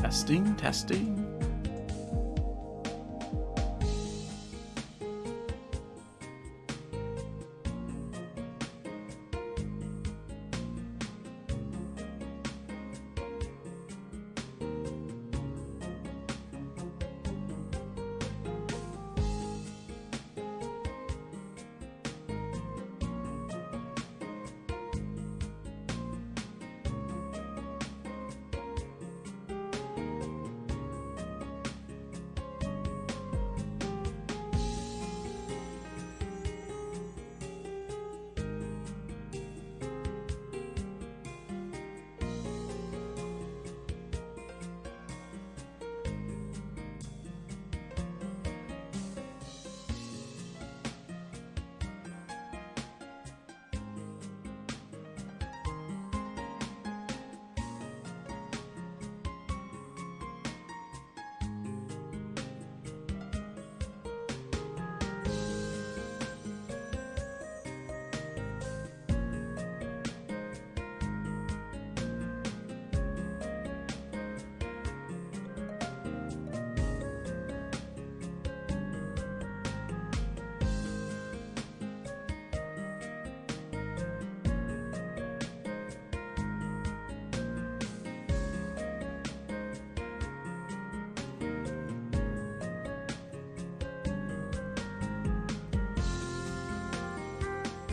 Testing, testing.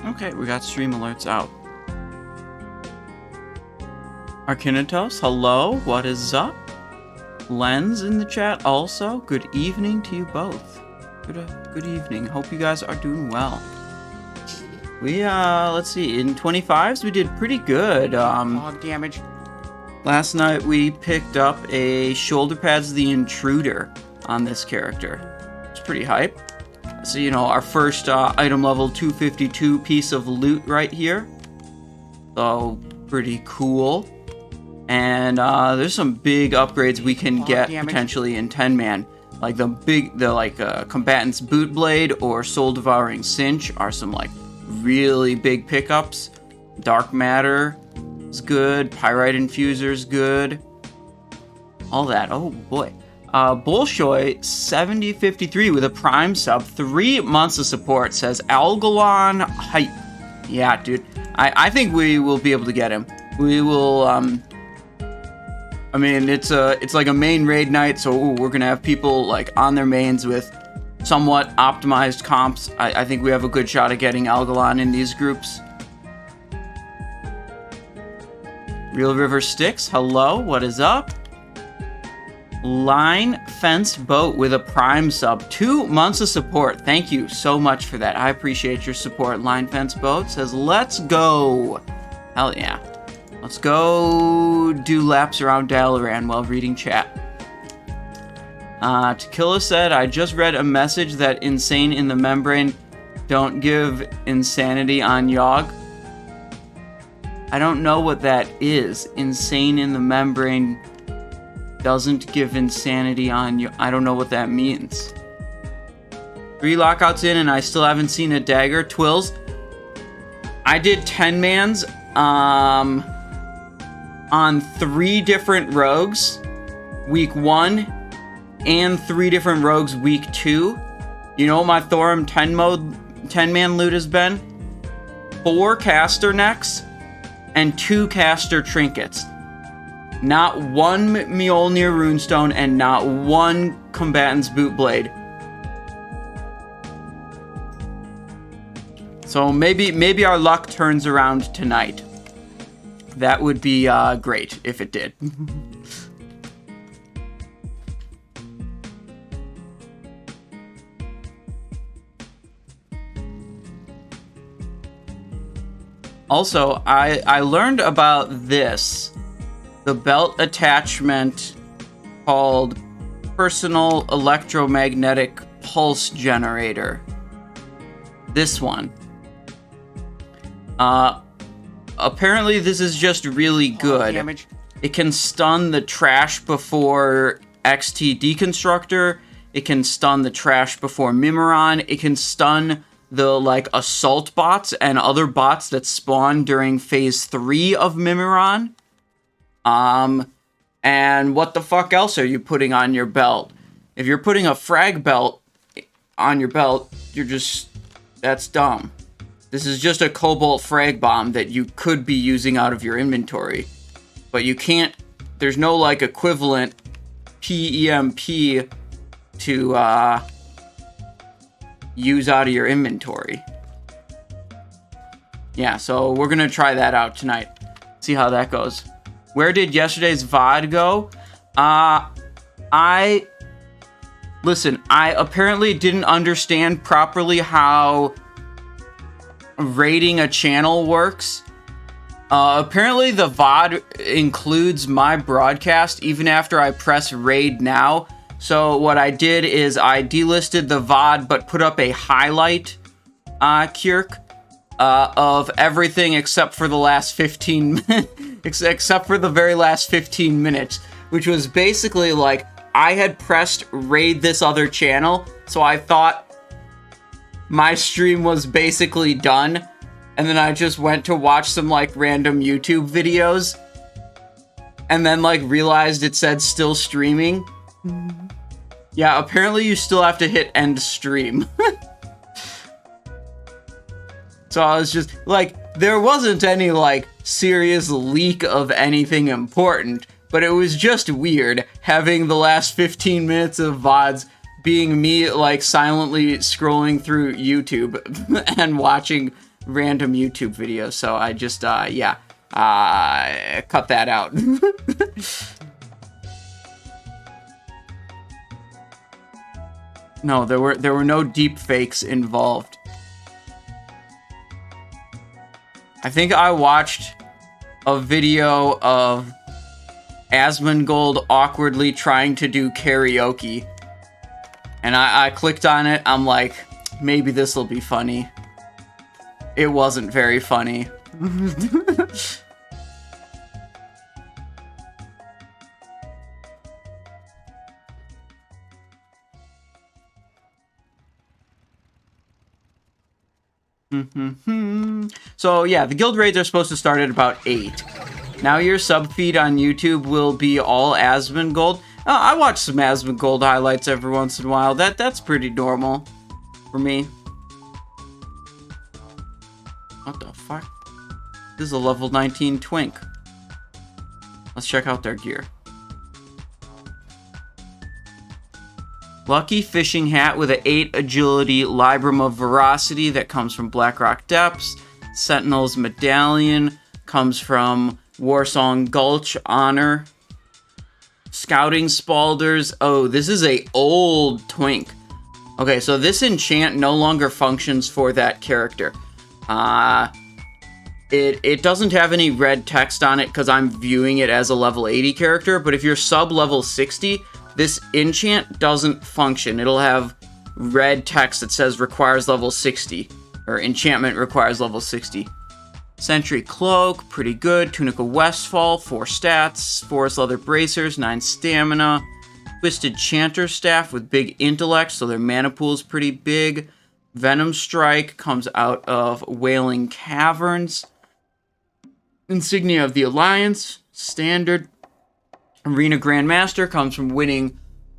Okay, we got stream alerts out. Archinitos, hello, what is up? Lens in the chat also, good evening to you both. Good evening, hope you guys are doing well. We, let's see, in 25s we did pretty good. Log damage. Last night we picked up a Shoulder Pads the Intruder on this character. It's pretty hype. So, you know, our first item level 252 piece of loot right here. So, pretty cool. And there's some big upgrades we can get potentially in 10-man. Like the Combatant's Boot Blade or Soul Devouring Cinch are some like really big pickups. Dark Matter is good. Pyrite Infuser is good. All that. Oh boy. Bolshoi 7053 with a Prime sub, 3 months of support, says Algalon hype. Yeah, dude. I think we will be able to get him. We will, I mean, it's like a main raid night, so we're gonna have people like on their mains with somewhat optimized comps. I think we have a good shot at getting Algalon in these groups. Real River Sticks, hello, what is up? Line Fence Boat with a Prime sub, 2 months of support. Thank you so much for that. I appreciate your support. Line Fence Boat says, let's go. Hell yeah. Let's go do laps around Dalaran while reading chat. Tequila said, I just read a message that Insane in the Membrane don't give insanity on Yogg. I don't know what that is. Insane in the Membrane doesn't give insanity on you. I don't know what that means. 3 lockouts in and I still haven't seen a Dagger. Twills, I did 10-mans on 3 different rogues week 1 and 3 different rogues week 2. You know what my Thorim 10-man loot has been? 4 caster necks and 2 caster trinkets. Not 1 Mjolnir runestone and not 1 Combatant's Boot Blade. So maybe our luck turns around tonight. That would be great if it did. Also, I learned about this. The belt attachment called Personal Electromagnetic Pulse Generator. This one. Apparently this is just really good. It can stun the trash before XT Deconstructor. It can stun the trash before Mimiron. It can stun the like assault bots and other bots that spawn during phase 3 of Mimiron. And what the fuck else are you putting on your belt? If you're putting a frag belt on your belt, that's dumb. This is just a cobalt frag bomb that you could be using out of your inventory. But you can't, there's no like equivalent PEMP to use out of your inventory. Yeah, so we're gonna try that out tonight. See how that goes. Where did yesterday's VOD go? I apparently didn't understand properly how raiding a channel works. Apparently the VOD includes my broadcast even after I press raid now. So what I did is I delisted the VOD but put up a highlight Kierk of everything except for the last 15 except for the very last 15 minutes, which was basically like I had pressed raid this other channel, so I thought my stream was basically done, and then I just went to watch some like random YouTube videos and then like realized it said still streaming. Yeah, apparently you still have to hit end stream. So I was just like, there wasn't any like serious leak of anything important, but it was just weird having the last 15 minutes of VODs being me like silently scrolling through YouTube and watching random YouTube videos. So I just, cut that out. No, there were no deep fakes involved. I think I watched a video of Asmongold awkwardly trying to do karaoke, and I clicked on it. I'm like, maybe this will be funny. It wasn't very funny. So yeah, the guild raids are supposed to start at about 8. Now your sub feed on YouTube will be all Asmongold. I watch some Asmongold highlights every once in a while. That's pretty normal for me. What the fuck? This is a level 19 twink. Let's check out their gear. Lucky fishing hat with an 8 agility Librum of Veracity that comes from Blackrock Depths. Sentinel's medallion comes from Warsong Gulch Honor. Scouting Spalders. Oh, this is a old twink. Okay, so this enchant no longer functions for that character. It doesn't have any red text on it because I'm viewing it as a level 80 character, but if you're sub level 60, this enchant doesn't function. It'll have red text that says requires level 60, or enchantment requires level 60. Sentry Cloak, pretty good. Tunica Westfall, 4 stats. Forest Leather Bracers, 9 stamina. Twisted Chanter Staff with big intellect, so their mana pool is pretty big. Venom Strike comes out of Wailing Caverns. Insignia of the Alliance, standard. Arena Grandmaster comes from winning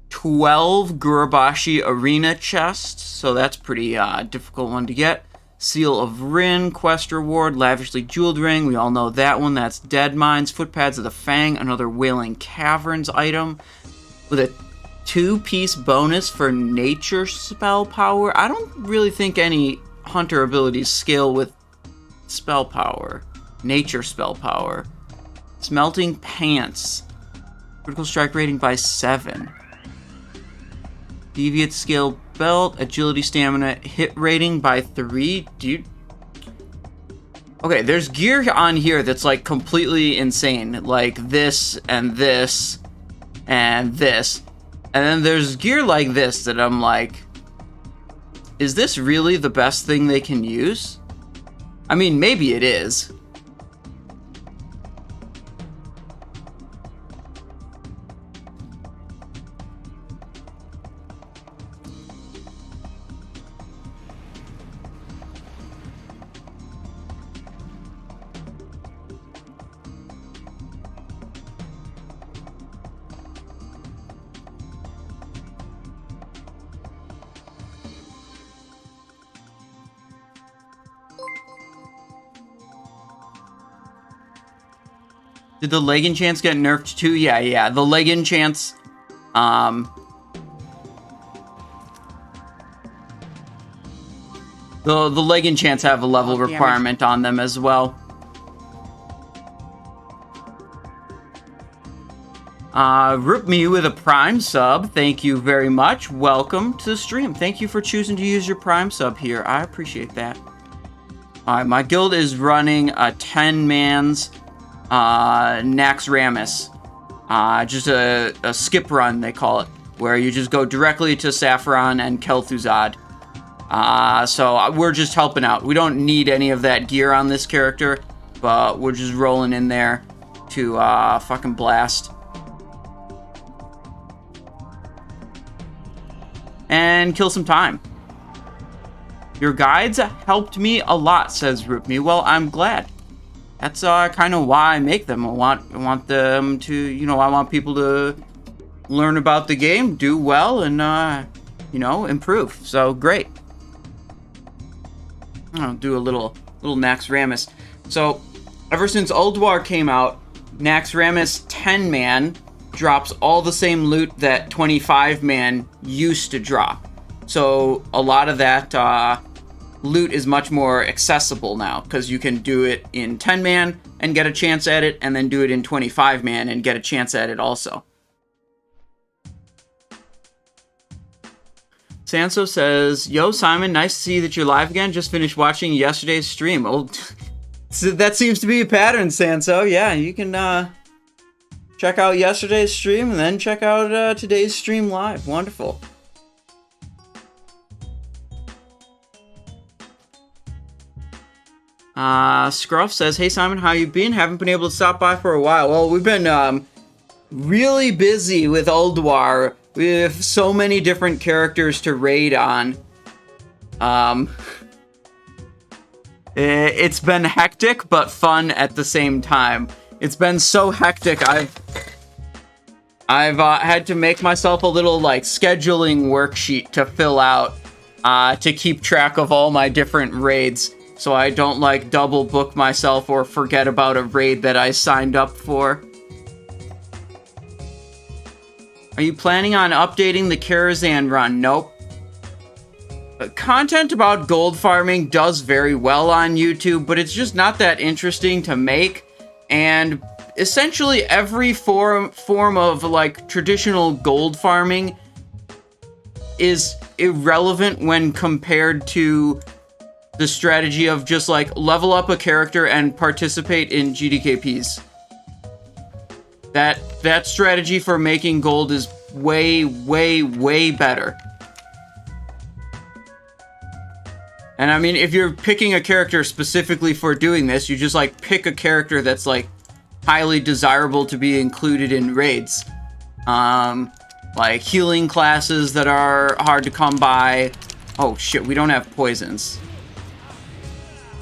12 Gurubashi Arena chests, so that's pretty difficult one to get. Seal of Rin, quest reward, lavishly jeweled ring, we all know that one, that's Dead Mines. Footpads of the Fang, another Wailing Caverns item, with a 2-piece bonus for nature spell power. I don't really think any hunter abilities scale with spell power, nature spell power. Smelting Pants, critical strike rating by 7. Deviate Scale Belt, agility, stamina, hit rating by 3. Dude. Okay, there's gear on here that's like completely insane. Like this and this and this. And then there's gear like this that I'm like, is this really the best thing they can use? I mean, maybe it is. Did the leg enchants get nerfed too? Yeah. The leg enchants, the leg enchants have a level requirement on them as well. Root me with a Prime sub. Thank you very much. Welcome to the stream. Thank you for choosing to use your Prime sub here. I appreciate that. Alright, my guild is running a 10-man's Naxxramas. Just a skip run, they call it, where you just go directly to Saffron and Kel'Thuzad. So we're just helping out. We don't need any of that gear on this character, but we're just rolling in there to fucking blast. And kill some time. Your guides helped me a lot, says Rootme. Well, I'm glad. That's kind of why I make them. I want them to, you know, I want people to learn about the game, do well, and, you know, improve. So, great. I'll do a little Naxxramas. So, ever since Ulduar came out, Naxxramas 10-man drops all the same loot that 25-man used to drop. So a lot of that loot is much more accessible now, because you can do it in 10-man and get a chance at it, and then do it in 25-man and get a chance at it also. Sanso says, yo, Simon, nice to see that you're live again. Just finished watching yesterday's stream. Oh, so that seems to be a pattern, Sanso. Yeah, you can check out yesterday's stream and then check out today's stream live. Wonderful. Scruff says, hey Simon, how you been? Haven't been able to stop by for a while. Well, we've been really busy with Ulduar. We have so many different characters to raid on. It's been hectic, but fun at the same time. It's been so hectic, I've had to make myself a little, like, scheduling worksheet to fill out, to keep track of all my different raids, so I don't, like, double book myself or forget about a raid that I signed up for. Are you planning on updating the Karazhan run? Nope. Content about gold farming does very well on YouTube, but it's just not that interesting to make. And essentially every form of, like, traditional gold farming is irrelevant when compared to the strategy of just, like, level up a character and participate in GDKPs. That strategy for making gold is way, way, way better. And I mean, if you're picking a character specifically for doing this, you just, like, pick a character that's, like, highly desirable to be included in raids. Like healing classes that are hard to come by. Oh shit, we don't have poisons.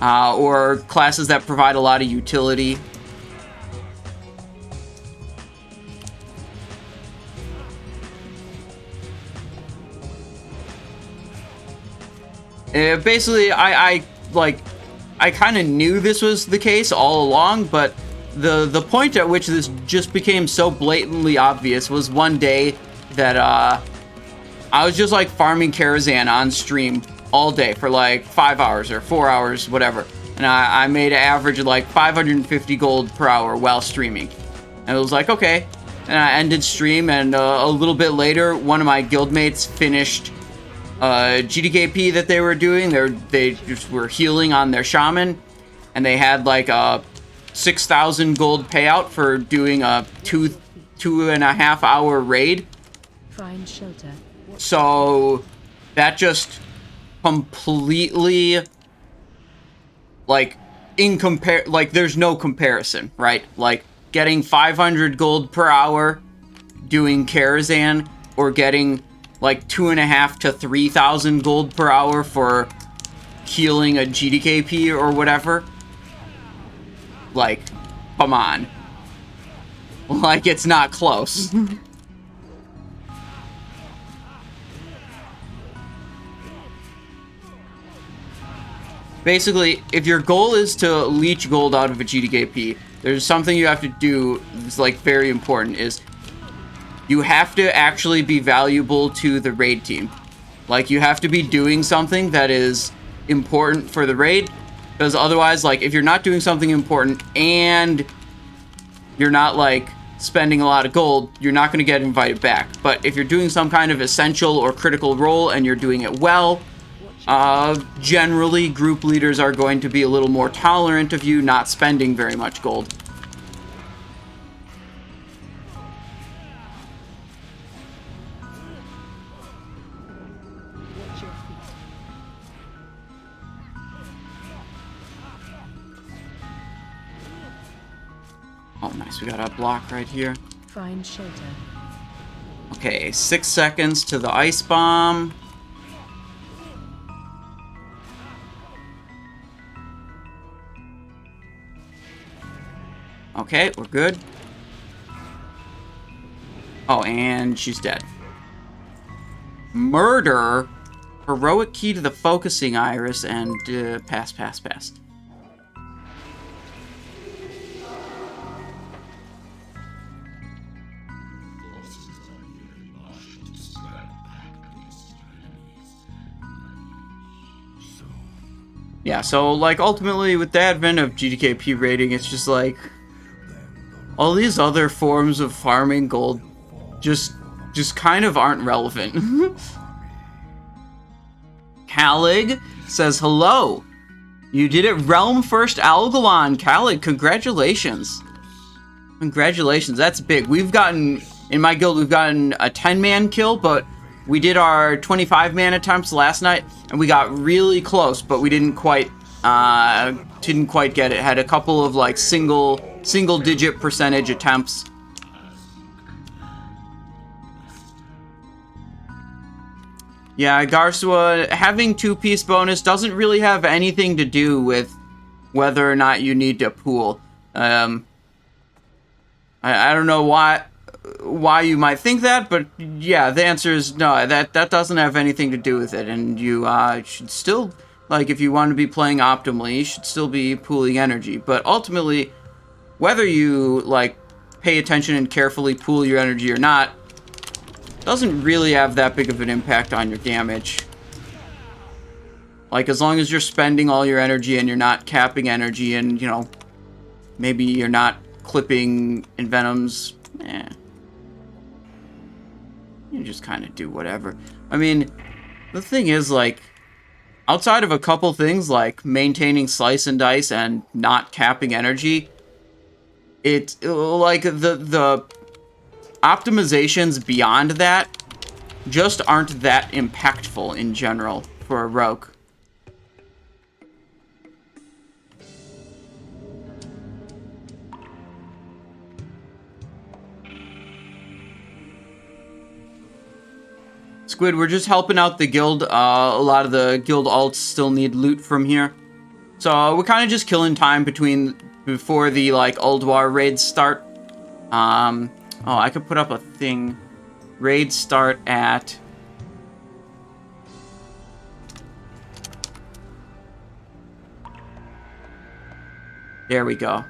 Or classes that provide a lot of utility. Basically, I kind of knew this was the case all along, but the point at which this just became so blatantly obvious was one day that I was just, like, farming Karazhan on stream all day for like 5 hours or 4 hours, whatever, and I made an average of like 550 gold per hour while streaming, and it was like, okay. And I ended stream, and a little bit later, one of my guildmates finished GDKP that they were doing. They just were healing on their shaman, and they had like a 6,000 gold payout for doing a 2.5 hour raid. Find shelter. So that just completely, like, there's no comparison, right? Like getting 500 gold per hour doing Karazhan, or getting like 2.5 to 3,000 gold per hour for healing a GDKP or whatever. Like, come on. Like, it's not close. Basically, if your goal is to leech gold out of a GDKP, there's something you have to do that's like very important is you have to actually be valuable to the raid team. Like, you have to be doing something that is important for the raid, because otherwise, like, if you're not doing something important and you're not, like, spending a lot of gold, you're not going to get invited back. But if you're doing some kind of essential or critical role and you're doing it well, generally group leaders are going to be a little more tolerant of you not spending very much gold. Oh, nice. We got a block right here. Find shelter. Okay, 6 seconds to the ice bomb. Okay, we're good. Oh, and she's dead. Murder. Heroic key to the focusing iris and pass. Yeah, so, like, ultimately, with the advent of GDKP rating, it's just, like, all these other forms of farming gold just kind of aren't relevant. Calig says, hello. You did it realm first Algalon. Calig, congratulations. Congratulations, that's big. We've gotten, in my guild, we've gotten a 10-man kill, but we did our 25-man attempts last night, and we got really close, but we didn't quite get it. Had a couple of like single-digit percentage attempts. Yeah, Garsua, having 2-piece bonus doesn't really have anything to do with whether or not you need to pool. I don't know why you might think that, but yeah, the answer is no, that doesn't have anything to do with it, and you should still, like, if you want to be playing optimally, you should still be pooling energy, but ultimately, whether you, like, pay attention and carefully pool your energy or not, doesn't really have that big of an impact on your damage. Like, as long as you're spending all your energy and you're not capping energy and, you know, maybe you're not clipping envenoms, you just kind of do whatever. I mean, the thing is, like, outside of a couple things like maintaining slice and dice and not capping energy, it's like the optimizations beyond that just aren't that impactful in general for a rogue. Squid, we're just helping out the guild. A lot of the guild alts still need loot from here. So we're kind of just killing time before the, like, Ulduar raids start. Oh, I could put up a thing. Raids start at... There we go.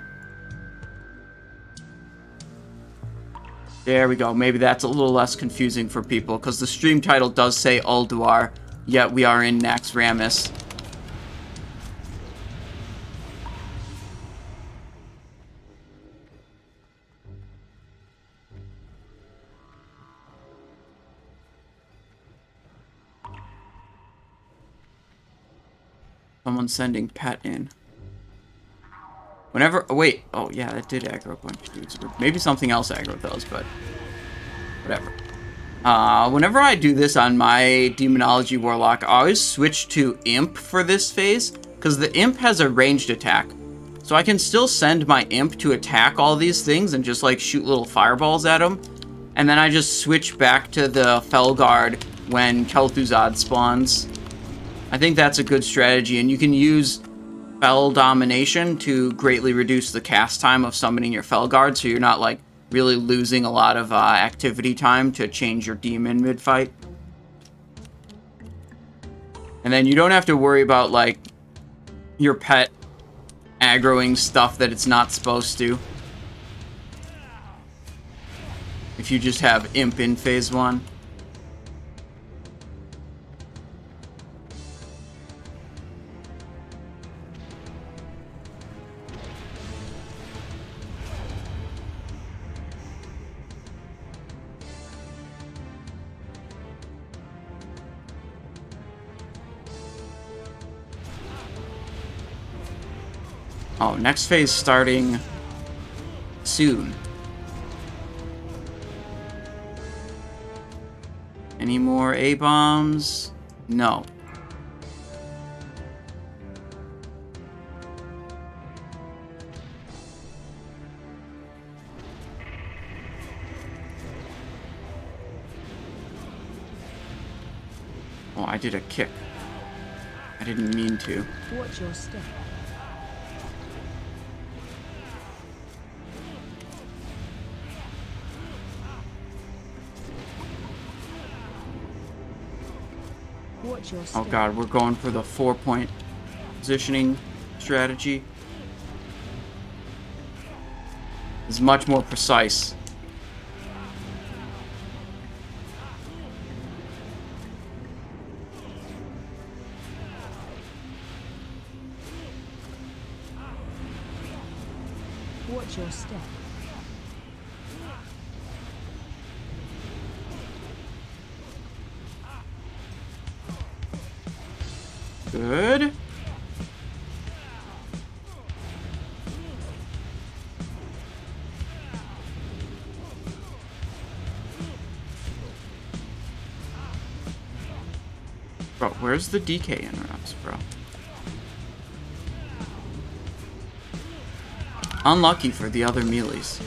There we go. Maybe that's a little less confusing for people, because the stream title does say Ulduar, yet we are in Naxxramas. Someone's sending pet in. Whenever... Oh, wait. Oh, yeah, that did aggro a bunch of dudes. Maybe something else aggroed those, but... whatever. Whenever I do this on my Demonology Warlock, I always switch to Imp for this phase, because the Imp has a ranged attack. So I can still send my Imp to attack all these things and just, like, shoot little fireballs at them. And then I just switch back to the Felguard when Kel'Thuzad spawns. I think that's a good strategy, and you can use Fel Domination to greatly reduce the cast time of summoning your Felguard, so you're not, like, really losing a lot of activity time to change your demon mid-fight. And then you don't have to worry about, like, your pet aggroing stuff that it's not supposed to. If you just have Imp in phase 1. Oh, next phase starting soon. Any more A-bombs? No. Oh, I did a kick. I didn't mean to. Watch your step. Watch your step. Oh god, we're going for the 4-point positioning strategy. It's much more precise. Watch your step. Good. Bro, where's the DK interrupts, bro? Unlucky for the other melees.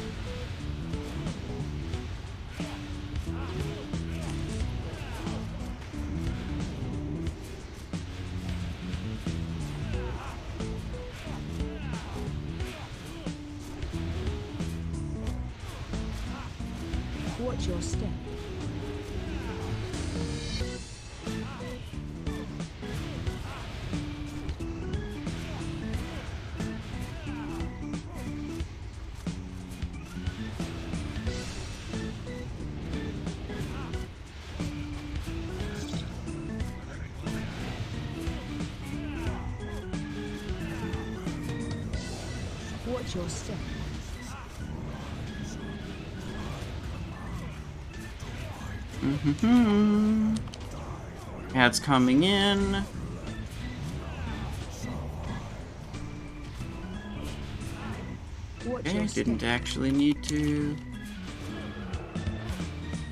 Watch your step. Watch your step. Ads coming in. Okay, didn't actually need to.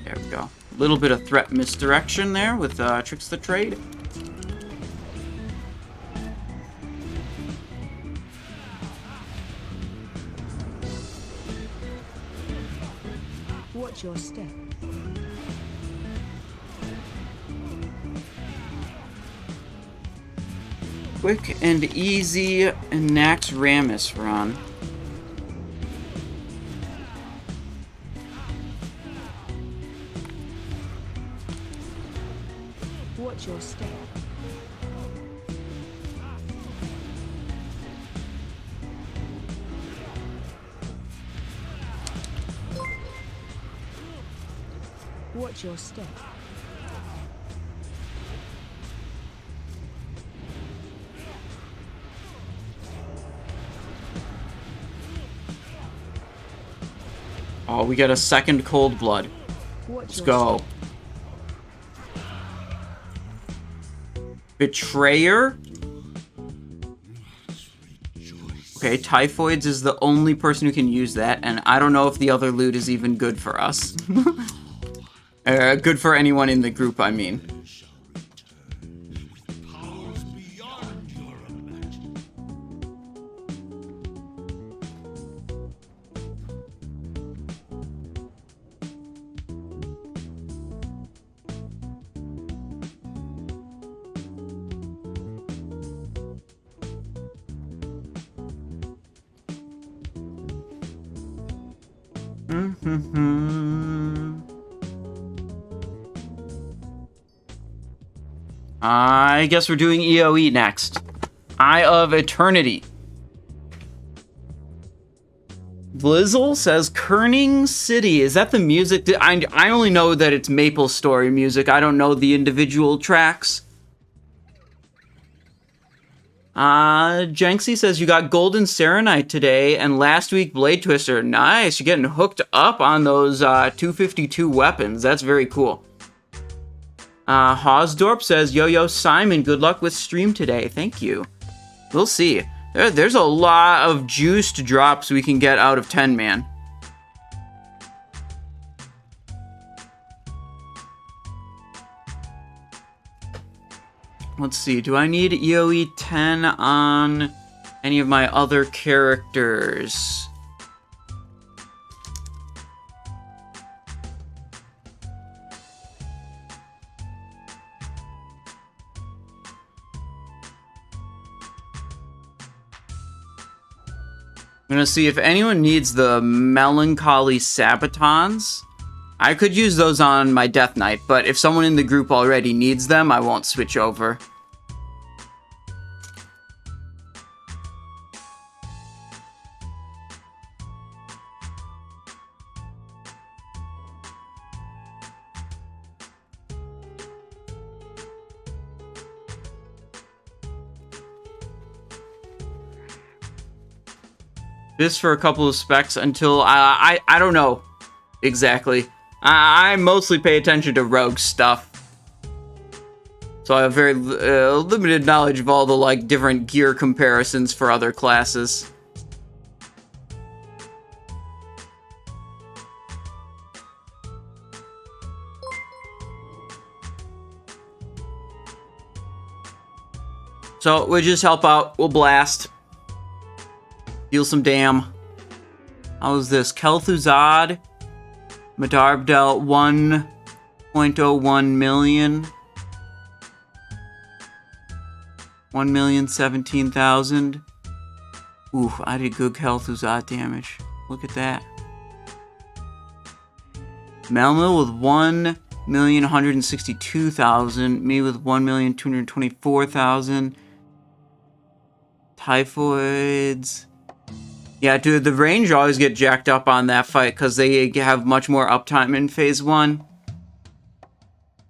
There we go. A little bit of threat misdirection there with Tricks the Trade. Watch your step. Quick and easy Naxxramas run. Watch your step. Watch your step. Oh, we got a second Cold Blood. Let's go. Betrayer? Okay, Typhoids is the only person who can use that, and I don't know if the other loot is even good for us. Good for anyone in the group, I mean. I guess we're doing EOE next. Eye of Eternity. Blizzle says Kerning City. Is that the music? I only know that it's Maple Story music. I don't know the individual tracks. Jenksy says you got Golden Serenite today and last week Blade Twister. Nice. You're getting hooked up on those 252 weapons. That's very cool. Hosdorp says, Yo Simon, good luck with stream today. Thank you. We'll see. There's a lot of juiced drops we can get out of 10 man. Let's see. Do I need EOE 10 on any of my other characters? I'm gonna see if anyone needs the Melancholy Sabatons. I could use those on my Death Knight, but if someone in the group already needs them, I won't switch over. This for a couple of specs until I don't know exactly. I mostly pay attention to rogue stuff, so I have very limited knowledge of all the like different gear comparisons for other classes. So we'll just help out. We'll blast. Deal some damn. How is this? Kel'Thuzad. Madarb dealt 1.01 million. 1,017,000. Oof, I did good Kel'Thuzad damage. Look at that. Melmil with 1,162,000. Me with 1,224,000. Typhoids. Yeah, dude, the range always get jacked up on that fight because they have much more uptime in phase 1.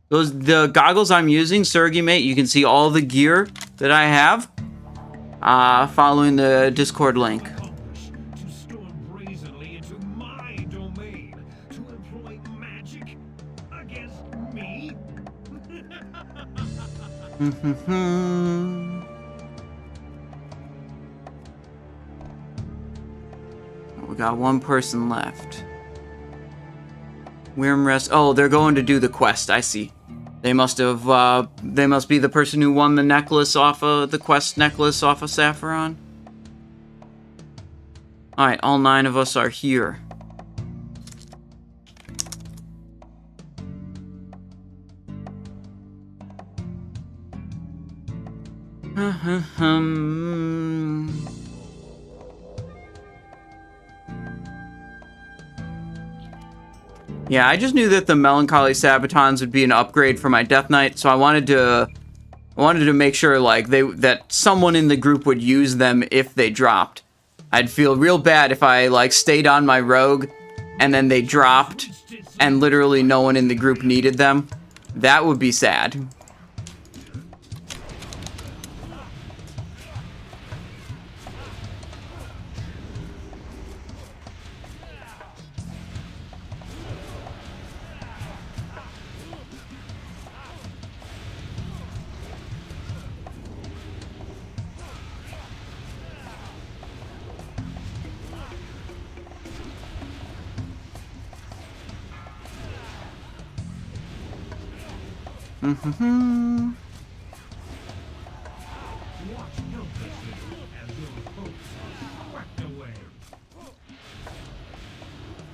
The goggles I'm using, Surgimate, you can see all the gear that I have following the Discord link. We got one person left. Wyrmrest. Oh, they're going to do the quest. I see. They must have. They must be the person who won the necklace off of the quest necklace off of Saffron. All right, all 9 of us are here. Yeah, I just knew that the Melancholy Sabatons would be an upgrade for my Death Knight, so I wanted to make sure like that someone in the group would use them if they dropped. I'd feel real bad if I like stayed on my rogue and then they dropped and literally no one in the group needed them. That would be sad.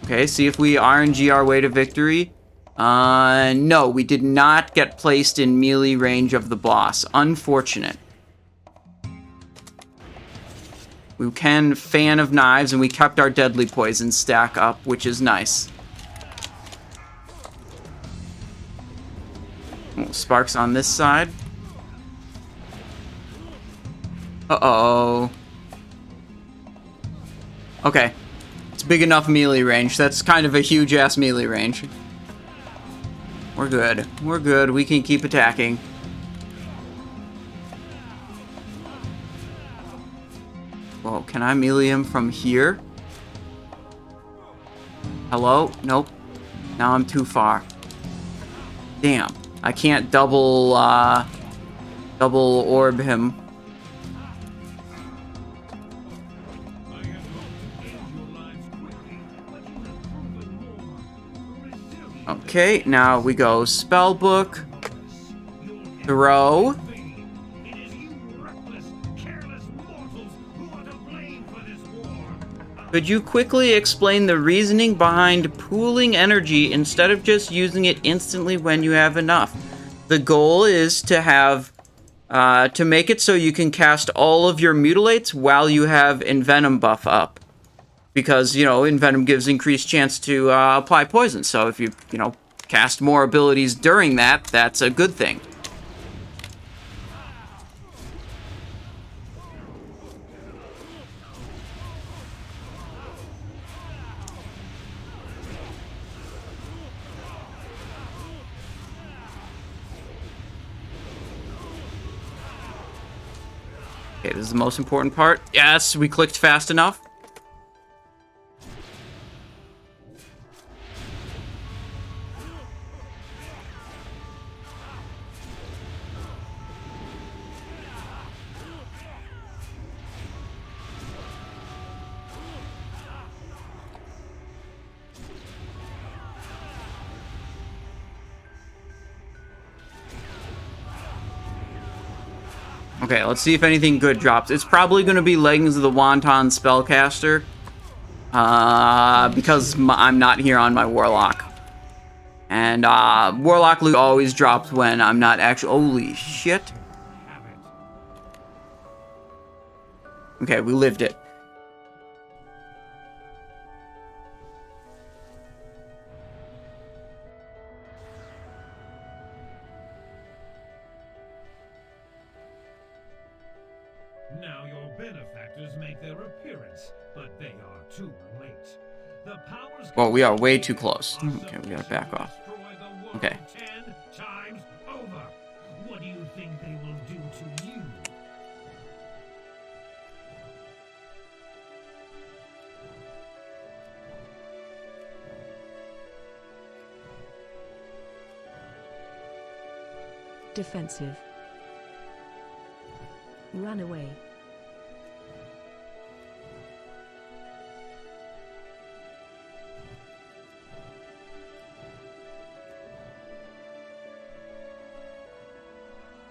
Okay, see if we RNG our way to victory. No, we did not get placed in melee range of the boss. Unfortunate. We can fan of knives, and we kept our deadly poison stack up, which is nice. Oh, Sparks on this side. Uh-oh. Okay. It's big enough melee range. That's kind of a huge-ass melee range. We're good. We're good. We can keep attacking. Whoa, can I melee him from here? Hello? Nope. Now I'm too far. Damn. I can't double orb him. Okay, now we go spellbook. Throw. Could you quickly explain the reasoning behind pooling energy instead of just using it instantly when you have enough? The goal is to have, to make it so you can cast all of your mutilates while you have Envenom buff up. Because, you know, Envenom gives increased chance to apply poison. So if you, cast more abilities during that, that's a good thing. Okay, this is the most important part. Yes, we clicked fast enough. Okay, let's see if anything good drops. It's probably going to be Leggings of the Wanton Spellcaster. Because I'm not here on my Warlock. And, Warlock loot always drops when I'm not actually... Holy shit. Okay, we lived it. Now your benefactors make their appearance, but they are too late. The powers Well, we are way too close. Okay, we gotta back off. Okay. 10 times over. What do you think they will do to you? Defensive. Run away.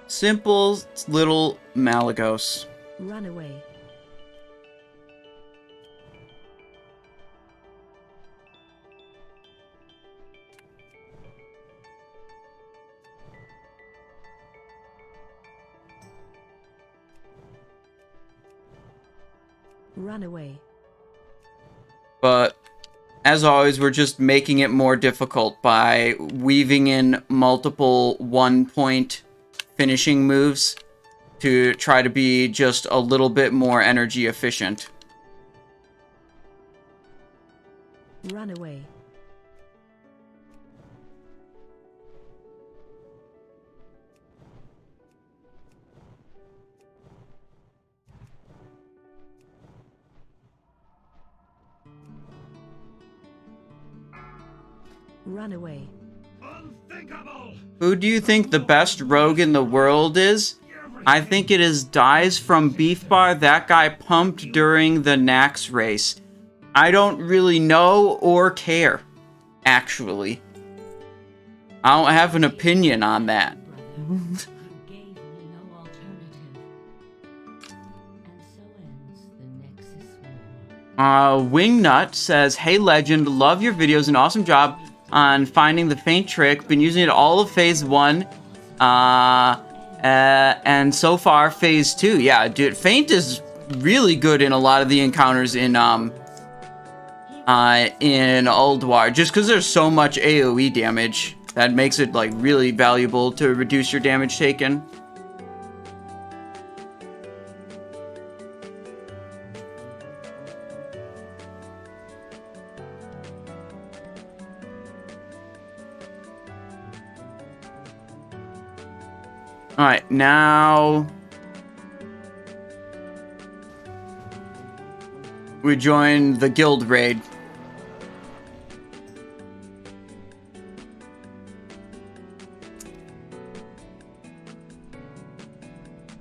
Simple little Malygos. Run away. Run away. But, as always, we're just making it more difficult by weaving in multiple one-point finishing moves to try to be just a little bit more energy efficient. Run away. Run away. Unthinkable! Who do you think the best rogue in the world is? I think it is Dies from Beef Bar. That guy pumped during the Naxx race. I don't really know or care, actually. I don't have an opinion on that. Wingnut says, "Hey Legend, love your videos, an awesome job on finding the Feint trick. Been using it all of Phase 1, and so far Phase 2. Yeah, dude, Feint is really good in a lot of the encounters in Ulduar, just because there's so much AoE damage that makes it, like, really valuable to reduce your damage taken. Alright, now we join the guild raid.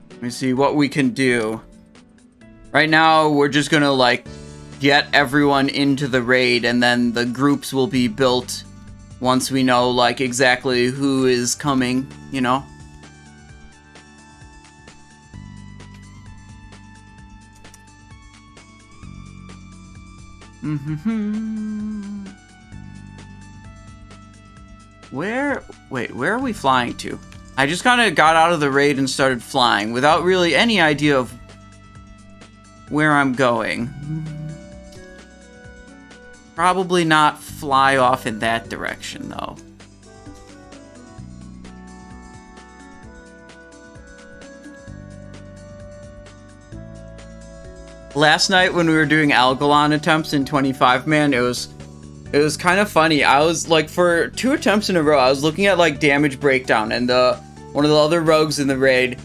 Let me see what we can do. Right now, we're just gonna, like, get everyone into the raid, and then the groups will be built once we know, like, exactly who is coming, you know? Where are we flying to? I just kind of got out of the raid and started flying without really any idea of where I'm going. Probably not fly off in that direction, though. Last night when we were doing Algalon attempts in 25-man, it was kind of funny. I was like, for 2 attempts in a row, I was looking at like damage breakdown, and one of the other rogues in the raid.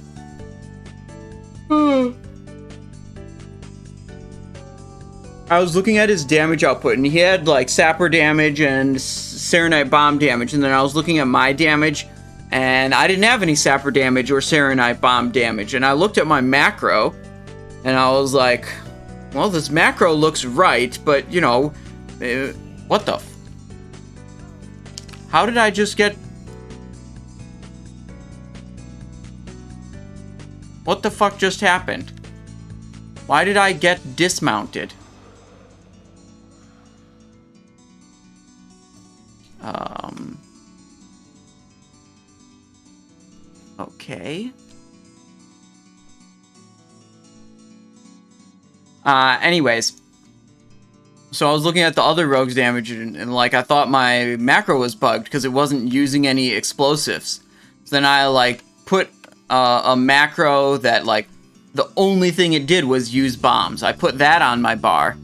I was looking at his damage output, and he had like sapper damage and Serenite bomb damage, and then I was looking at my damage, and I didn't have any sapper damage or Serenite bomb damage, and I looked at my macro, and I was like, well, this macro looks right, but you know, what the how did I just get... What the fuck just happened? Why did I get dismounted? Okay. Anyways. So I was looking at the other rogue's damage, and like, I thought my macro was bugged because it wasn't using any explosives. So then I, like, put a macro that, like, the only thing it did was use bombs. I put that on my bar,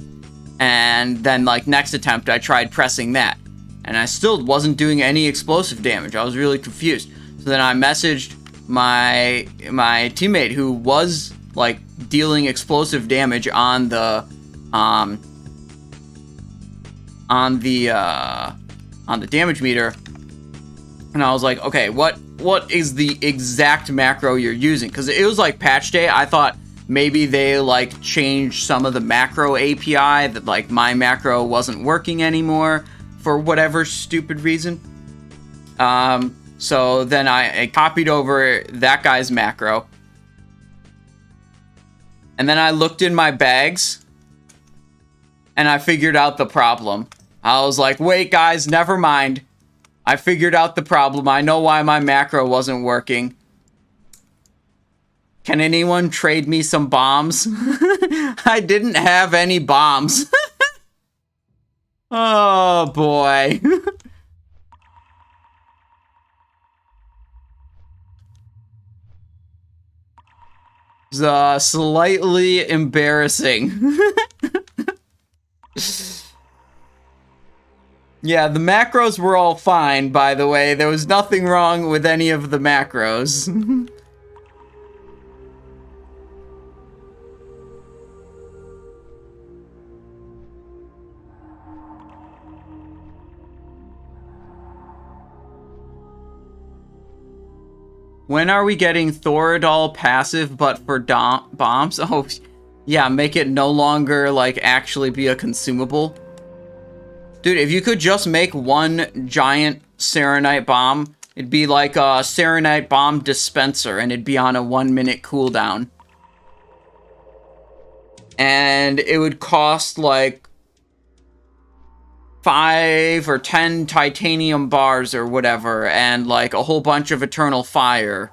and then, like, next attempt, I tried pressing that. And I still wasn't doing any explosive damage. I was really confused. So then I messaged my teammate who was, like, dealing explosive damage on the damage meter, and I was like, okay, what is the exact macro you're using? Because it was like patch day. I thought maybe they like changed some of the macro API, that like my macro wasn't working anymore for whatever stupid reason. So then I copied over that guy's macro, and then I looked in my bags, and I figured out the problem. I was like, wait, guys, never mind. I figured out the problem. I know why my macro wasn't working. Can anyone trade me some bombs? I didn't have any bombs. Oh, boy. It's slightly embarrassing. Yeah, the macros were all fine, by the way. There was nothing wrong with any of the macros. When are we getting Thoradol passive, but for bombs? Oh, yeah, make it no longer, like, actually be a consumable. Dude, if you could just make one giant Serenite bomb, it'd be like a Serenite bomb dispenser, and it'd be on a 1-minute cooldown. And it would cost, like, 5 or 10 titanium bars or whatever, and, like, a whole bunch of eternal fire.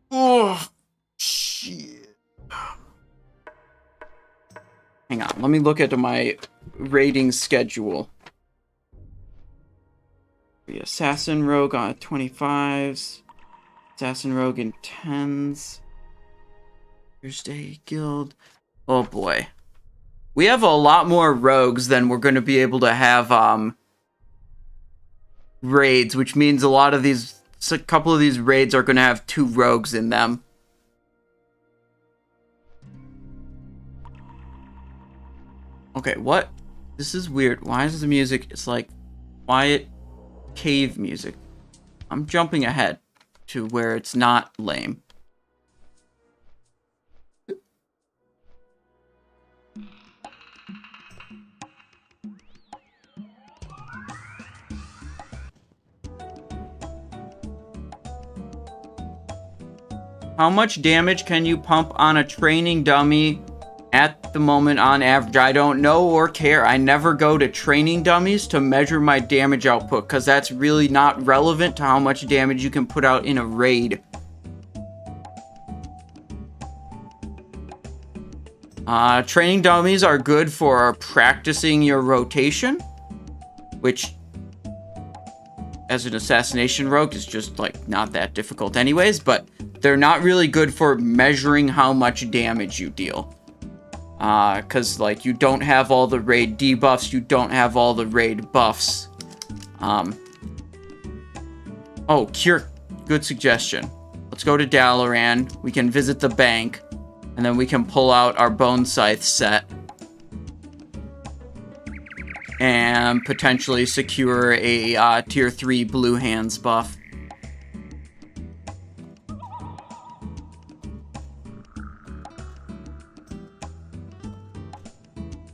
Oh, shit. Hang on, let me look at my rating schedule. The Assassin Rogue on 25s. Assassin Rogue in 10s. Thursday Guild. Oh boy. We have a lot more rogues than we're going to be able to have raids, which means a couple of these raids are going to have 2 rogues in them. Okay, what? This is weird. Why is the music? It's like quiet cave music. I'm jumping ahead to where it's not lame. How much damage can you pump on a training dummy at the moment on average? I don't know or care. I never go to training dummies to measure my damage output because that's really not relevant to how much damage you can put out in a raid. Training dummies are good for practicing your rotation, which as an assassination rogue is just like not that difficult anyways, but they're not really good for measuring how much damage you deal. Because, like, you don't have all the raid debuffs, you don't have all the raid buffs. Oh, Cure. Good suggestion. Let's go to Dalaran. We can visit the bank. And then we can pull out our Bone Scythe set. And potentially secure a tier 3 Blue Hands buff.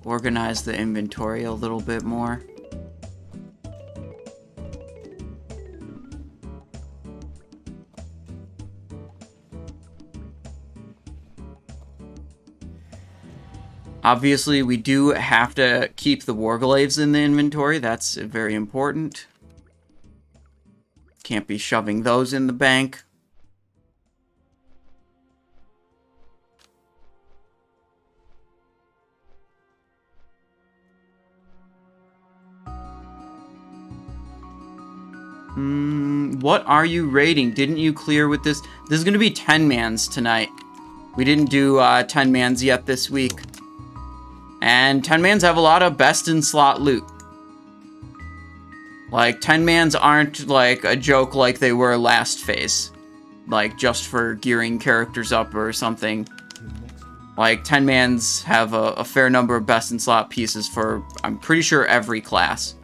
Organize the inventory a little bit more. Obviously, we do have to keep the Warglaives in the inventory. That's very important. Can't be shoving those in the bank. What are you raiding? Didn't you clear with this? This is going to be 10-mans tonight. We didn't do 10-mans yet this week. And 10-mans have a lot of best-in-slot loot. Like, 10-mans aren't, like, a joke like they were last phase. Like, just for gearing characters up or something. Like, 10-mans have a fair number of best-in-slot pieces for, I'm pretty sure, every class.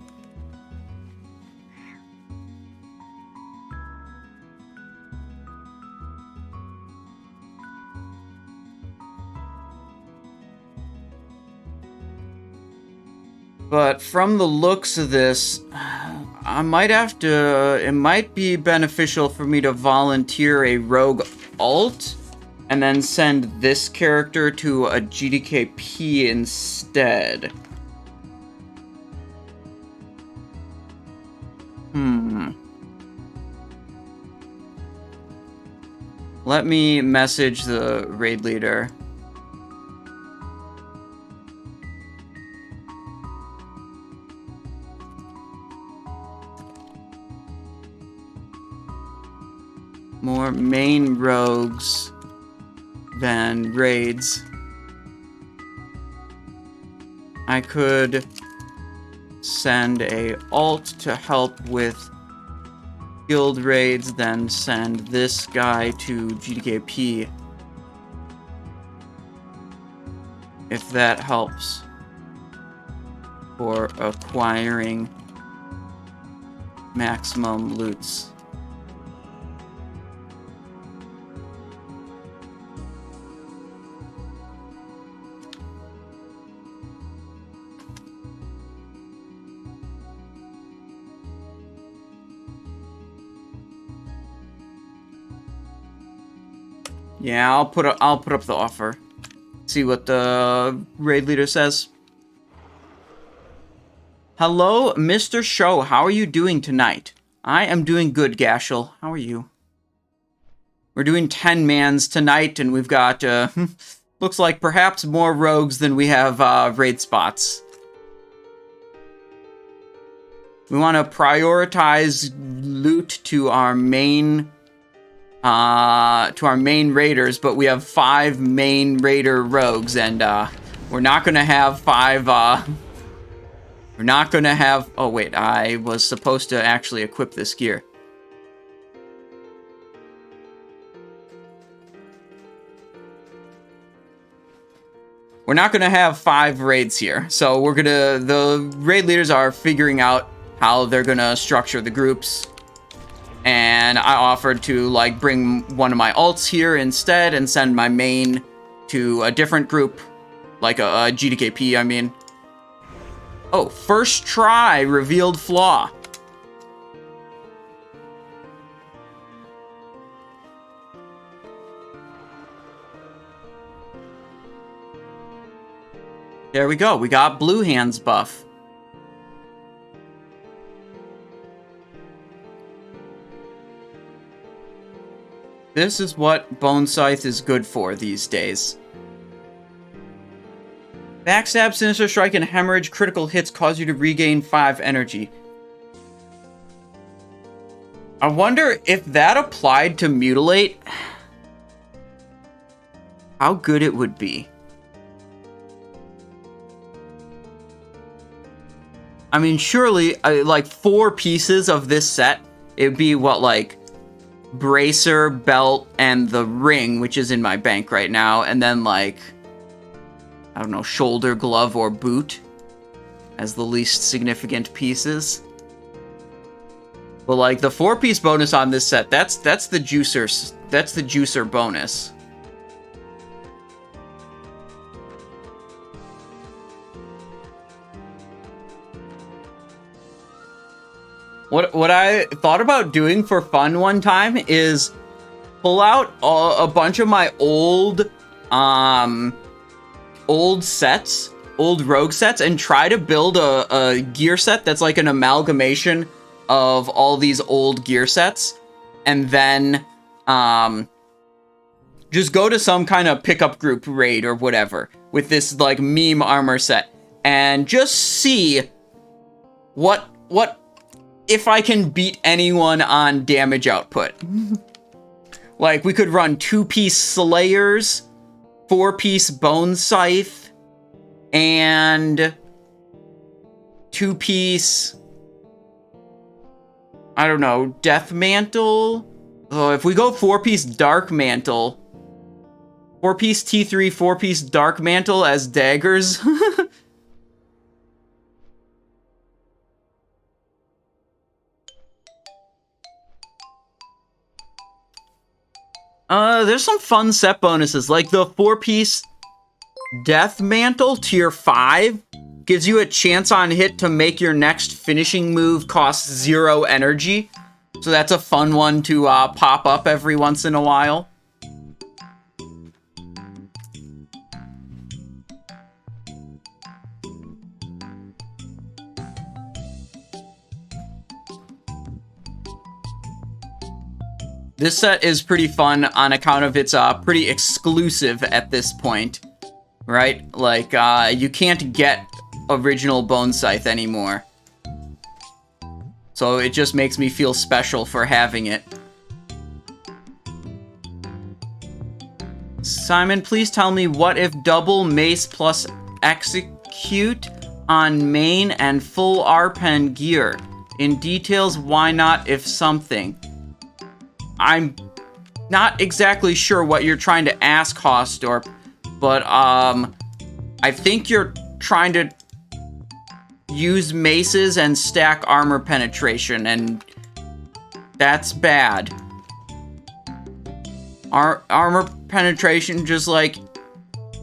But from the looks of this, I might have to... It might be beneficial for me to volunteer a rogue alt and then send this character to a GDKP instead. Let me message the raid leader. More main rogues than raids. I could send a alt to help with guild raids, then send this guy to GDKP. If that helps for acquiring maximum loots. Yeah, I'll put up the offer. See what the raid leader says. Hello, Mr. Show. How are you doing tonight? I am doing good, Gashel. How are you? We're doing 10-mans tonight, and we've got, looks like perhaps more rogues than we have raid spots. We want to prioritize loot to our main to our main raiders, but we have 5 main raider rogues, and we're not gonna have 5. We're not gonna have. Oh wait, I was supposed to actually equip this gear. We're not gonna have 5 raids here, so we're gonna. The raid leaders are figuring out how they're gonna structure the groups. And I offered to, like, bring one of my alts here instead and send my main to a different group. Like a GDKP, I mean. Oh, first try, revealed flaw. There we go, we got Blue Hands buff. This is what Bone Scythe is good for these days. Backstab, Sinister Strike, and Hemorrhage critical hits cause you to regain 5 energy. I wonder if that applied to Mutilate, how good it would be. I mean, surely, like, 4 pieces of this set, it would be, what, like, bracer, belt, and the ring, which is in my bank right now, and then, like, I don't know, shoulder, glove, or boot as the least significant pieces. But, like, the 4-piece bonus on this set, that's the juicer bonus. What I thought about doing for fun one time is pull out a bunch of my old sets, old rogue sets, and try to build a gear set that's like an amalgamation of all these old gear sets, and then just go to some kind of pickup group raid or whatever with this like meme armor set and just see what if I can beat anyone on damage output. Like, we could run 2-piece Slayers, 4-piece Bone Scythe, and 2-piece, I don't know, Death Mantle? Oh, if we go 4-piece Dark Mantle, 4-piece T3, 4-piece Dark Mantle as daggers. There's some fun set bonuses, like the 4-piece Death Mantle, tier 5, gives you a chance on hit to make your next finishing move cost 0 energy. So that's a fun one to pop up every once in a while. This set is pretty fun on account of it's pretty exclusive at this point, right? Like, you can't get original Bone Scythe anymore. So it just makes me feel special for having it. Simon, please tell me what if double mace plus execute on main and full R-pen gear? In details, why not if something? I'm not exactly sure what you're trying to ask, Hodir, but I think you're trying to use maces and stack armor penetration, and that's bad. Armor penetration just, like,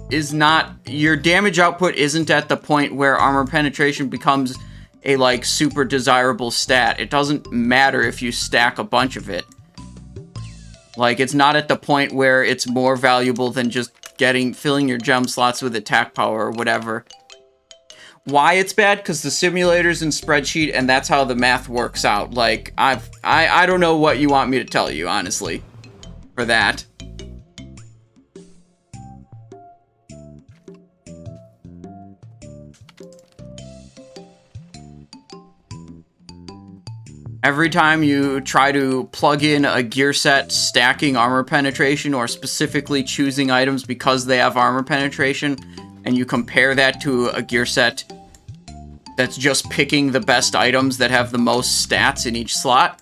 is not... Your damage output isn't at the point where armor penetration becomes a, like, super desirable stat. It doesn't matter if you stack a bunch of it. Like, it's not at the point where it's more valuable than just filling your gem slots with attack power or whatever. Why it's bad? Because the simulator's in spreadsheet, and that's how the math works out. Like, I don't know what you want me to tell you, honestly, for that. Every time you try to plug in a gear set stacking armor penetration or specifically choosing items because they have armor penetration, and you compare that to a gear set that's just picking the best items that have the most stats in each slot,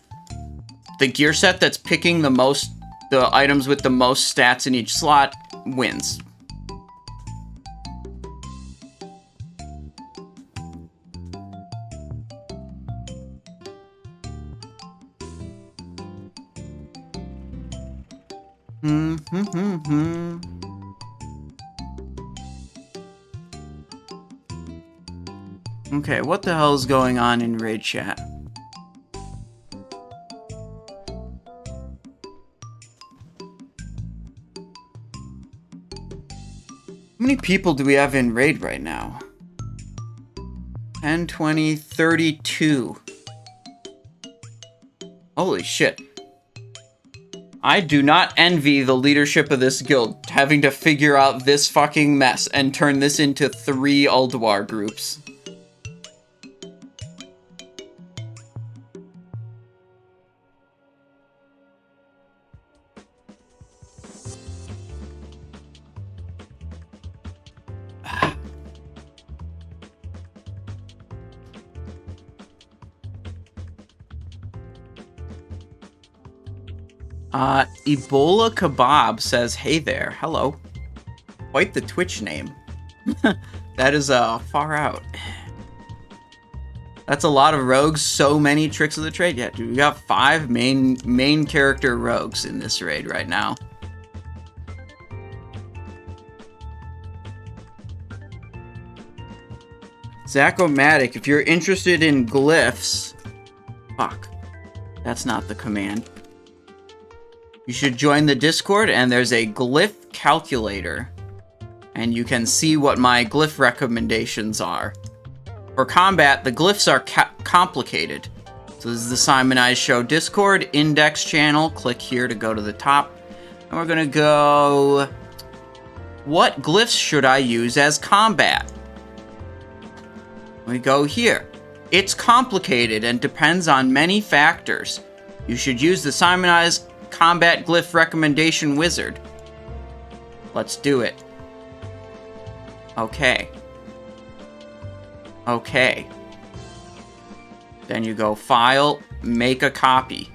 the gear set that's picking the items with the most stats in each slot wins. Okay, what the hell is going on in raid chat? How many people do we have in raid right now? 10, 20, 32. Holy shit. I do not envy the leadership of this guild, having to figure out this fucking mess and turn this into 3 Ulduar groups. Ebola Kebab says, hey there, hello. Quite the Twitch name. That is far out. That's a lot of rogues, so many tricks of the trade. Yeah, dude, we got 5 main character rogues in this raid right now. Zachomatic, if you're interested in glyphs... Fuck. That's not the command. You should join the Discord, and there's a glyph calculator. And you can see what my glyph recommendations are. For combat, the glyphs are complicated. So this is the Simonized Show Discord index channel. Click here to go to the top. And we're gonna go... What glyphs should I use as combat? We go here. It's complicated and depends on many factors. You should use the Simonized Combat Glyph Recommendation Wizard. Let's do it. Okay. Okay. Then you go File, Make a Copy.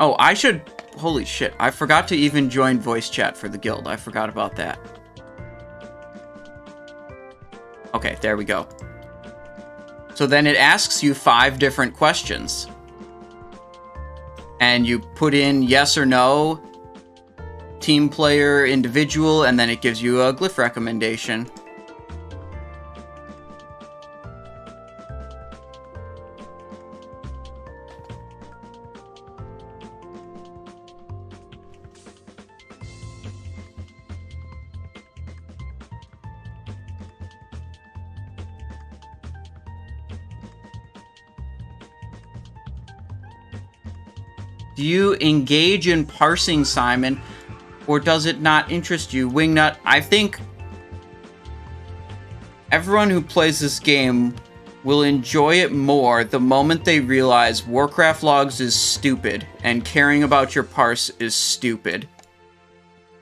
Oh, I should... Holy shit, I forgot to even join voice chat for the guild. I forgot about that. Okay, there we go. So then it asks you 5 different questions. And you put in yes or no, team player, individual, and then it gives you a glyph recommendation. Do you engage in parsing, Simon, or does it not interest you? Wingnut, I think everyone who plays this game will enjoy it more the moment they realize Warcraft logs is stupid and caring about your parse is stupid.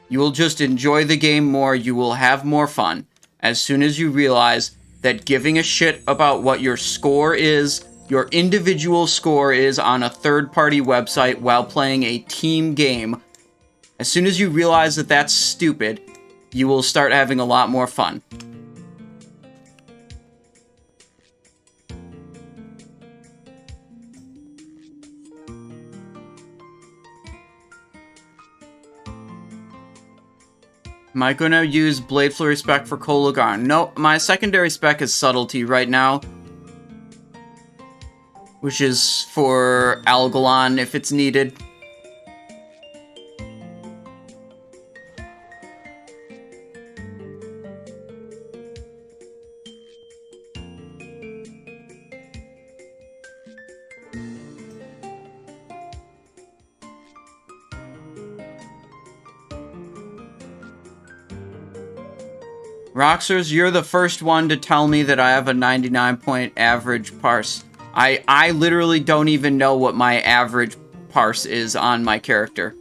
You will just enjoy the game more, you will have more fun, as soon as you realize that giving a shit about what your score is, your individual score is on a third-party website while playing a team game. As soon as you realize that that's stupid, you will start having a lot more fun. Am I gonna use Blade Flurry spec for Kologarn? No, my secondary spec is Subtlety right now, which is for Algalon if it's needed. Roxers, you're the first one to tell me that I have a 99-point average parse. I literally don't even know what my average parse is on my character.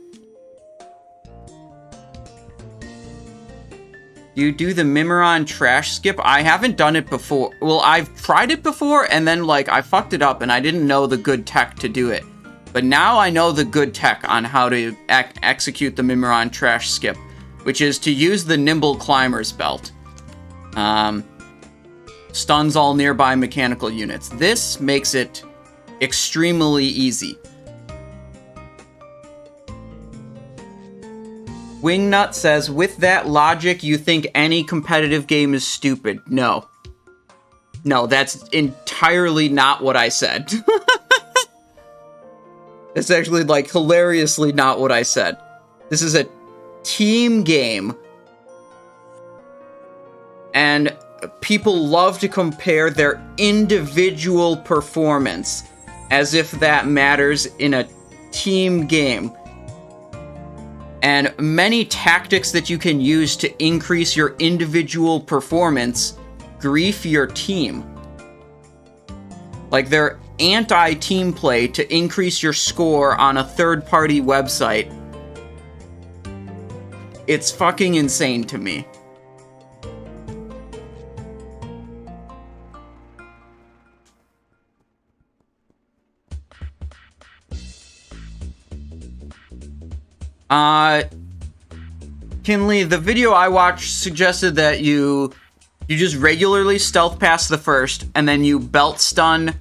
You do the Mimiron trash skip? I haven't done it before. Well, I've tried it before, and then, like, I fucked it up, and I didn't know the good tech to do it. But now I know the good tech on how to execute the Mimiron trash skip, which is to use the Nimble Climber's Belt. Stuns all nearby mechanical units. This makes it extremely easy. Wingnut says, with that logic, you think any competitive game is stupid. No. No, that's entirely not what I said. It's actually, like, hilariously not what I said. This is a team game. And people love to compare their individual performance as if that matters in a team game. And many tactics that you can use to increase your individual performance grief your team. Like, they're anti-team play to increase your score on a third-party website. It's fucking insane to me. Kinley, the video I watched suggested that you just regularly stealth past the first, and then you belt stun,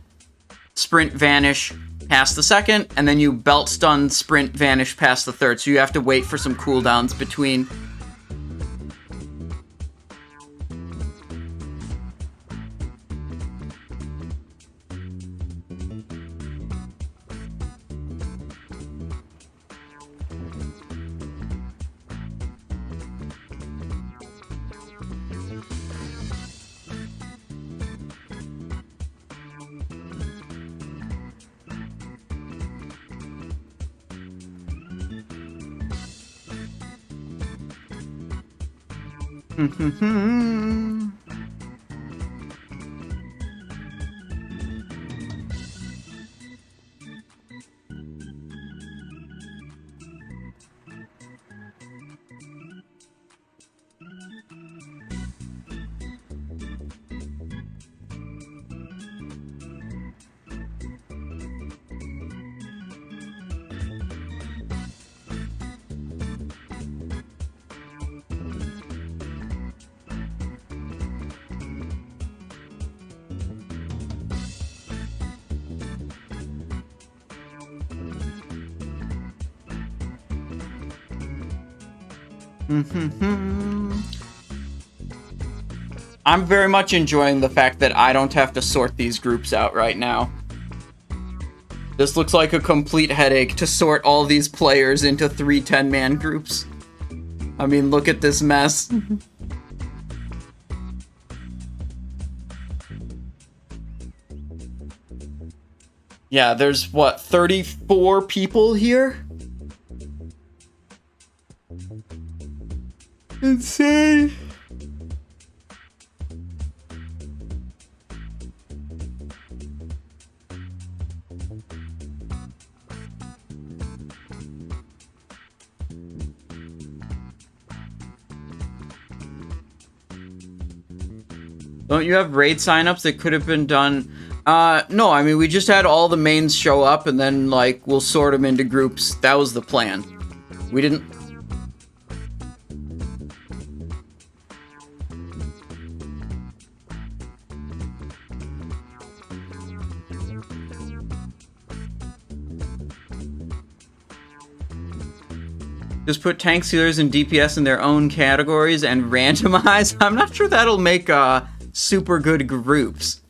sprint vanish past the second, and then you belt stun, sprint vanish past the third. So you have to wait for some cooldowns between. I'm very much enjoying the fact that I don't have to sort these groups out right now. This looks like a complete headache to sort all these players into 3 10-man groups. I mean, look at this mess. Yeah, there's, what, 34 people here? Insane. Don't you have raid signups that could have been done? No, I mean, we just had all the mains show up and then, like, we'll sort them into groups. That was the plan. We didn't... Just put tank sealers and DPS in their own categories and randomize. I'm not sure that'll make super good groups.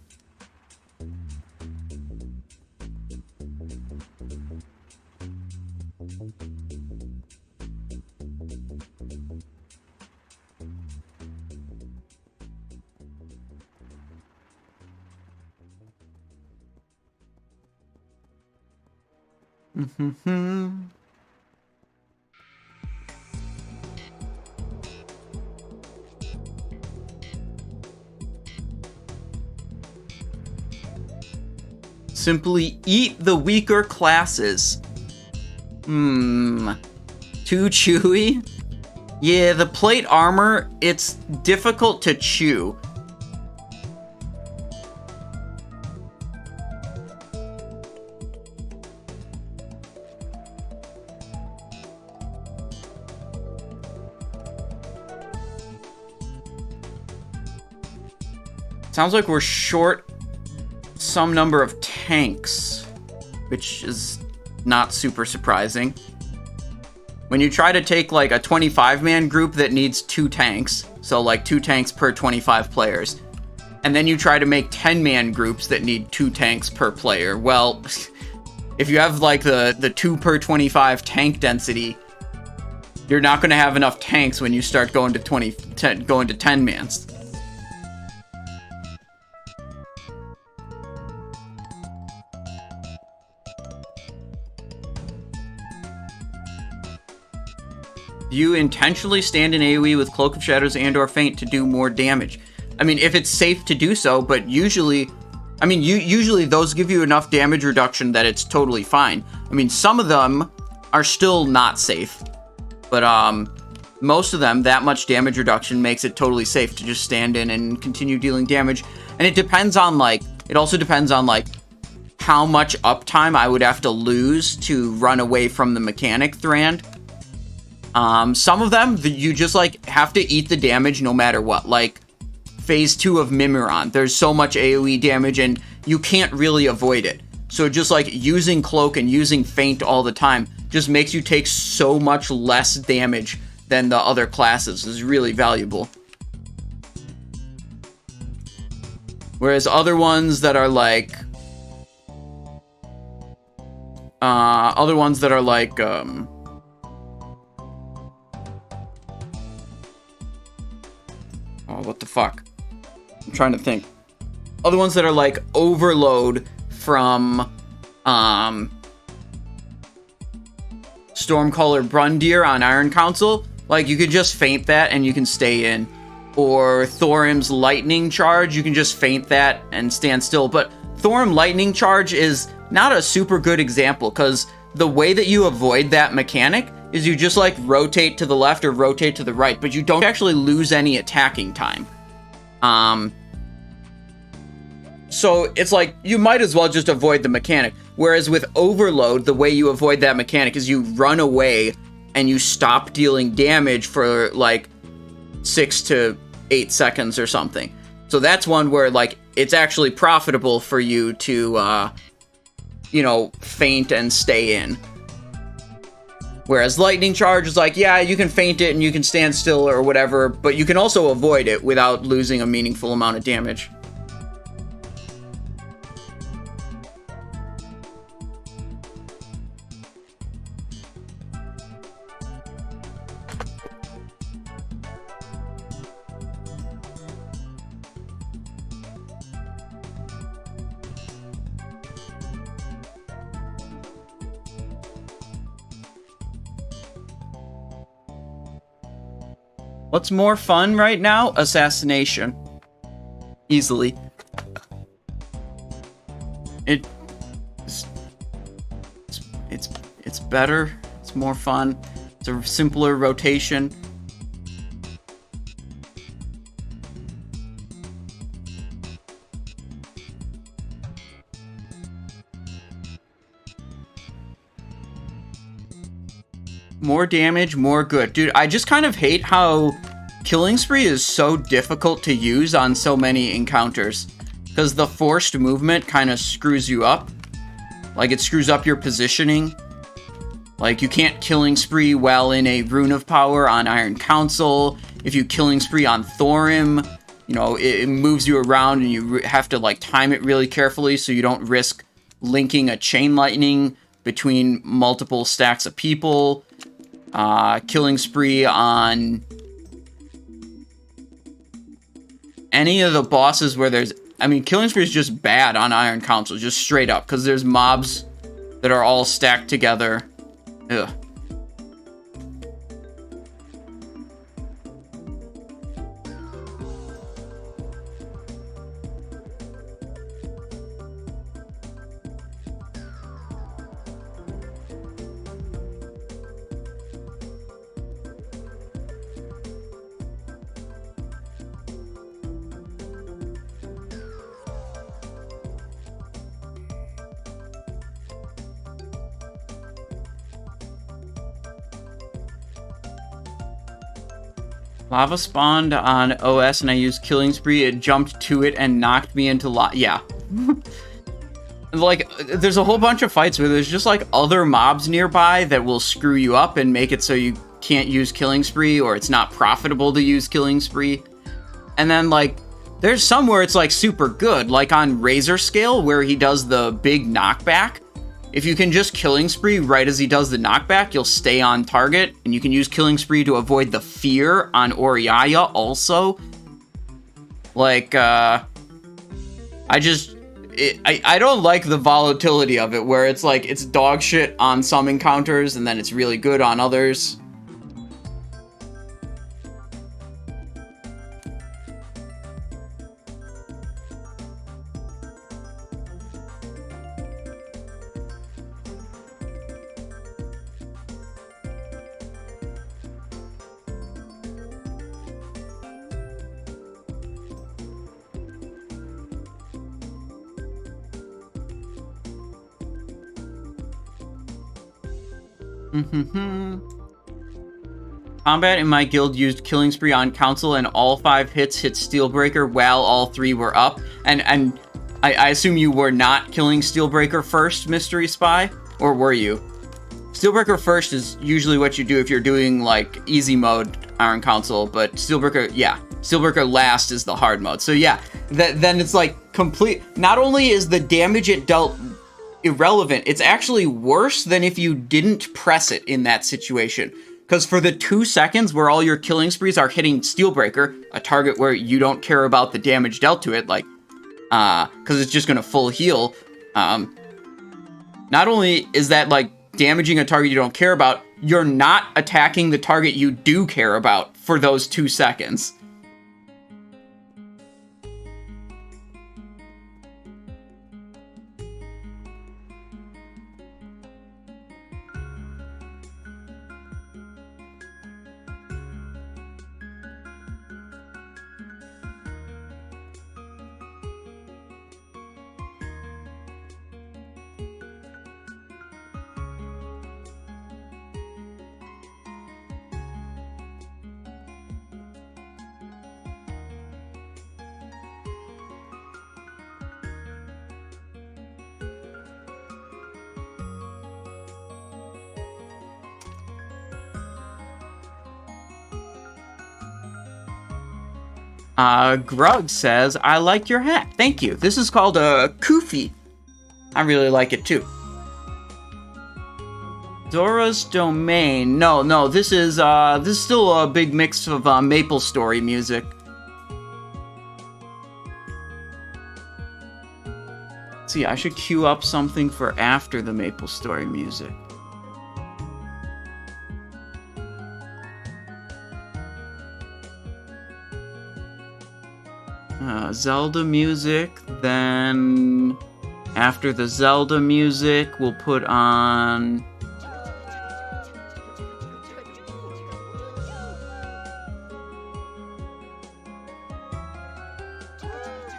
Simply eat the weaker classes. Too chewy? Yeah, the plate armor, it's difficult to chew. Sounds like we're short some number of tanks, which is not super surprising. When you try to take like a 25-man group that needs 2 tanks, so like 2 tanks per 25 players, and then you try to make 10-man groups that need 2 tanks per player, well, if you have like the 2 per 25 tank density, you're not going to have enough tanks when you start going to 10-mans. You intentionally stand in AoE with Cloak of Shadows and or Feint to do more damage. I mean, if it's safe to do so, but usually, I mean, usually those give you enough damage reduction that it's totally fine. I mean, some of them are still not safe, but most of them, that much damage reduction makes it totally safe to just stand in and continue dealing damage. And it depends on, like, it also depends on, like, how much uptime I would have to lose to run away from the mechanic Thrand. Some of them, you just, like, have to eat the damage no matter what. Like, Phase 2 of Mimiron, there's so much AoE damage, and you can't really avoid it. So just, like, using Cloak and using Feint all the time just makes you take so much less damage than the other classes. Is really valuable. Whereas other ones that are, like... Oh, what the fuck? I'm trying to think. Other ones that are like Overload from Stormcaller Brundir on Iron Council. Like, you could just feint that and you can stay in. Or Thorim's Lightning Charge, you can just feint that and stand still. But Thorim Lightning Charge is not a super good example, because the way that you avoid that mechanic is you just, like, rotate to the left or rotate to the right, but you don't actually lose any attacking time. So it's like, you might as well just avoid the mechanic. Whereas with Overload, the way you avoid that mechanic is you run away and you stop dealing damage for, like, 6 to 8 seconds or something. So that's one where, like, it's actually profitable for you to, you know, feint and stay in. Whereas Lightning Charge is like, yeah, you can feint it and you can stand still or whatever, but you can also avoid it without losing a meaningful amount of damage. What's more fun right now? Assassination. Easily. It's better. It's more fun. It's a simpler rotation. More damage, more good. Dude, I just kind of hate how Killing Spree is so difficult to use on so many encounters. Because the forced movement kind of screws you up. Like, it screws up your positioning. Like, you can't Killing Spree while in a Rune of Power on Iron Council. If you Killing Spree on Thorim, you know, it moves you around and you have to, like, time it really carefully so you don't risk linking a Chain Lightning between multiple stacks of people. Killing Spree on any of the bosses where there's... I mean, Killing Spree is just bad on Iron Council, just straight up, because there's mobs that are all stacked together. Ugh. Lava spawned on OS and I used Killing Spree. It jumped to it and knocked me into yeah. Like, there's a whole bunch of fights where there's just, like, other mobs nearby that will screw you up and make it so you can't use Killing Spree, or it's not profitable to use Killing Spree. And then, like, there's some where it's, like, super good, like on Razorscale, where he does the big knockback. If you can just Killing Spree right as he does the knockback, you'll stay on target, and you can use Killing Spree to avoid the fear on Auriaya also. Like, I don't like the volatility of it, where it's like, it's dog shit on some encounters, and then it's really good on others. Combat in my guild used Killing Spree on Council, and all 5 hits hit Steelbreaker while all 3 were up. And I assume you were not killing Steelbreaker first, Mystery Spy? Or were you? Steelbreaker first is usually what you do if you're doing, like, easy mode Iron Council, but Steelbreaker, yeah. Steelbreaker last is the hard mode. So yeah, then it's like complete. Not only is the damage it dealt irrelevant, it's actually worse than if you didn't press it in that situation. Because for the 2 seconds where all your Killing Sprees are hitting Steelbreaker, a target where you don't care about the damage dealt to it, like, because it's just going to full heal, not only is that, like, damaging a target you don't care about, you're not attacking the target you do care about for those 2 seconds. Grug says, I like your hat. Thank you. This is called a Kufi. I really like it too. Dora's Domain. No, this is still a big mix of Maple Story music. Let's see, I should queue up something for after the Maple Story music. Zelda music, then after the Zelda music, we'll put on...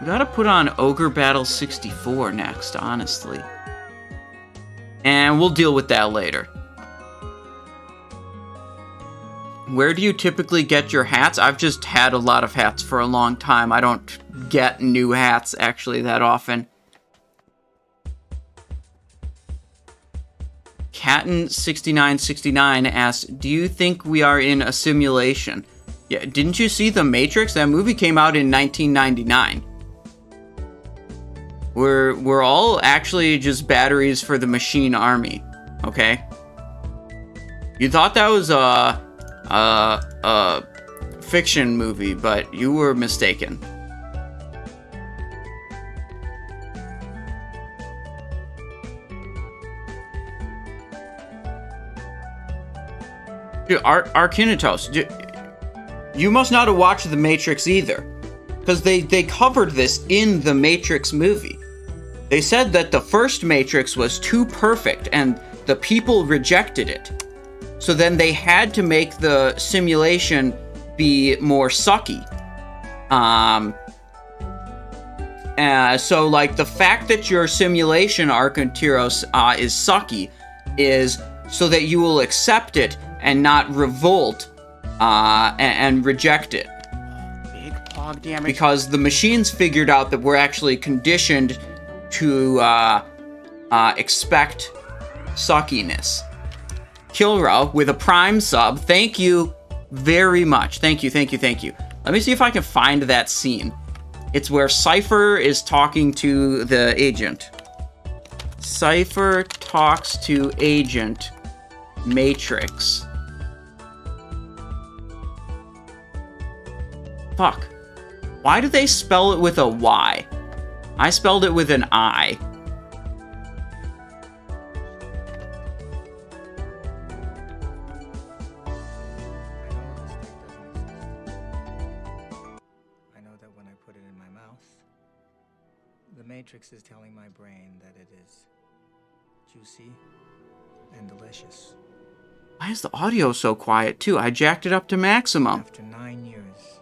We gotta put on Ogre Battle 64 next, honestly. And we'll deal with that later. Where do you typically get your hats? I've just had a lot of hats for a long time. I don't get new hats, actually, that often. Catton6969 asks, do you think we are in a simulation? Yeah, didn't you see The Matrix? That movie came out in 1999. We're all actually just batteries for the machine army, okay? You thought that was a fiction movie, but you were mistaken. Dude, Arkinitos, you must not have watched The Matrix either, because they covered this in the Matrix movie. They said that the first Matrix was too perfect and the people rejected it. So then they had to make the simulation be more sucky. So, like, the fact that your simulation, Arcantiros, is sucky is so that you will accept it and not revolt and reject it. Big pog damage. Because the machines figured out that we're actually conditioned to expect suckiness. Kilra with a prime sub. Thank you very much. Thank you. Let me see if I can find that scene. It's where Cypher is talking to the agent. Cypher talks to Agent Matrix. Fuck. Why do they spell it with a Y? I spelled it with an I. I know that when I put it in my mouth, the Matrix is telling my brain that it is juicy and delicious. Why is the audio so quiet, too? I jacked it up to maximum. After 9 years,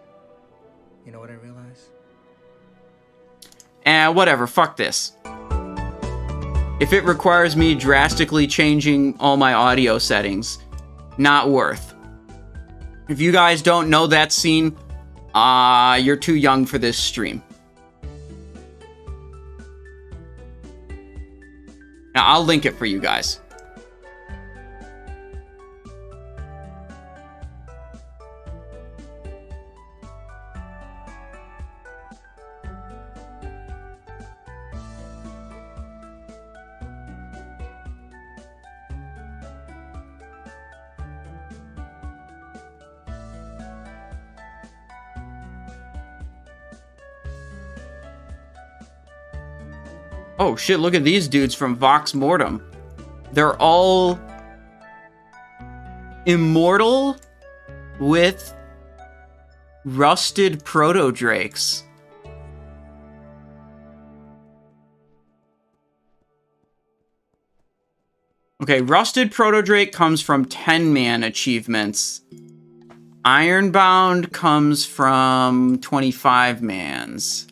you know what I realize? Whatever, fuck this. If it requires me drastically changing all my audio settings, not worth. If you guys don't know that scene, you're too young for this stream. Now, I'll link it for you guys. Oh shit, look at these dudes from Vox Mortem. They're all immortal with rusted proto-drakes. Okay, rusted proto-drake comes from 10-man achievements. Ironbound comes from 25-mans.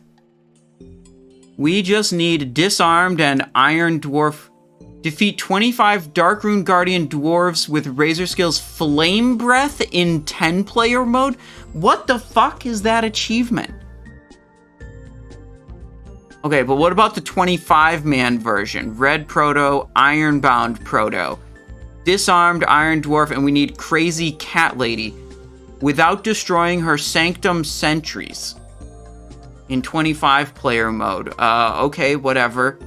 We just need Disarmed and Iron Dwarf. Defeat 25 Darkrune Guardian Dwarves with Razorscale's Flame Breath in 10-player mode? What the fuck is that achievement? Okay, but what about the 25-man version? Red Proto, Ironbound Proto. Disarmed Iron Dwarf, and we need Crazy Cat Lady without destroying her Sanctum Sentries. In 25-player mode. Okay, whatever.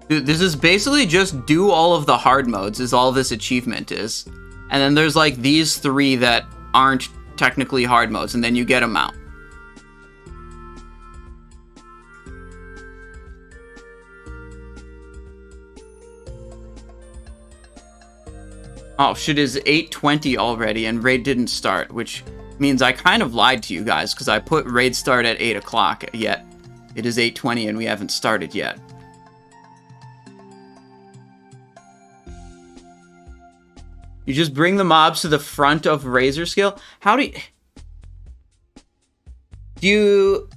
Dude, this is basically just do all of the hard modes, is all this achievement is. And then there's like these 3 that aren't technically hard modes, and then you get them out. Oh shit, it's 8:20 already and raid didn't start, which means I kind of lied to you guys because I put raid start at 8 o'clock, yet it is 8:20 and we haven't started yet. You just bring the mobs to the front of Razorscale? How do you...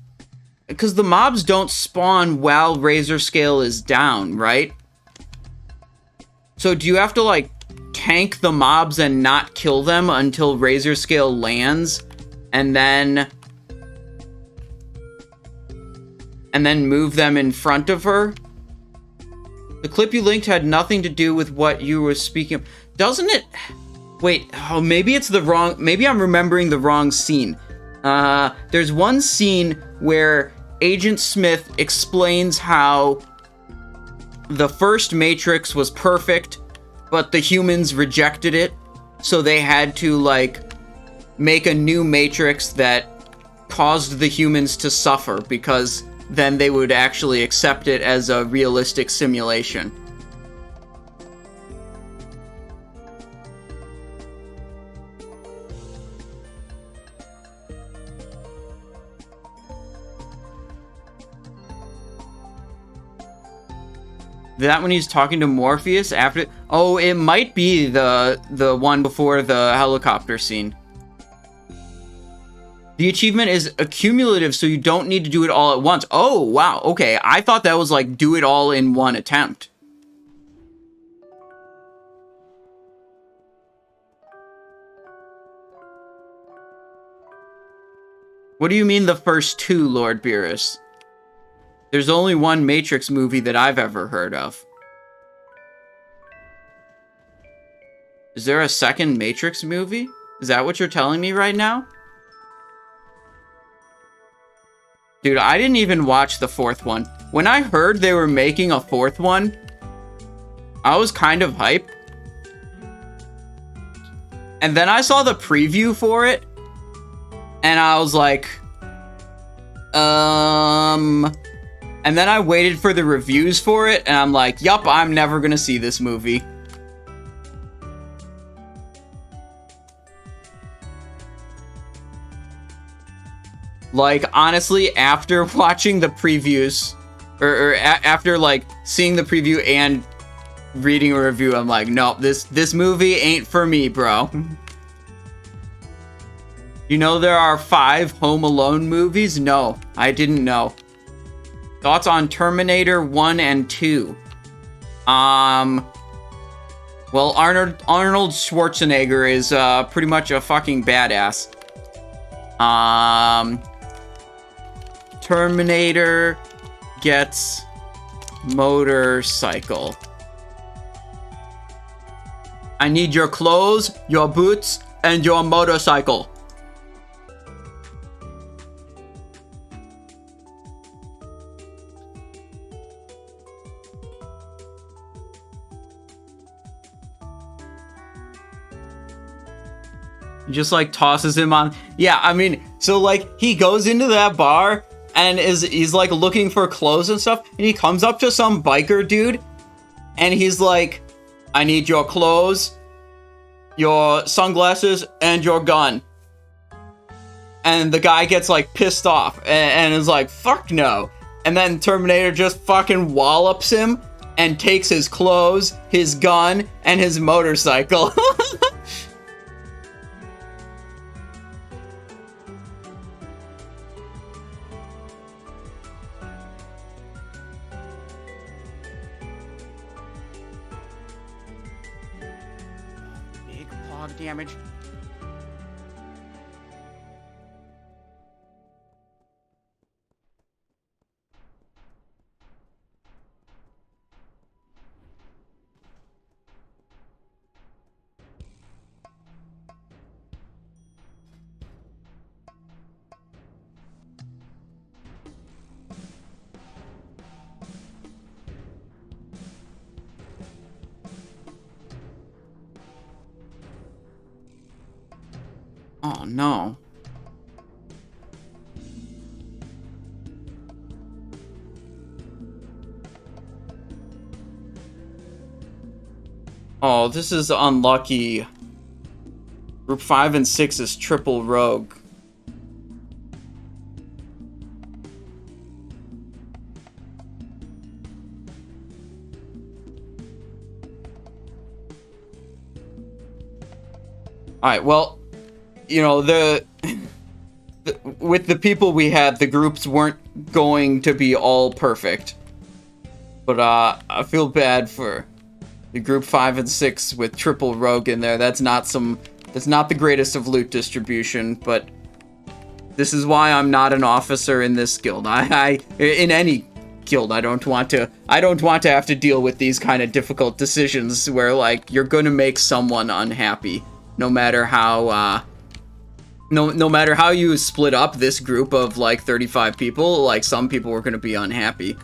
Because the mobs don't spawn while Razorscale is down, right? So do you have to, like, tank the mobs and not kill them until Razorscale lands, and then move them in front of her? The clip you linked had nothing to do with what you were speaking of. Doesn't it? Wait, oh, maybe it's the wrong... Maybe I'm remembering the wrong scene. There's one scene where Agent Smith explains how the first Matrix was perfect, but the humans rejected it, so they had to, like, make a new Matrix that caused the humans to suffer, because then they would actually accept it as a realistic simulation. That when he's talking to Morpheus after... Oh, it might be the one before the helicopter scene. The achievement is accumulative, so you don't need to do it all at once. Oh, wow. Okay, I thought that was like do it all in one attempt. What do you mean the first two, Lord Beerus? There's only one Matrix movie that I've ever heard of. Is there a second Matrix movie? Is that what you're telling me right now? Dude, I didn't even watch the fourth one. When I heard they were making a fourth one, I was kind of hyped. And then I saw the preview for it, and I was like, And then I waited for the reviews for it, and I'm like, yup, I'm never gonna see this movie. Like, honestly, after watching the previews, after, like, seeing the preview and reading a review, I'm like, nope, this movie ain't for me, bro. You know there are 5 Home Alone movies? No, I didn't know. Thoughts on Terminator 1 and 2? Well, Arnold Schwarzenegger is, pretty much a fucking badass. Terminator gets motorcycle. I need your clothes, your boots, and your motorcycle. Just like tosses him on. Yeah, I mean, so like he goes into that bar and he's like looking for clothes and stuff, and he comes up to some biker dude and he's like, I need your clothes, your sunglasses, and your gun. And the guy gets like pissed off and is like, fuck no. And then Terminator just fucking wallops him and takes his clothes, his gun, and his motorcycle. Damage. Oh no. Oh, this is unlucky. Group 5 and 6 is triple rogue. Alright, well, you know, with the people we had, the groups weren't going to be all perfect. But I feel bad for the group 5 and 6 with triple rogue in there. That's not the greatest of loot distribution, but this is why I'm not an officer in this guild. In any guild, I don't want to have to deal with these kind of difficult decisions where like you're going to make someone unhappy, no matter how no matter how you split up this group of like 35 people, like some people were going to be unhappy.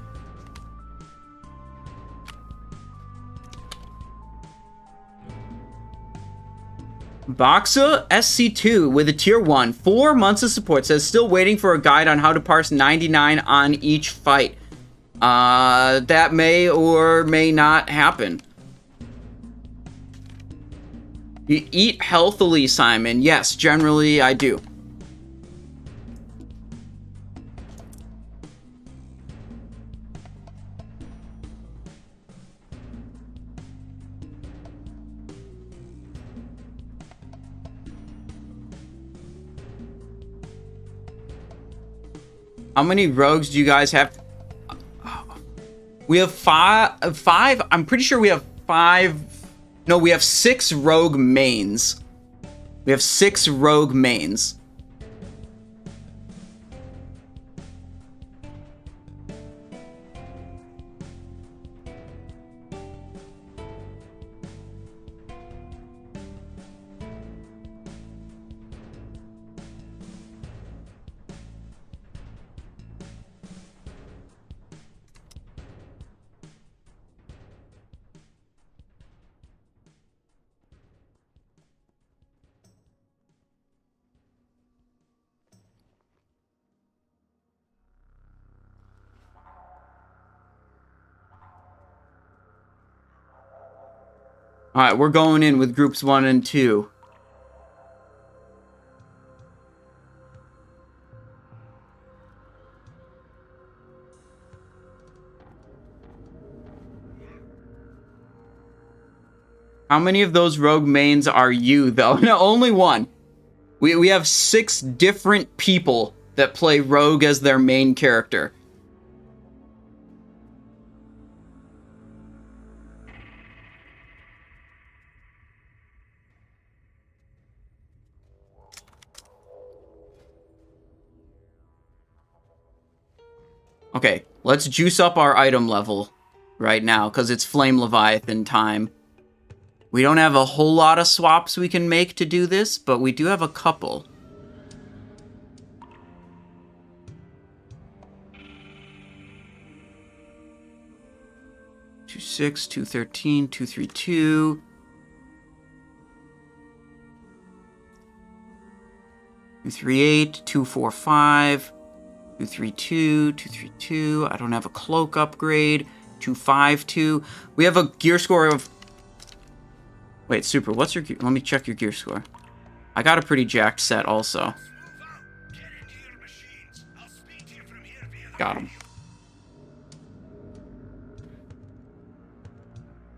Boxa SC2 with a tier 1, 4 months of support, says still waiting for a guide on how to parse 99 on each fight. That may or may not happen. You eat healthily, Simon. Yes, generally I do. How many rogues do you guys have? We have five. I'm pretty sure we have 5. No, we have 6 rogue mains. We have 6 rogue mains. All right, we're going in with groups 1 and 2. How many of those rogue mains are you, though? No, only one. We have 6 different people that play rogue as their main character. Okay, let's juice up our item level right now, because it's Flame Leviathan time. We don't have a whole lot of swaps we can make to do this, but we do have a couple. Two 6, 213, 232. 238, 245. 232, 232. I don't have a cloak upgrade. 252. We have a gear score of... Wait, Super, what's your gear? Let me check your gear score. I got a pretty jacked set also. Got him.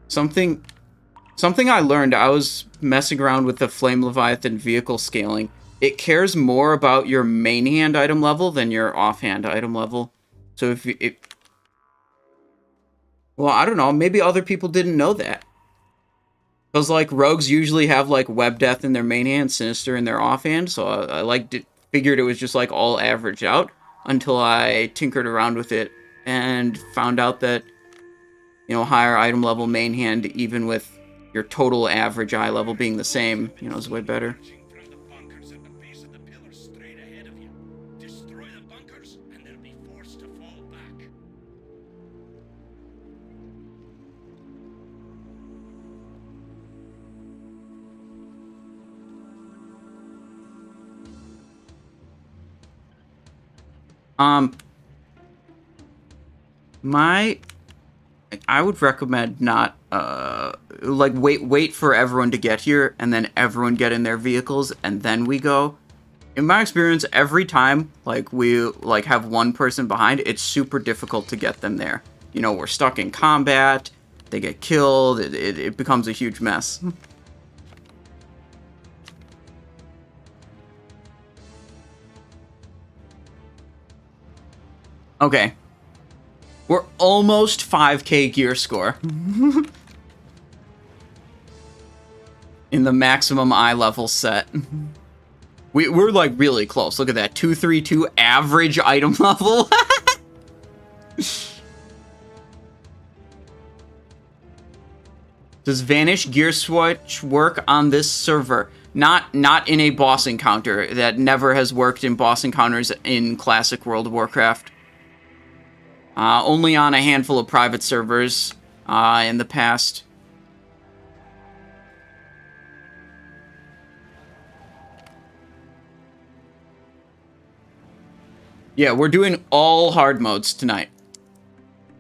Something I learned, I was messing around with the Flame Leviathan vehicle scaling. It cares more about your main hand item level than your offhand item level. So if you... Well, I don't know. Maybe other people didn't know that. Because, like, rogues usually have, like, Web Death in their main hand, Sinister in their offhand. So I figured it was just, like, all averaged out. Until I tinkered around with it and found out that, you know, higher item level main hand, even with your total average eye level being the same, you know, is way better. I would recommend not, like, wait for everyone to get here, and then everyone get in their vehicles, and then we go. In my experience, every time, like, we, like, have one person behind, it's super difficult to get them there. You know, we're stuck in combat, they get killed, it becomes a huge mess. Okay. We're almost 5k gear score. In the maximum eye level set. We're like really close. Look at that. 232 average item level. Does Vanish Gear Switch work on this server? Not in a boss encounter. That never has worked in boss encounters in classic World of Warcraft. Only on a handful of private servers in the past. Yeah, we're doing all hard modes tonight.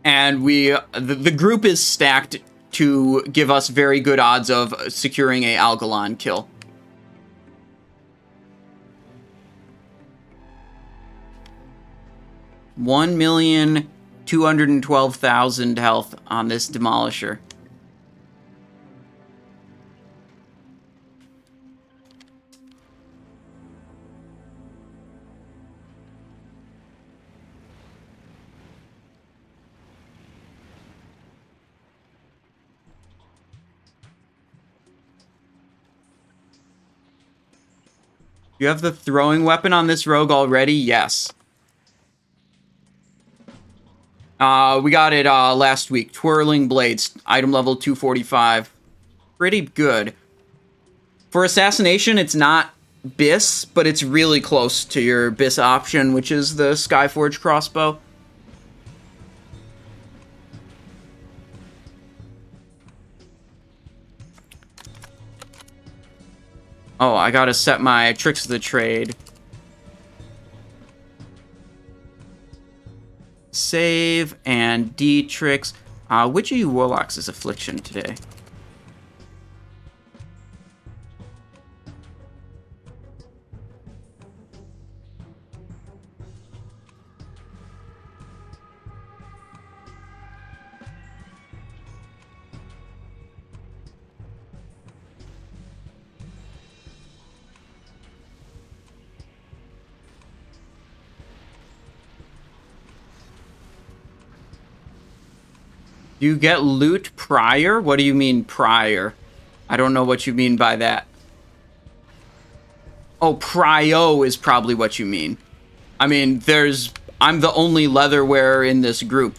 And the group is stacked to give us very good odds of securing a Algalon kill. $1,212,000 health on this Demolisher. You have the throwing weapon on this rogue already? Yes. We got it last week. Twirling Blades, item level 245. Pretty good. For Assassination, it's not BIS, but it's really close to your BIS option, which is the Skyforge crossbow. Oh, I gotta set my Tricks of the Trade. Save and D-Tricks. Which of you Warlocks is Affliction today? You get loot prior? What do you mean prior? I don't know what you mean by that. Oh, prio is probably what you mean. I mean, I'm the only leather wearer in this group.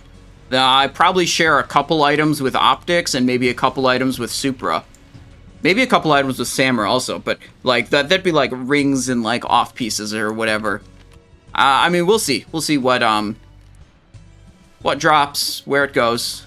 I probably share a couple items with Optics and maybe a couple items with Supra. Maybe a couple items with Samur also, but like that'd be like rings and like off pieces or whatever. I mean, we'll see. We'll see what drops, where it goes.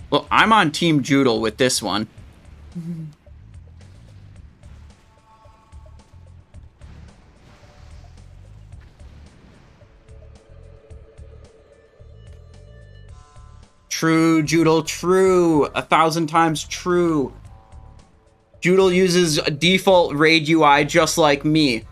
Well, I'm on Team Joodle with this one. True, Joodle, true. 1,000 times true. Joodle uses a default raid UI just like me.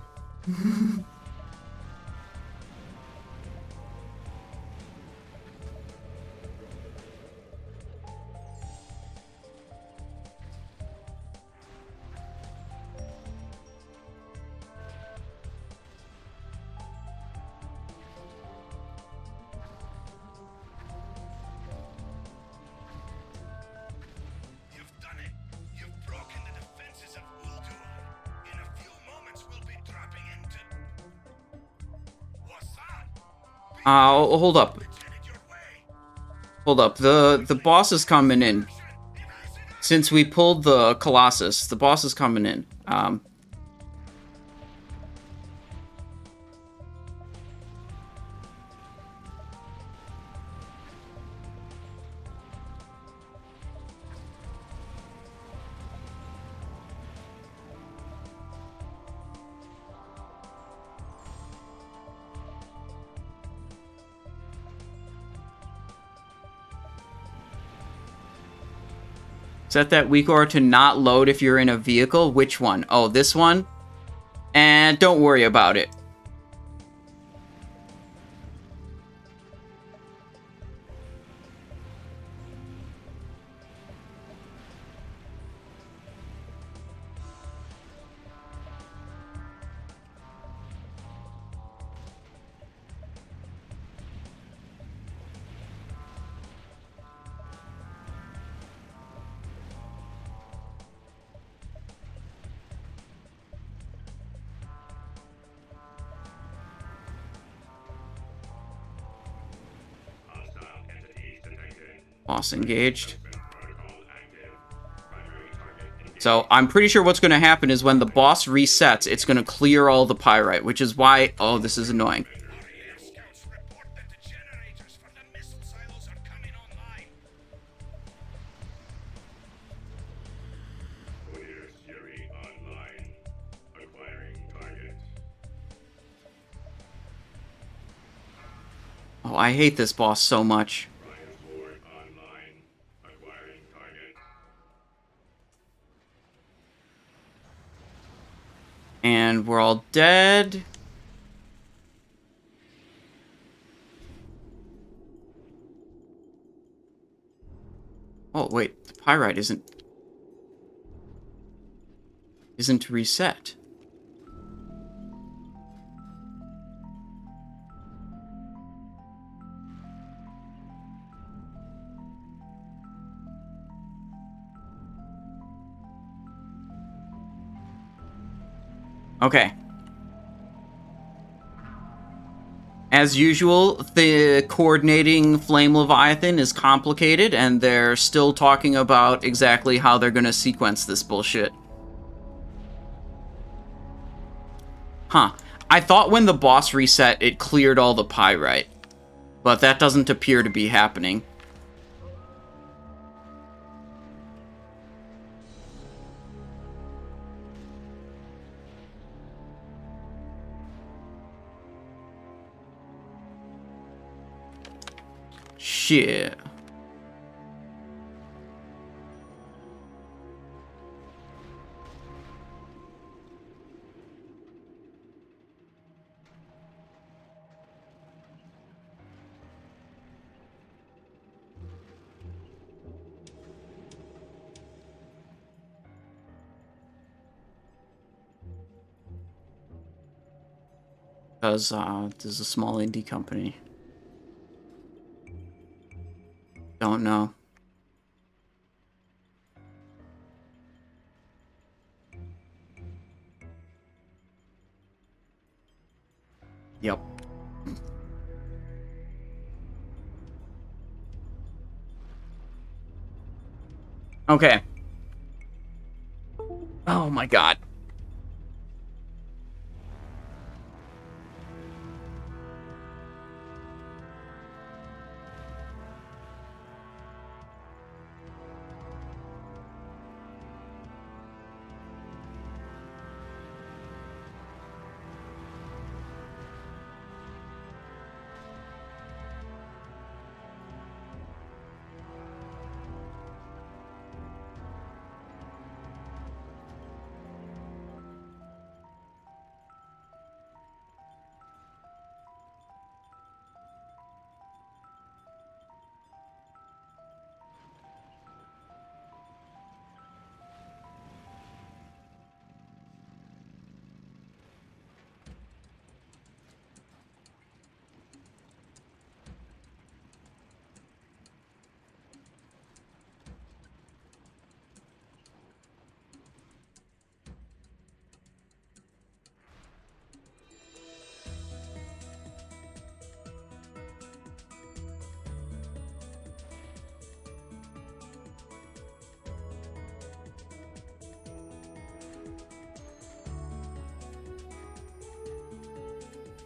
Hold up. Hold up. The boss is coming in. Since we pulled the Colossus, the boss is coming in. Set that weak aura to not load if you're in a vehicle. Which one? Oh, this one? And don't worry about it. Boss engaged. So I'm pretty sure what's going to happen is when the boss resets, it's going to clear all the pyrite, which is why... Oh, this is annoying. Auriaya scouts report that the generators from the missile silos are coming online. Hodir Siri online. Acquiring target. Oh, I hate this boss so much. Razorscale online. Acquiring target. And we're all dead. Oh, wait. The pyrite isn't reset. Okay. As usual, the coordinating Flame Leviathan is complicated, and they're still talking about exactly how they're gonna sequence this bullshit. Huh. I thought when the boss reset, it cleared all the pyrite. But that doesn't appear to be happening. Shit. Because this is a small indie company. Don't know. Yep. Okay. Oh my god.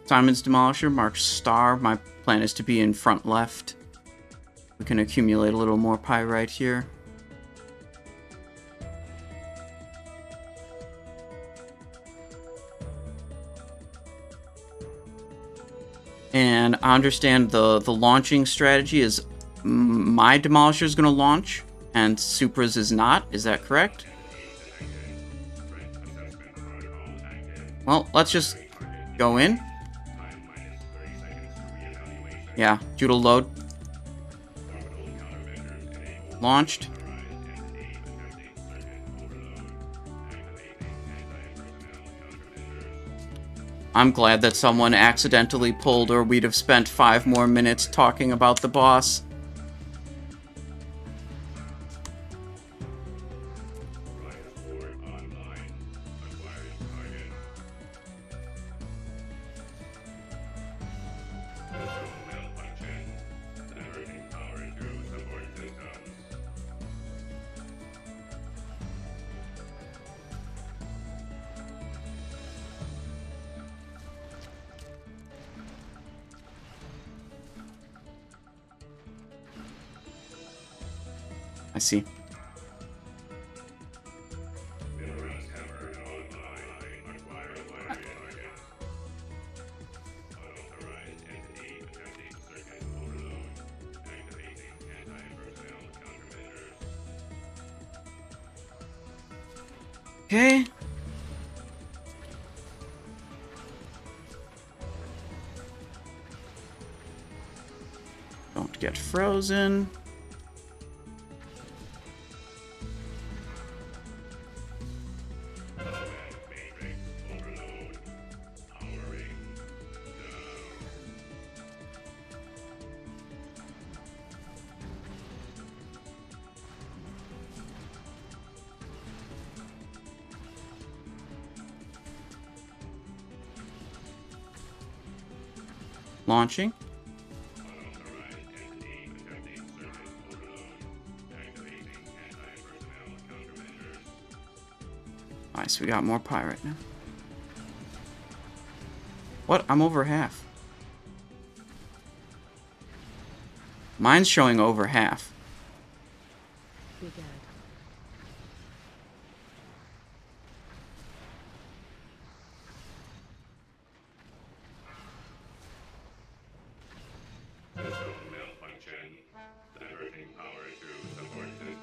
Simon's Demolisher marks star. My plan is to be in front left. We can accumulate a little more pyrite here. And I understand the launching strategy is my Demolisher is going to launch and Supra's is not. Is that correct? Well, let's just go in. Yeah, Judal load. Launched. I'm glad that someone accidentally pulled, or we'd have spent 5 more minutes talking about the boss. I see. Mimiron's hammer online. Acquiring target. Unauthorized entity attempting circuit overload. Activating anti-personnel countermeasures. Okay. Don't get frozen. Matrix overload. Powering down. Launching. Unauthorized entity attempting circuit overload. Activating anti-personnel countermeasures. Nice, we got more pirate now. What? I'm over half. Mine's showing over half. Big ad. System malfunction. Diverting power to support systems.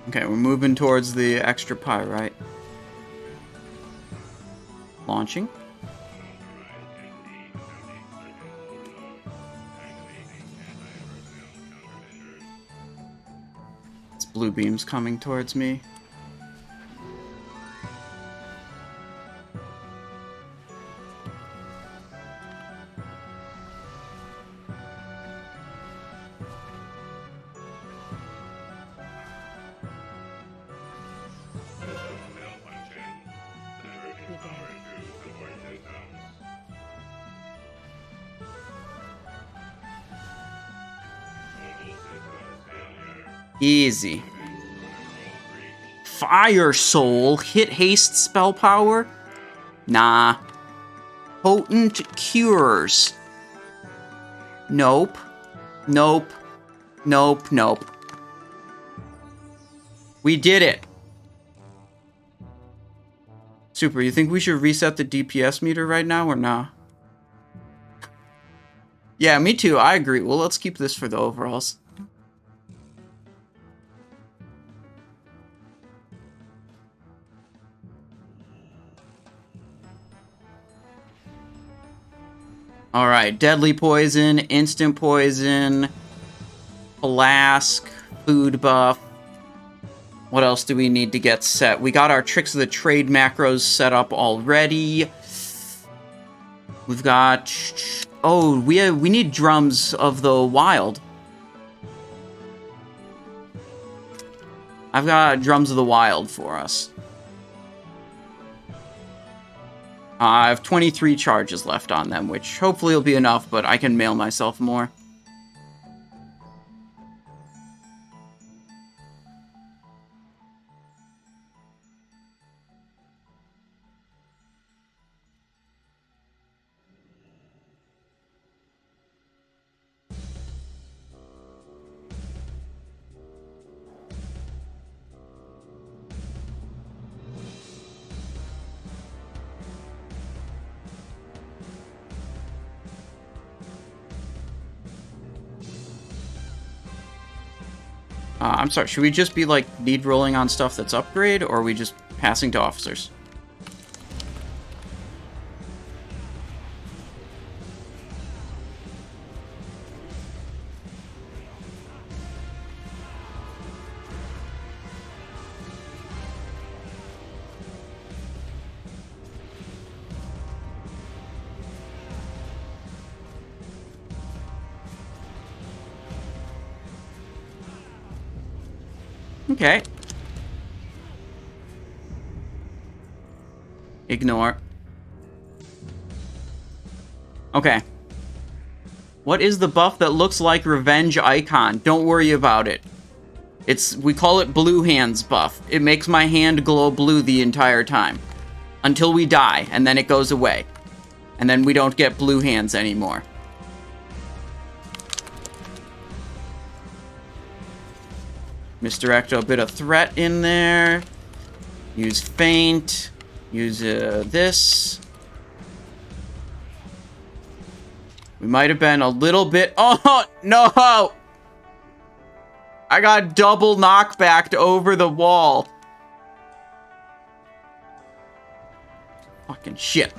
Okay, we're moving towards the extra pyrite. Launching. Unauthorized entity attempting circuit overload. Activating anti-personnel countermeasures. It's blue beams coming towards me. System malfunction. Diverting power to support systems. Total systems failure. Easy. Protocol breach. Fire Soul. Hit haste spell power? Nah. Potent cures. Nope. Nope. Nope. Nope. We did it. Super, you think we should reset the DPS meter right now or nah? Yeah, me too. I agree. Well, let's keep this for the overalls. Alright, deadly poison, instant poison, flask, food buff. What else do we need to get set? We got our Tricks of the Trade macros set up already. We've got... Oh, we need Drums of the Wild. I've got Drums of the Wild for us. I have 23 charges left on them, which hopefully will be enough, but I can mail myself more. I'm sorry, should we just be, like, need rolling on stuff that's upgrade, or are we just passing to officers? Okay. Ignore. Okay. What is the buff that looks like Revenge Icon? Don't worry about it. We call it blue hands buff. It makes my hand glow blue the entire time. Until we die, and then it goes away. And then we don't get blue hands anymore. Misdirect a bit of threat in there. Use feint. Use this. We might have been a little bit... Oh, no! I got double knockbacked over the wall. Fucking shit.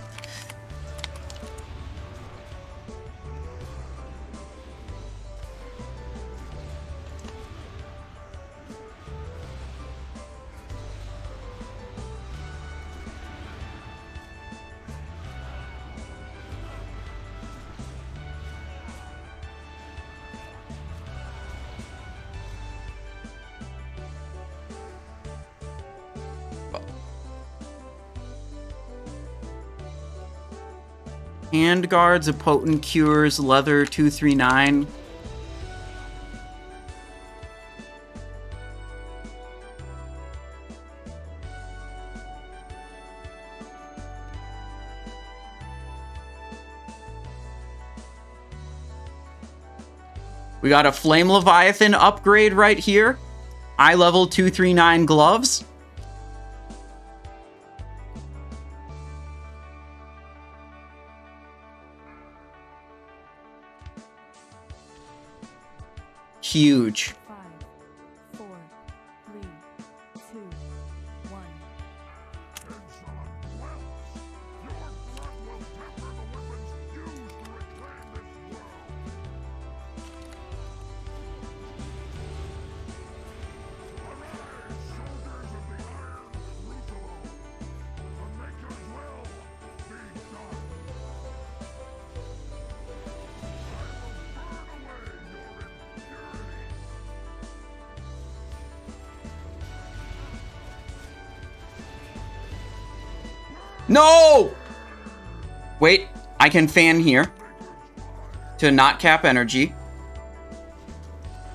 Hand guards, a potent cures, leather 239. We got a Flame Leviathan upgrade right here. Eye level 239 gloves. Huge. 5, 4, 3, 2, 1. No! Wait, I can fan here to not cap energy.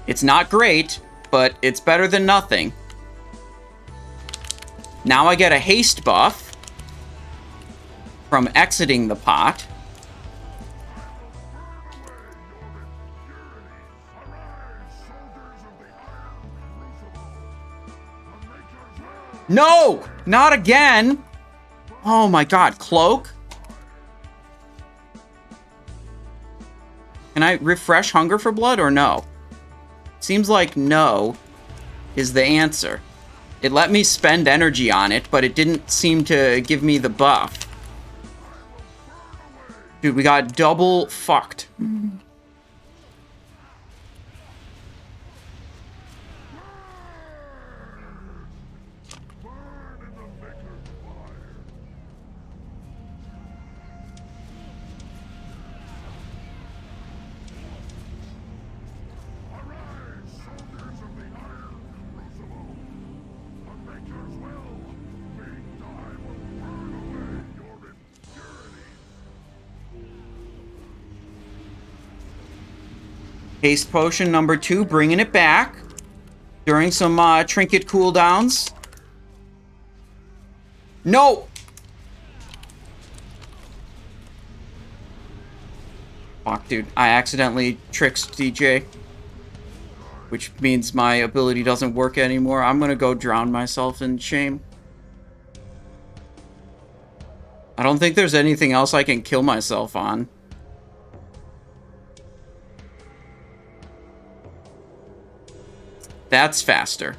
It's not great, but it's better than nothing. Now I get a haste buff from exiting the pot. No! Not again! Oh my god, cloak? Can I refresh hunger for blood or no? Seems like no is the answer. It let me spend energy on it, but it didn't seem to give me the buff. Dude, we got double fucked. Haste potion number 2, bringing it back during some trinket cooldowns. No! Fuck, dude. I accidentally tricked DJ. Which means my ability doesn't work anymore. I'm gonna go drown myself in shame. I don't think there's anything else I can kill myself on. That's faster.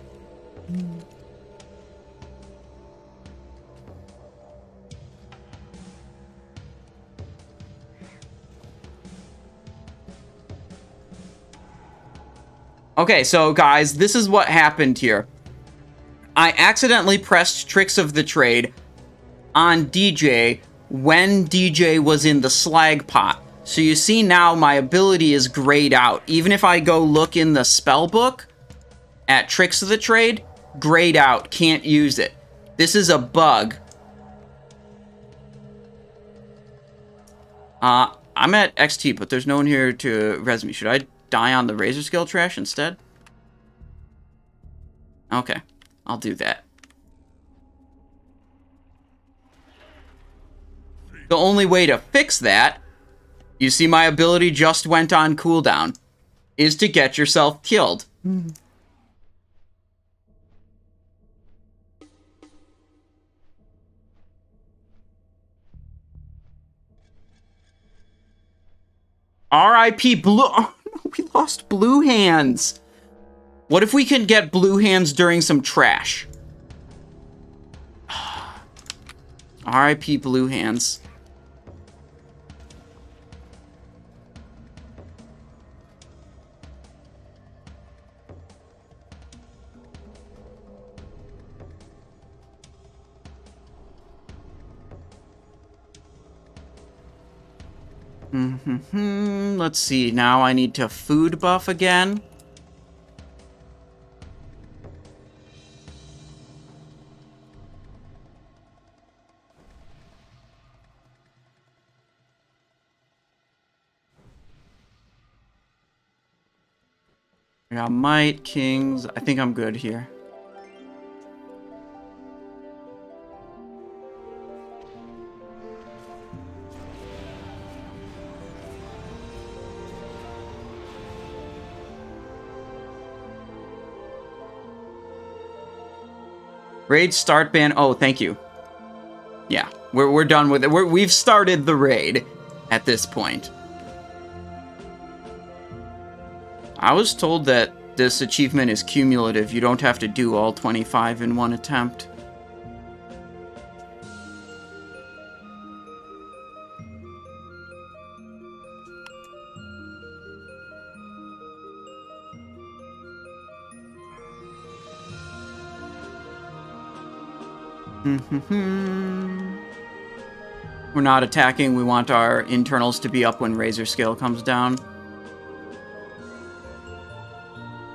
Okay, so guys, this is what happened here. I accidentally pressed Tricks of the Trade on DJ when DJ was in the slag pot. So you see now my ability is grayed out. Even if I go look in the spell book at Tricks of the Trade, grayed out, can't use it. This is a bug. I'm at XT, but there's no one here to res me. Should I die on the Razorscale trash instead? Okay, I'll do that. The only way to fix that, you see my ability just went on cooldown, is to get yourself killed. R.I.P. Blue... Oh, no, we lost Blue Hands. What if we can get Blue Hands during some trash? R.I.P. Blue Hands. Let's see. Now I need to food buff again. I got Might, Kings. I think I'm good here. Raid start ban. Oh, thank you. Yeah, we're done with it. We've started the raid at this point. I was told that this achievement is cumulative. You don't have to do all 25 in one attempt. We're not attacking. We want our internals to be up when Razorscale comes down.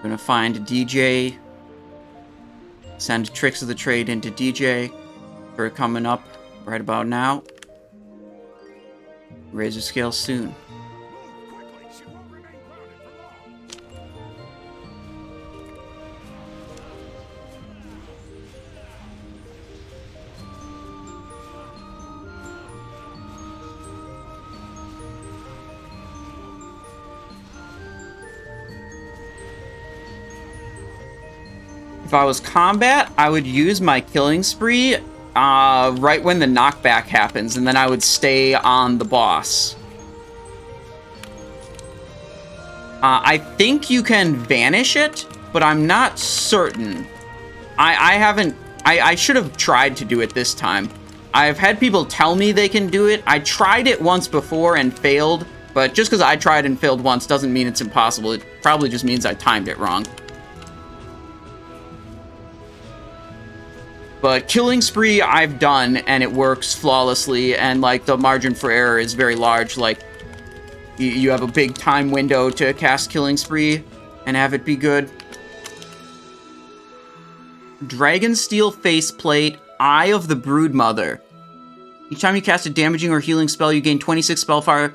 Gonna find DJ. Send Tricks of the Trade into DJ. For coming up right about now. Razorscale soon. If I was combat, I would use my killing spree right when the knockback happens, and then I would stay on the boss. I think you can vanish it, but I'm not certain. I should have tried to do it this time. I've had people tell me they can do it. I tried it once before and failed, but just because I tried and failed once doesn't mean it's impossible. It probably just means I timed it wrong. But killing spree I've done, and it works flawlessly, and like the margin for error is very large. Like you have a big time window to cast killing spree and have it be good. Dragonsteel Faceplate, Eye of the Broodmother. Each time you cast a damaging or healing spell, you gain 26 spellfire,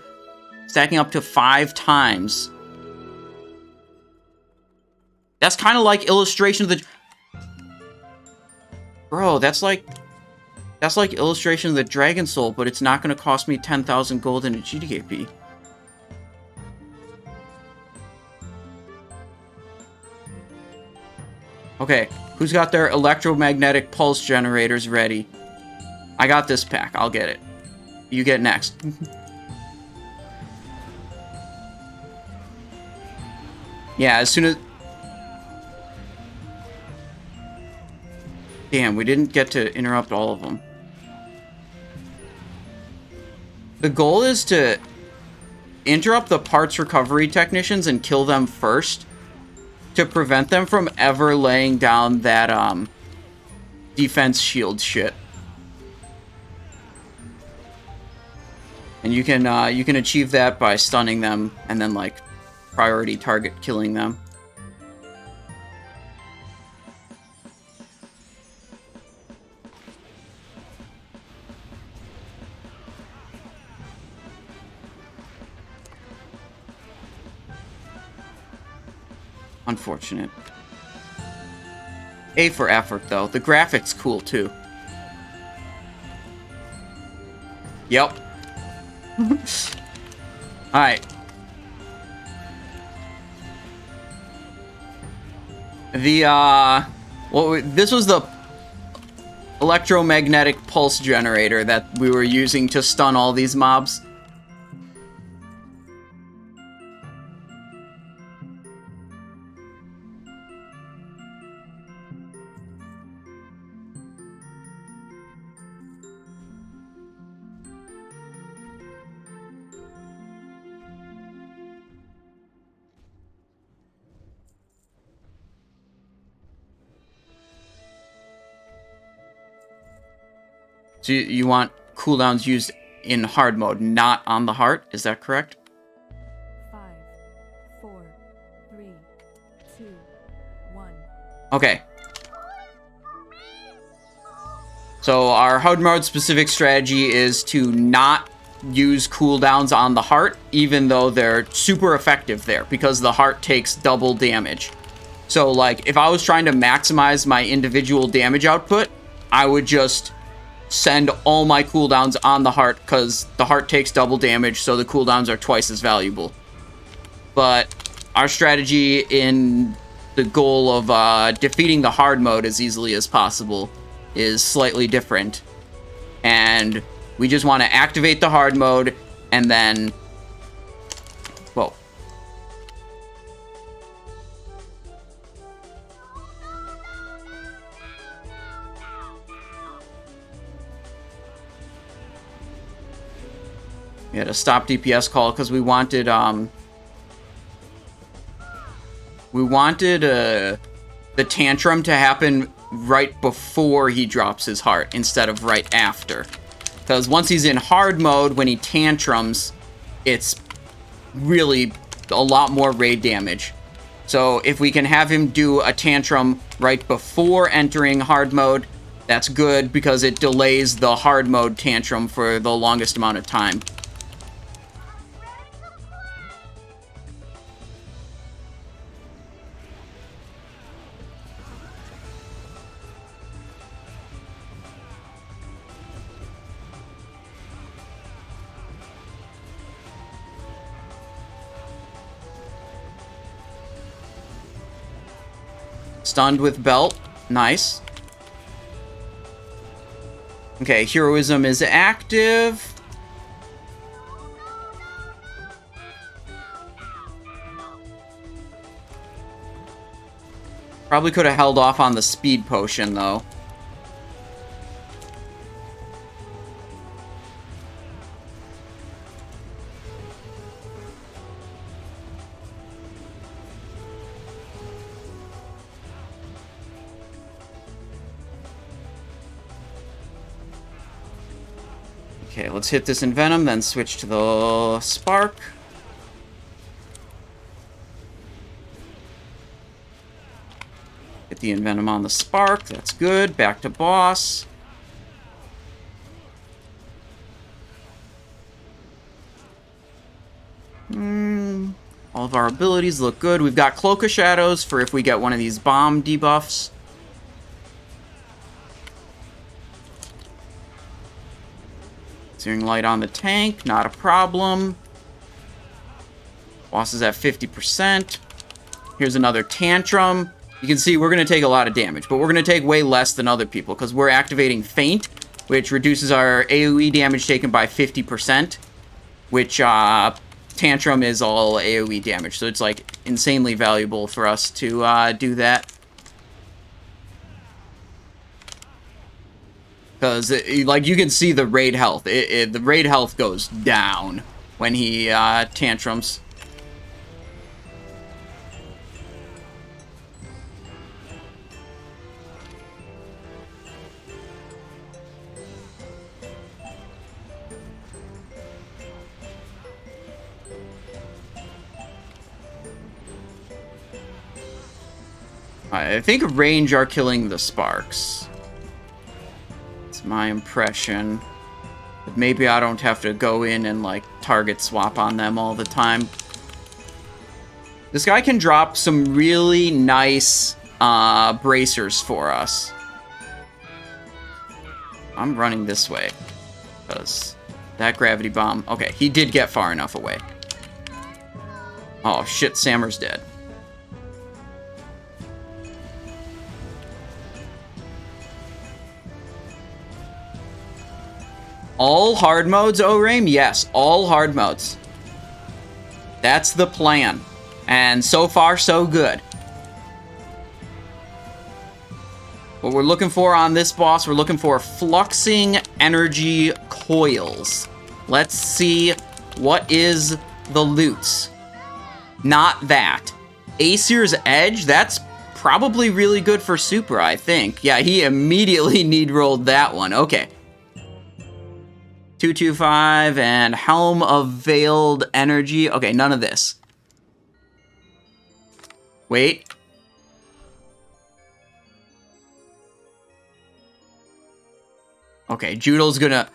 stacking up to 5 times. That's kind of like Illustration of the... Bro, that's like Illustration of the Dragon Soul, but it's not going to cost me 10,000 gold and a GDKP. Okay, who's got their electromagnetic pulse generators ready? I got this pack. I'll get it. You get next. Yeah, as soon as... Damn, we didn't get to interrupt all of them. The goal is to interrupt the parts recovery technicians and kill them first to prevent them from ever laying down that defense shield shit. And you can achieve that by stunning them and then like priority target killing them. Unfortunate. A for effort, though. The graphics cool, too. Yep. Alright. This was the electromagnetic pulse generator that we were using to stun all these mobs. So you want cooldowns used in hard mode, not on the heart? Is that correct? 5, 4, 3, 2, 1. Okay. So our hard mode specific strategy is to not use cooldowns on the heart, even though they're super effective there, because the heart takes double damage. So, like, if I was trying to maximize my individual damage output, I would just send all my cooldowns on the heart, because the heart takes double damage, so the cooldowns are twice as valuable. But our strategy in the goal of defeating the hard mode as easily as possible is slightly different. And we just want to activate the hard mode, and then... Whoa. We had a stop DPS call because we wanted the tantrum to happen right before he drops his heart instead of right after. Because once he's in hard mode, when he tantrums, it's really a lot more raid damage. So if we can have him do a tantrum right before entering hard mode, that's good because it delays the hard mode tantrum for the longest amount of time. Stunned with belt. Nice. Okay, heroism is active. Probably could have held off on the speed potion, though. Okay, let's hit this Envenom, then switch to the Spark. Hit the Envenom on the Spark, that's good. Back to boss. All of our abilities look good. We've got Cloak of Shadows for if we get one of these bomb debuffs. Searing Light on the tank, not a problem. Boss is at 50%. Here's another Tantrum. You can see we're going to take a lot of damage, but we're going to take way less than other people because we're activating Feint, which reduces our AoE damage taken by 50%, which Tantrum is all AoE damage, so it's like insanely valuable for us to do that. Because, like, you can see the raid health. The raid health goes down when he tantrums. I think range are killing the sparks. My impression. But maybe I don't have to go in and like target swap on them all the time. This guy can drop some really nice bracers for us. I'm running this way. Because that gravity bomb... Okay, he did get far enough away. Oh, shit, Sammer's dead. All hard modes, O'Raim? Yes, all hard modes. That's the plan. And so far, so good. What we're looking for on this boss, we're looking for fluxing energy coils. Let's see what is the loot. Not that. Aesir's Edge, that's probably really good for Supra, I think. Yeah, he immediately need-rolled that one. Okay. 225 and Helm of Veiled Energy. Okay, none of this. Wait. Okay, Judo's gonna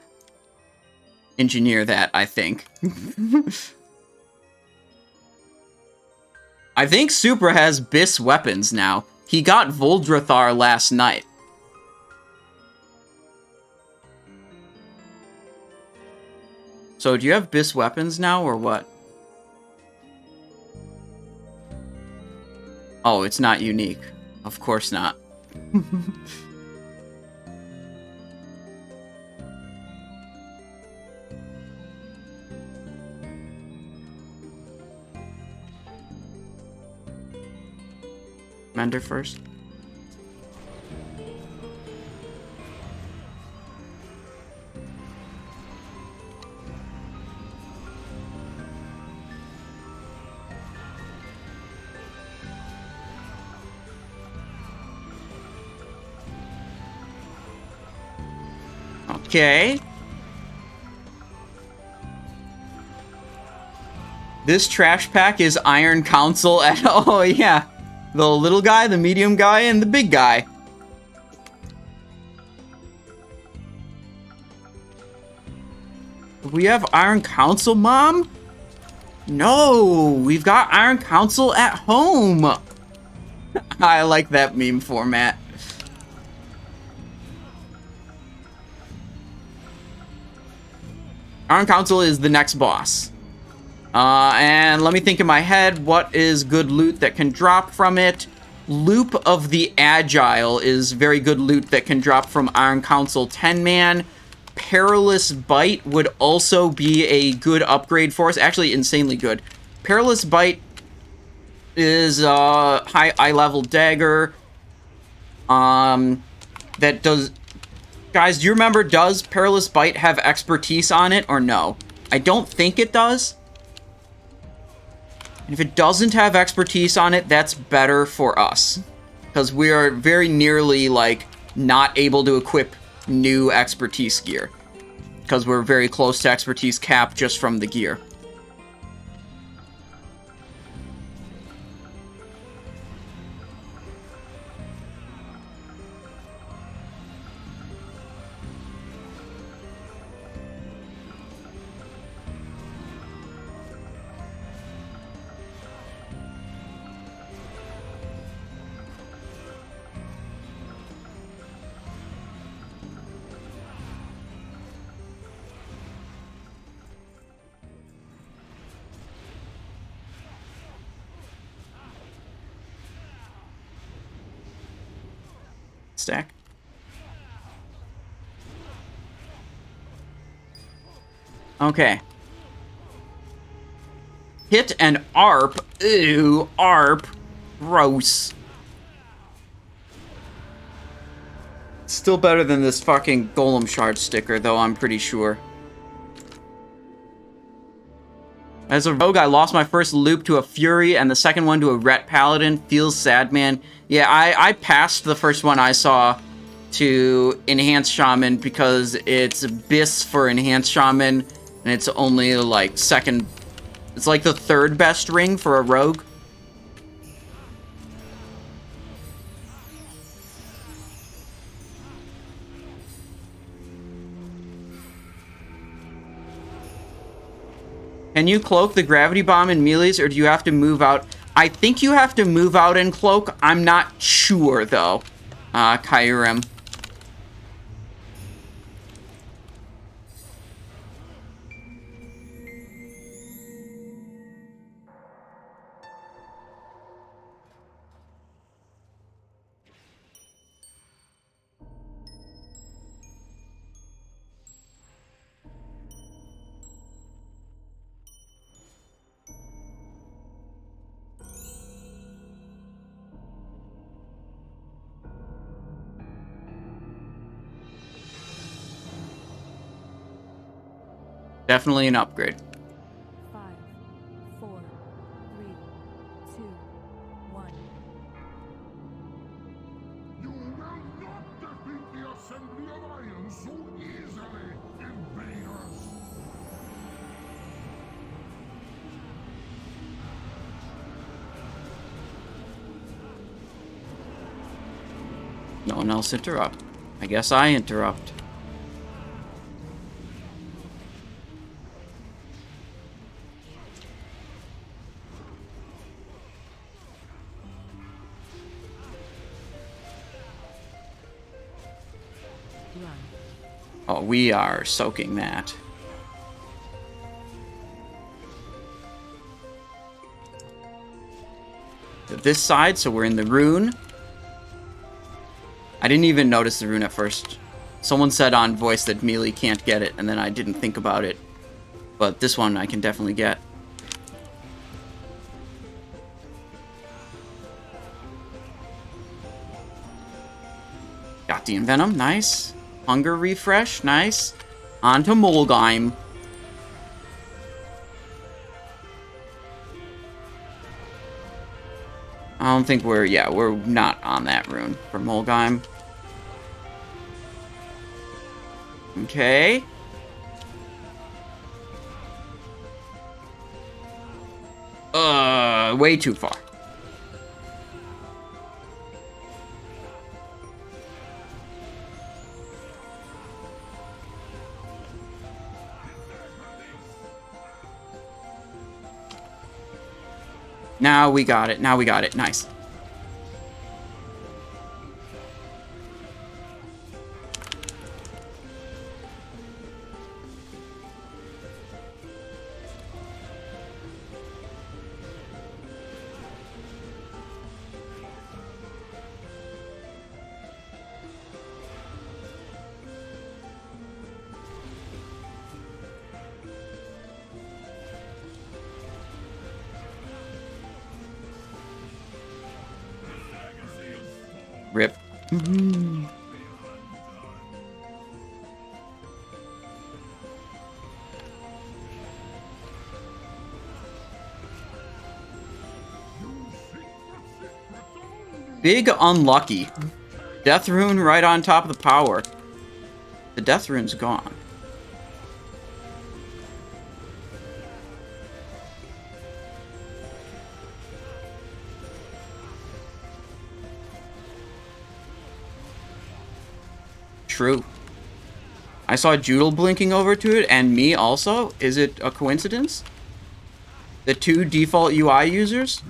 engineer that, I think. I think Supra has Bis weapons now. He got Voldrathar last night. So, do you have Bis weapons now, or what? Oh, it's not unique. Of course not. Mender first. Okay. This trash pack is Iron Council at... Oh, yeah. The little guy, the medium guy, and the big guy. We have Iron Council, Mom? No, we've got Iron Council at home. I like that meme format. Iron Council is the next boss. And let me think in my head, what is good loot that can drop from it? Loop of the Agile is very good loot that can drop from Iron Council 10-man. Perilous Bite would also be a good upgrade for us. Actually, insanely good. Perilous Bite is a high-level dagger. That does... Guys, do you remember, does Perilous Bite have expertise on it or no? I don't think it does. And if it doesn't have expertise on it, that's better for us. Because we are very nearly, like, not able to equip new expertise gear. Because we're very close to expertise cap just from the gear. Stack. Okay. Hit an ARP. Ew, ARP. Gross. Still better than this fucking Golem Shard sticker, though, I'm pretty sure. As a rogue, I lost my first loop to a Fury and the second one to a Ret Paladin. Feels sad, man. Yeah, I passed the first one I saw to Enhanced Shaman because it's Bis for Enhanced Shaman, and it's only, like, second... It's like the third best ring for a rogue. Can you cloak the gravity bomb in melees, or do you have to move out? I think you have to move out in cloak. I'm not sure, though. Kyurem. Definitely an upgrade. 5, 4, 3, 2, 1. You will not defeat the Assembly of Iron so easily, invaders! No one else interrupt. I guess I interrupt. Oh, we are soaking that. To this side, so we're in the rune. I didn't even notice the rune at first. Someone said on voice that melee can't get it, and then I didn't think about it. But this one I can definitely get. Got the Envenom, nice. Hunger refresh, nice. On to Molgheim. I don't think we're not on that rune for Molgheim. Okay. Way too far. Now we got it. Now we got it. Nice. Rip. Big unlucky. Death rune right on top of the power. The death rune's gone. True. I saw Joodle blinking over to it, and me also. Is it a coincidence? The two default UI users?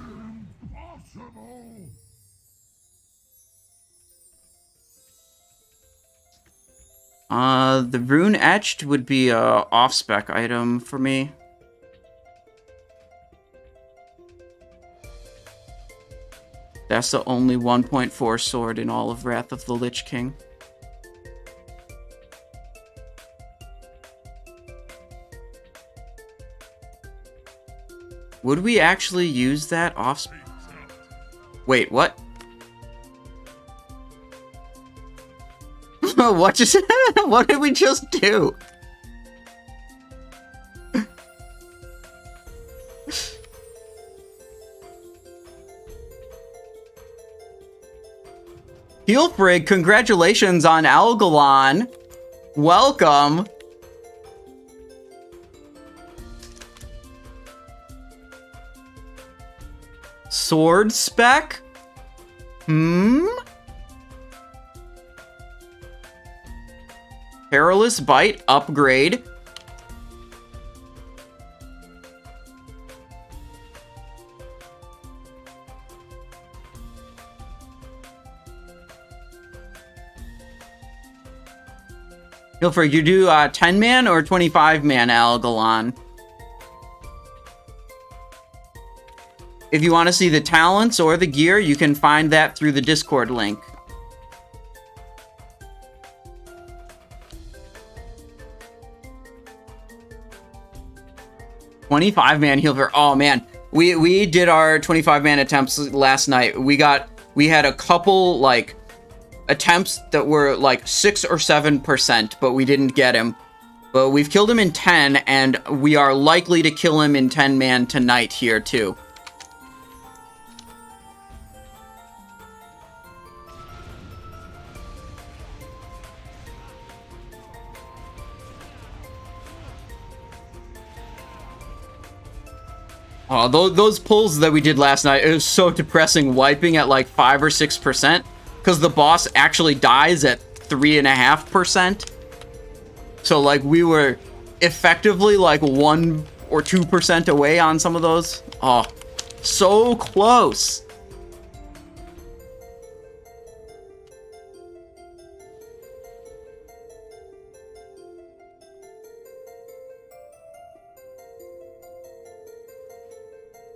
The rune etched would be a off-spec item for me. That's the only 1.4 sword in all of Wrath of the Lich King. Would we actually use that off? Wait, what? What just? What did we just do? Heelfrig, congratulations on Algalon. Welcome. Sword spec? Perilous Bite upgrade. Feel free. You do 10-man or 25-man Algalon. If you want to see the talents or the gear, you can find that through the Discord link. $25-man heal for... Oh, man. We did our 25-man attempts last night. We had a couple, like, attempts that were, like, 6 or 7%, but we didn't get him. But we've killed him in 10, and we are likely to kill him in 10-man tonight here, too. Oh, those pulls that we did last night, it was so depressing, wiping at like 5 or 6%, because the boss actually dies at 3.5%. So like we were effectively like 1 or 2% away on some of those. Oh, so close.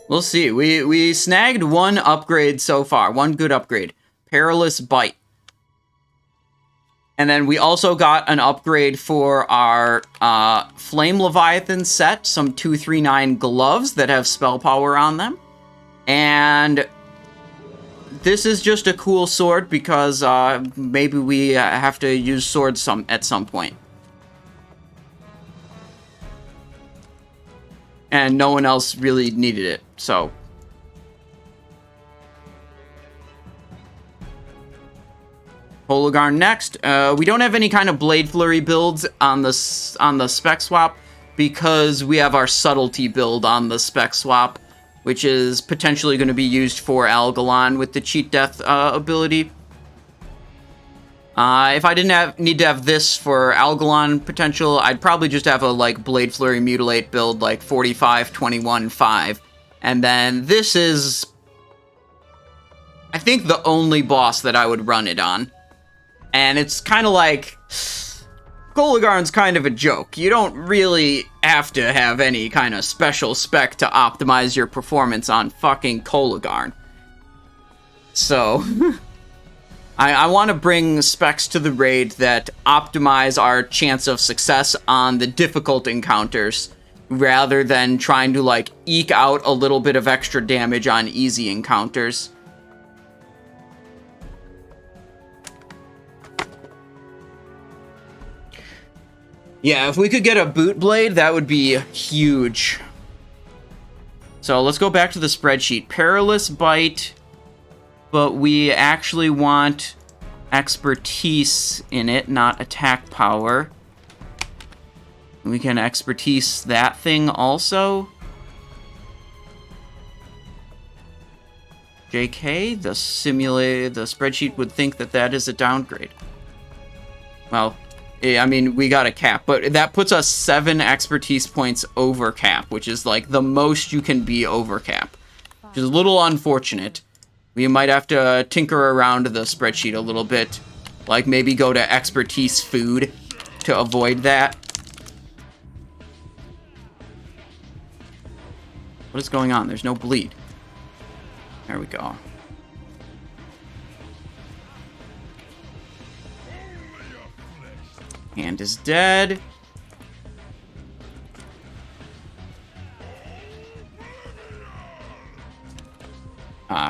We'll see. We snagged one upgrade so far. One good upgrade. Perilous Bite. And then we also got an upgrade for our Flame Leviathan set. Some 239 gloves that have spell power on them. And this is just a cool sword because maybe we have to use swords at some point. And no one else really needed it, so. Kologarn next. We don't have any kind of Blade Flurry builds on the spec swap because we have our Subtlety build on the spec swap, which is potentially going to be used for Algalon with the Cheat Death ability. If I didn't need to have this for Algalon potential, I'd probably just have a, like, Blade Flurry Mutilate build, like, 45, 21, 5. And then this is, I think, the only boss that I would run it on. And it's kind of like, Kologarn's kind of a joke. You don't really have to have any kind of special spec to optimize your performance on fucking Kologarn. So... I want to bring specs to the raid that optimize our chance of success on the difficult encounters, rather than trying to, like, eke out a little bit of extra damage on easy encounters. Yeah, if we could get a boot blade, that would be huge. So let's go back to the spreadsheet. Perilous Bite... But we actually want expertise in it, not attack power. We can expertise that thing also. JK, the spreadsheet would think that that is a downgrade. Well, I mean, we got a cap, but that puts us 7 expertise points over cap, which is like the most you can be over cap, which is a little unfortunate. We might have to tinker around the spreadsheet a little bit. Like, maybe go to expertise food to avoid that. What is going on? There's no bleed. There we go. Hand is dead.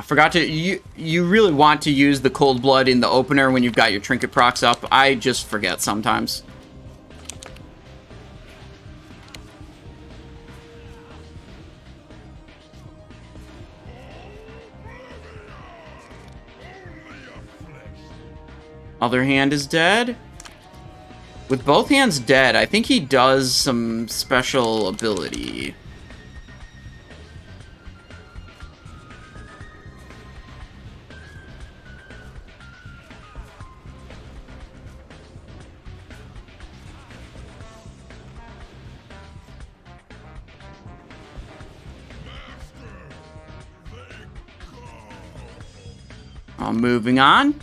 Forgot to... You really want to use the Cold Blood in the opener when you've got your trinket procs up. I just forget sometimes. Other hand is dead. With both hands dead, I think he does some special ability. Moving on.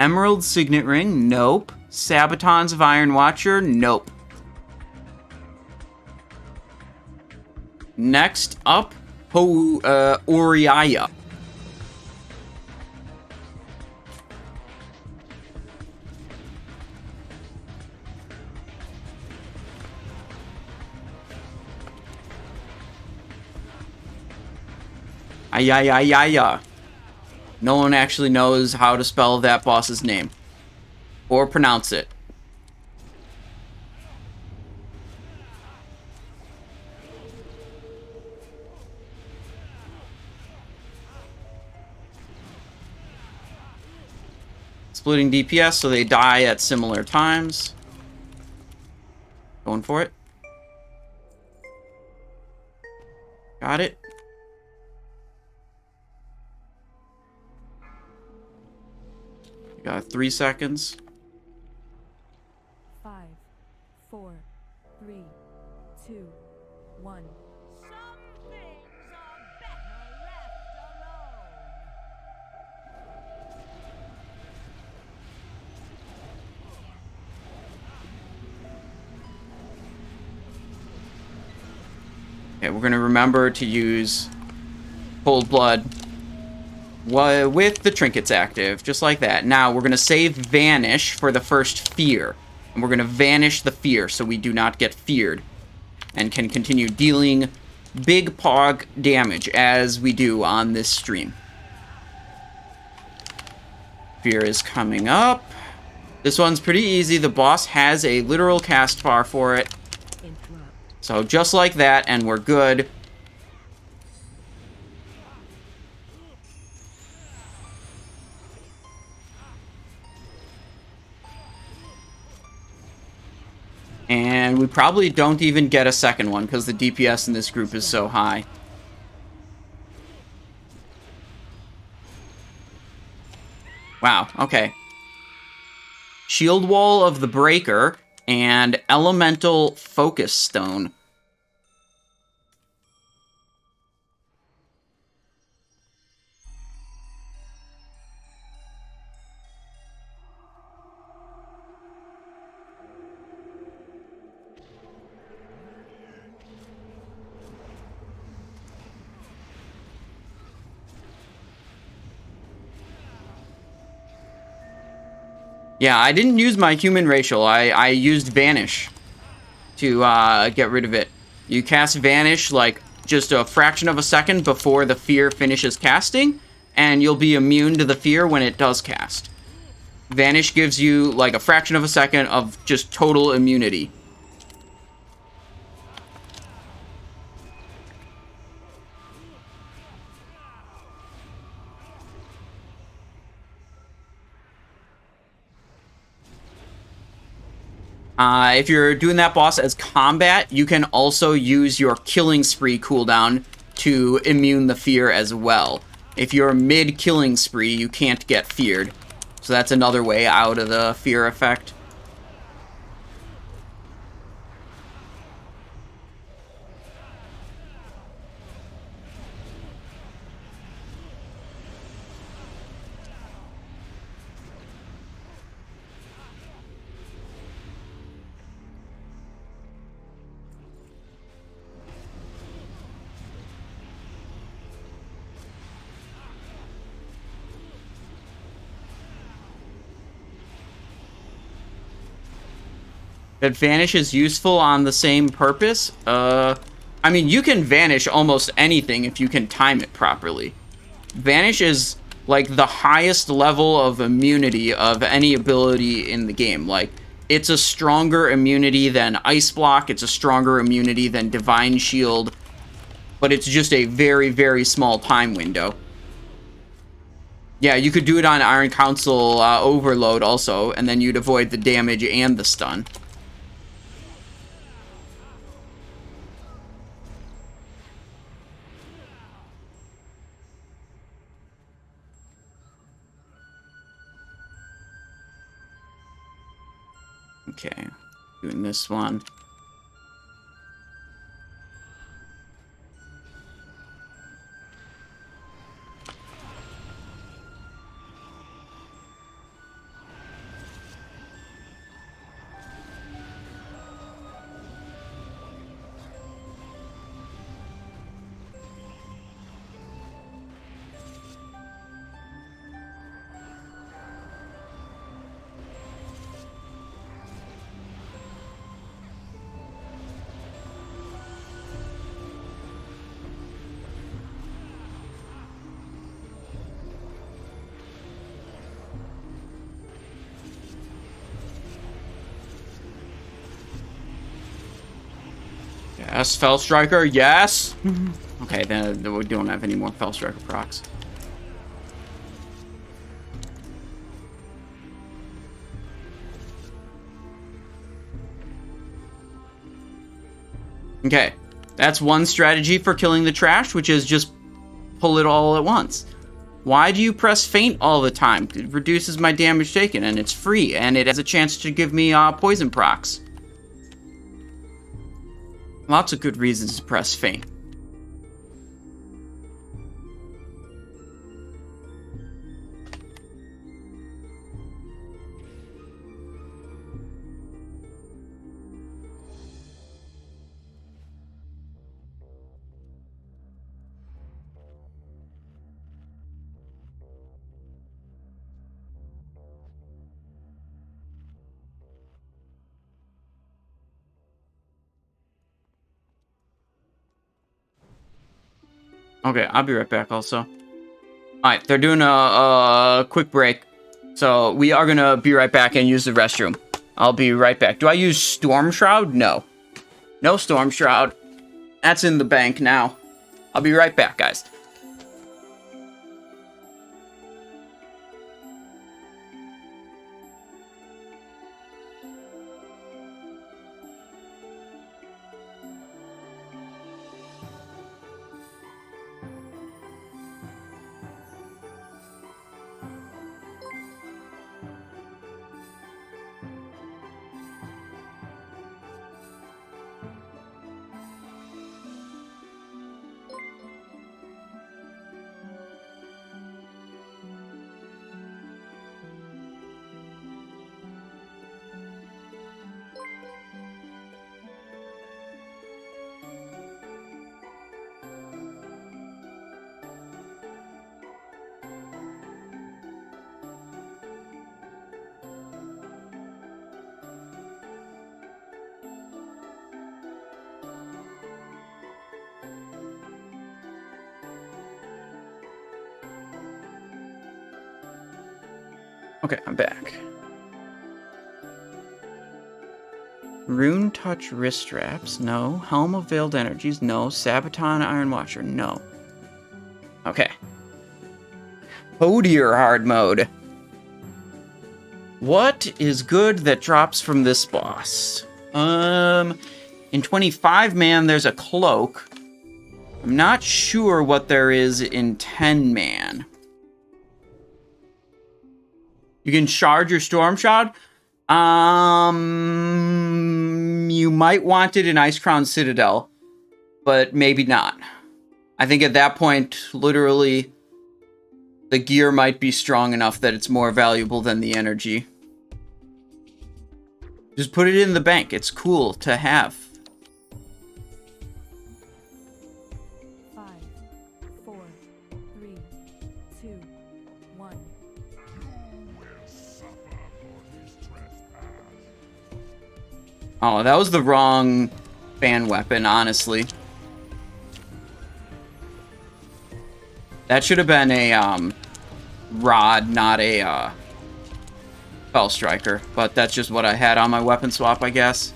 Emerald Signet Ring, nope. Sabatons of Iron Watcher, nope. Next up, Auriaya. Ayayayaya. No one actually knows how to spell that boss's name. Or pronounce it. Splitting DPS, so they die at similar times. Going for it. Got it. Got 3 seconds. 5, 4, 3, 2, 1. Some things are better left alone. Okay, we're gonna remember to use Cold Blood with the trinkets active, just like that. Now, we're going to save Vanish for the first Fear. And we're going to vanish the Fear so we do not get feared. And can continue dealing big pog damage as we do on this stream. Fear is coming up. This one's pretty easy. The boss has a literal cast bar for it. So just like that, and we're good. And we probably don't even get a second one because the DPS in this group is so high. Wow, okay. Shield Wall of the Breaker and Elemental Focus Stone. Yeah, I didn't use my human racial. I used Vanish to get rid of it. You cast Vanish like just a fraction of a second before the fear finishes casting, and you'll be immune to the fear when it does cast. Vanish gives you like a fraction of a second of just total immunity. If you're doing that boss as combat, you can also use your Killing Spree cooldown to immune the fear as well. If you're mid-Killing Spree, you can't get feared. So that's another way out of the fear effect. That Vanish is useful on the same purpose? I mean, you can Vanish almost anything if you can time it properly. Vanish is, like, the highest level of immunity of any ability in the game. Like, it's a stronger immunity than Ice Block, it's a stronger immunity than Divine Shield, but it's just a very, very small time window. Yeah, you could do it on Iron Council Overload also, and then you'd avoid the damage and the stun. Okay, doing this one. Yes, Fell Striker, yes! Okay, then we don't have any more Fell Striker procs. Okay, that's one strategy for killing the trash, which is just pull it all at once. Why do you press feint all the time? It reduces my damage taken, and it's free, and it has a chance to give me poison procs. Lots of good reasons to press feint. Okay, I'll be right back also. Alright, they're doing a quick break. So we are going to be right back and use the restroom. I'll be right back. Do I use Storm Shroud? No. No Storm Shroud. That's in the bank now. I'll be right back, guys. Okay, I'm back. Rune Touch wrist straps, no. Helm of Veiled Energies, no. Sabaton Iron Watcher, no. Okay. Hodir hard mode. What is good that drops from this boss? In 25 man, there's a cloak. I'm not sure what there is in 10 man. You can charge your Storm Shroud. You might want it in Icecrown Citadel, but maybe not. I think at that point, literally, the gear might be strong enough that it's more valuable than the energy. Just put it in the bank. It's cool to have. 5, 4, 3, 2, 1. Oh, that was the wrong fan weapon, honestly. That should have been a rod, not a Fell Striker. But that's just what I had on my weapon swap, I guess.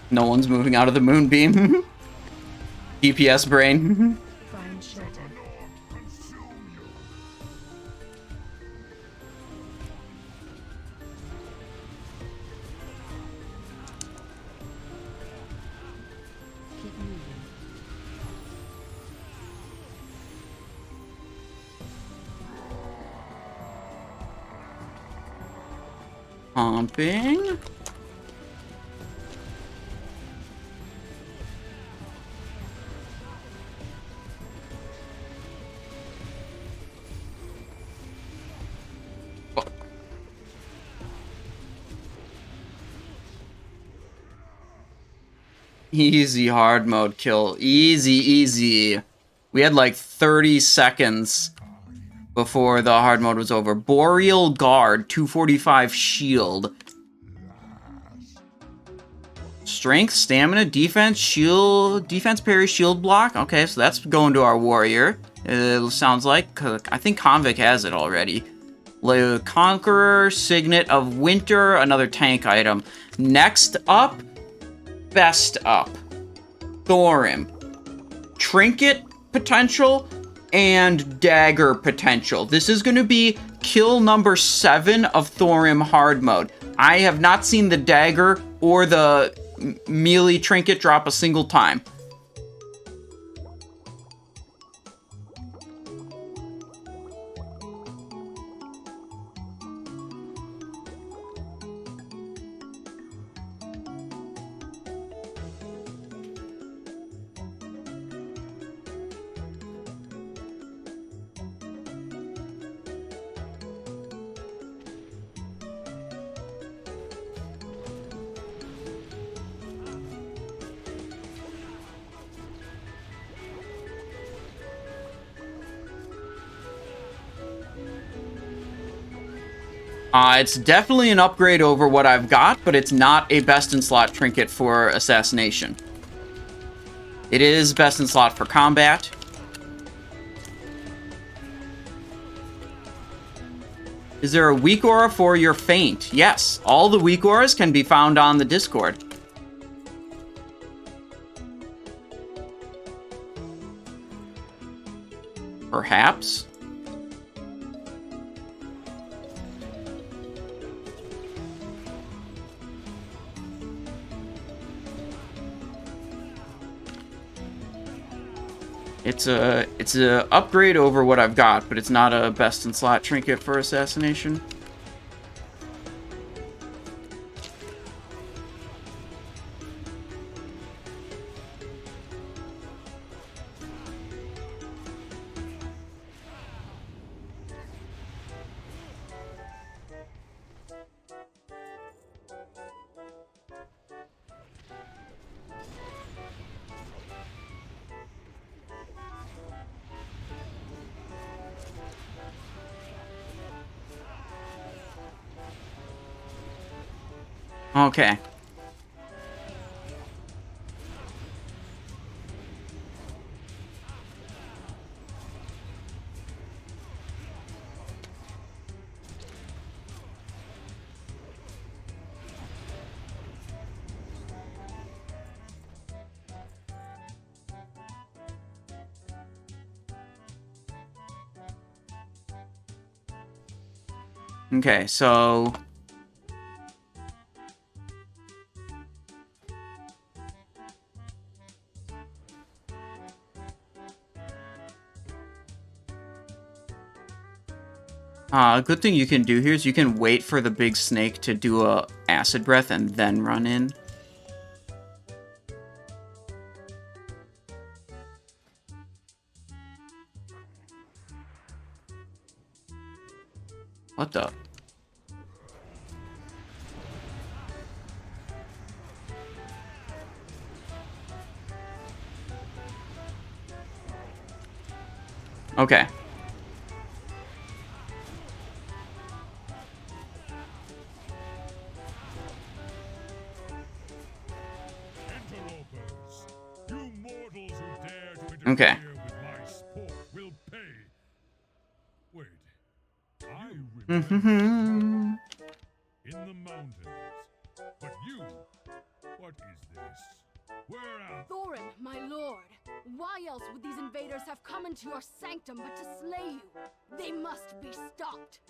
No one's moving out of the moonbeam. DPS brain. Find shelter. Keep moving. Pumping. Easy hard mode kill. Easy, easy. We had like 30 seconds before the hard mode was over. Boreal Guard, 245 shield. Strength, stamina, defense, shield, defense, parry, shield block. Okay, so that's going to our warrior. It sounds like. I think Convict has it already. Conqueror, Signet of Winter, another tank item. Next up, best up. Thorim. Trinket potential and dagger potential. This is going to be kill number 7 of Thorim hard mode. I have not seen the dagger or the melee trinket drop a single time. It's definitely an upgrade over what I've got, but it's not a best-in-slot trinket for Assassination. It is best-in-slot for combat. Is there a weak aura for your feint? Yes, all the weak auras can be found on the Discord. Perhaps? It's a upgrade over what I've got, but it's not a best-in-slot trinket for Assassination. Okay. Okay, so a good thing you can do here is you can wait for the big snake to do a acid breath and then run in. What the? Okay. Okay. In the mountains. But you, what is this? Where out? Thorim, my lord, why else would these invaders have come into your sanctum but to slay you? They must be stopped.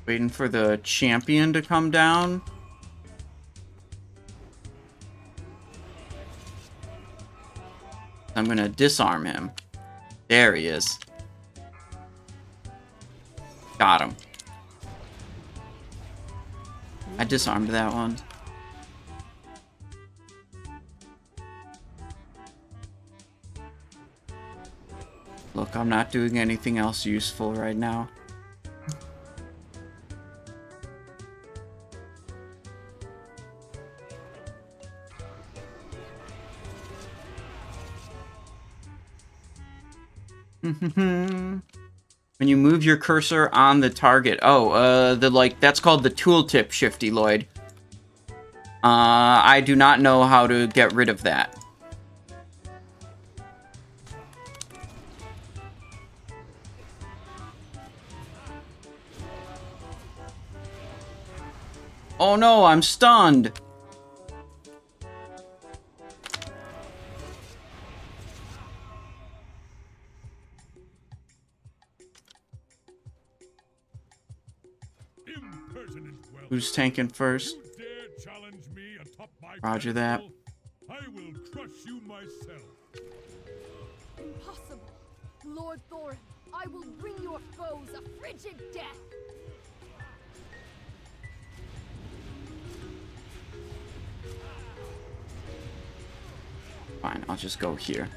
Waiting for the champion to come down. I'm gonna disarm him. There he is. Got him. I disarmed that one. Look, I'm not doing anything else useful right now. When you move your cursor on the target. Oh, that's called the tooltip shifty, Lloyd. I do not know how to get rid of that. Oh no, I'm stunned. Who's tanking first? Roger that. I will crush you myself. Impossible. Lord Thorim, I will bring your foes a frigid death. Fine, I'll just go here.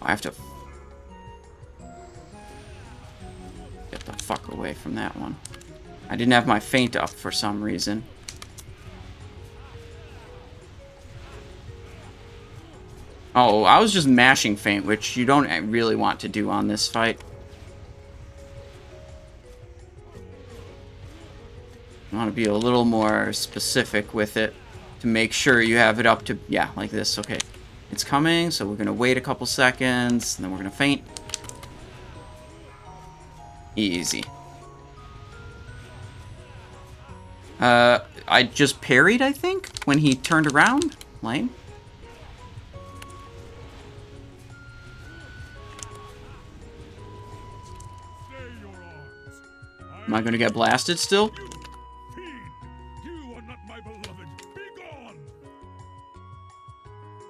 I have to get the fuck away from that one. I didn't have my feint up for some reason. Oh, I was just mashing feint, which you don't really want to do on this fight. You want to be a little more specific with it to make sure you have it up to, yeah, like this. Okay. It's coming, so we're going to wait a couple seconds, and then we're going to feint. Easy. I just parried, I think, when he turned around. Lame. Am I going to get blasted still?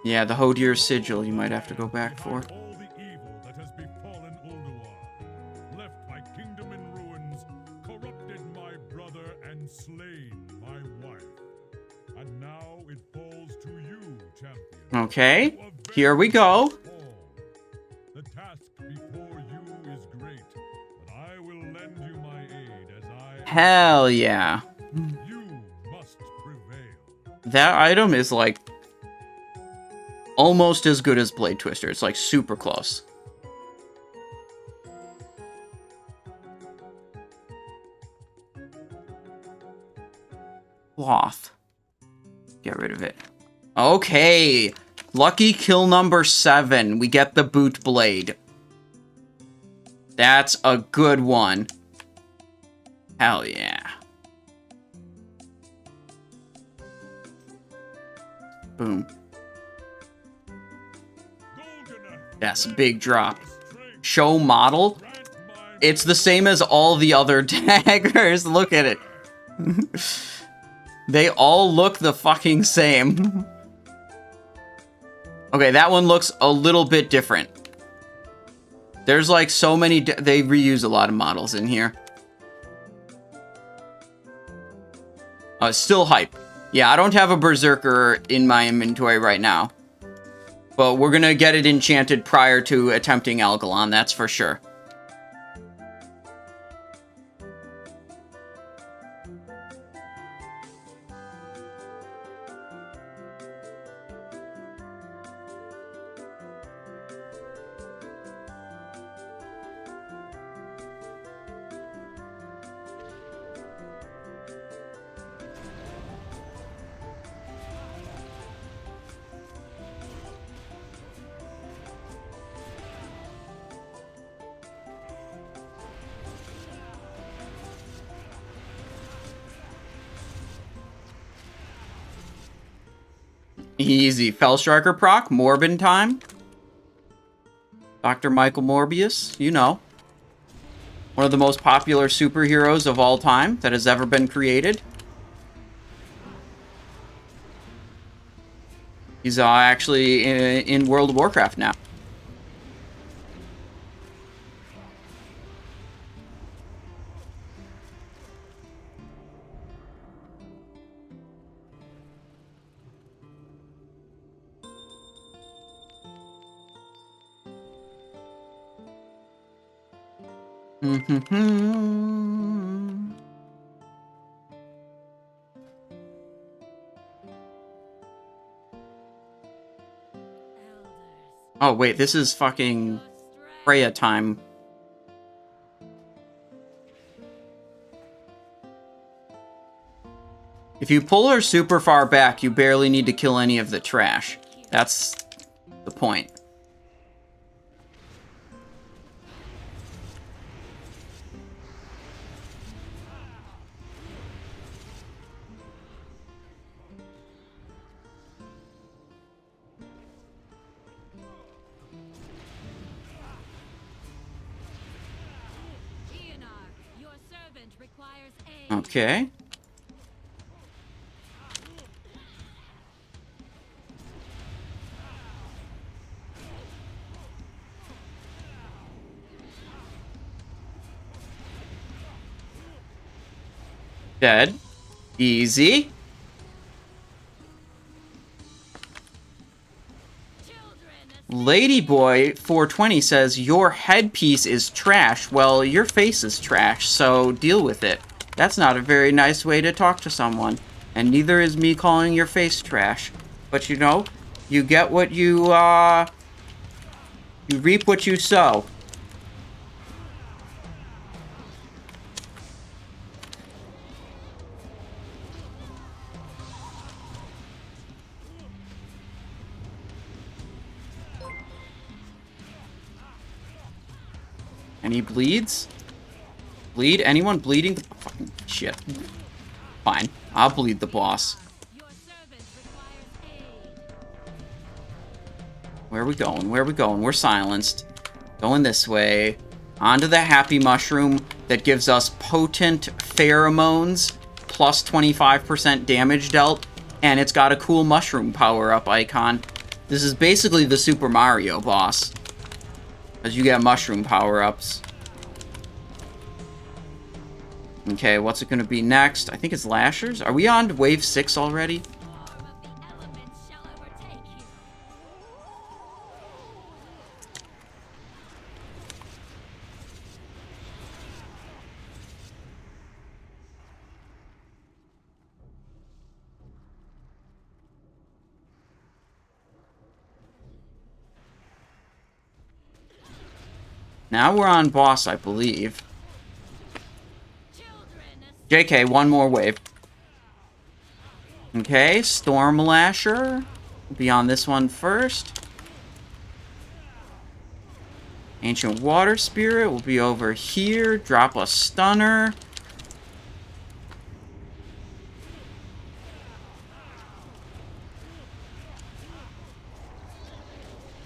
Yeah, the Hodir sigil you might have to go back for. All the evil that has befallen Ulduar, left my kingdom in ruins, corrupted my brother, and slain my wife. And now it falls to you, champion. Okay, here we go. The task before you is great, but I will lend you my aid as I... Hell yeah. You must prevail. That item is like almost as good as Blade Twister. It's like super close. Cloth. Get rid of it. Okay. Lucky kill number 7. We get the boot blade. That's a good one. Hell yeah. Boom. Yes, big drop. Show model. It's the same as all the other daggers. Look at it. They all look the fucking same. Okay, that one looks a little bit different. There's like so many... They reuse a lot of models in here. Still hype. Yeah, I don't have a Berserker in my inventory right now. But we're gonna get it enchanted prior to attempting Algalon, that's for sure. Easy. Fellstriker proc. Morbin time. Dr. Michael Morbius. You know. One of the most popular superheroes of all time that has ever been created. He's actually in World of Warcraft now. Oh, wait, this is fucking Freya time. If you pull her super far back, you barely need to kill any of the trash. That's the point. Okay. Dead. Easy. Ladyboy 420 says, your headpiece is trash. Well, your face is trash, so deal with it. That's not a very nice way to talk to someone. And neither is me calling your face trash. But you know, you get what you reap what you sow. And he bleeds? Bleed? Anyone bleeding? Fucking shit. Fine. I'll bleed the boss. Where are we going? Where are we going? We're silenced. Going this way. Onto the happy mushroom that gives us potent pheromones. Plus 25% damage dealt. And it's got a cool mushroom power-up icon. This is basically the Super Mario boss. As you get mushroom power-ups. Okay, what's it gonna be next? I think it's Lashers. Are we on wave 6 already? Now we're on boss, I believe. JK, one more wave. Okay, Storm Lasher. We'll be on this one first. Ancient Water Spirit will be over here. Drop a stunner.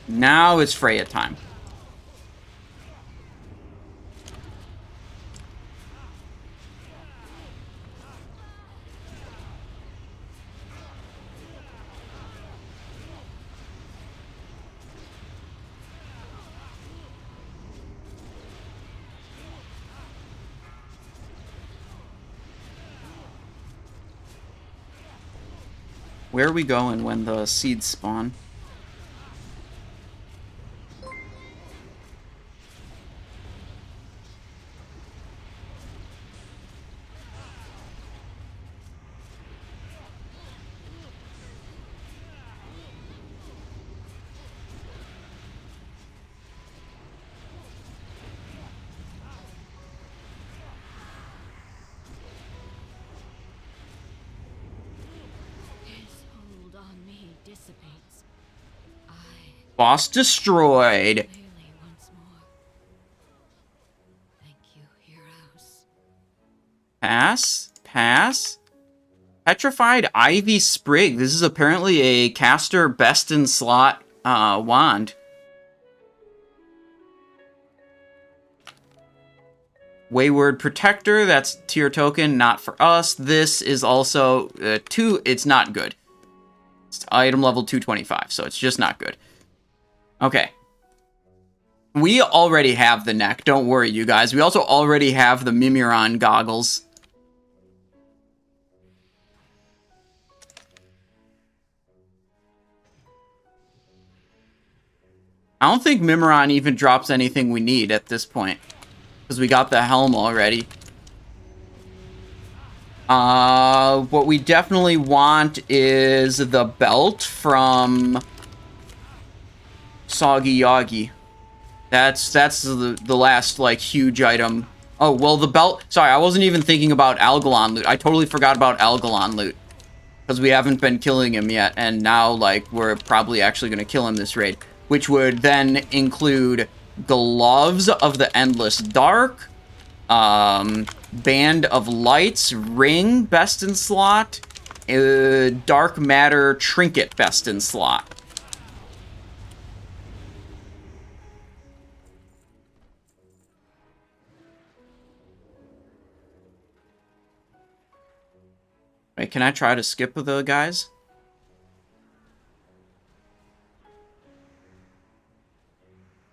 Now it's Freya time. Where are we going when the seeds spawn? Boss destroyed. Pass. Pass. Petrified Ivy Sprig. This is apparently a caster best in slot wand. Wayward Protector. That's tier token. Not for us. This is also 2. It's not good. It's item level 225. So it's just not good. Okay. We already have the neck. Don't worry, you guys. We also already have the Mimiron goggles. I don't think Mimiron even drops anything we need at this point. because we got the helm already. What we definitely want is the belt from Soggy Yoggy. That's the last, like, huge item. Oh, well, the belt... Sorry, I wasn't even thinking about Algalon loot. I totally forgot about Algalon loot. Because we haven't been killing him yet, and now, like, we're probably actually going to kill him this raid. Which would then include Gloves of the Endless Dark, Band of Lights, Ring, best in slot, Dark Matter, Trinket, best in slot. Wait, can I try to skip the guys?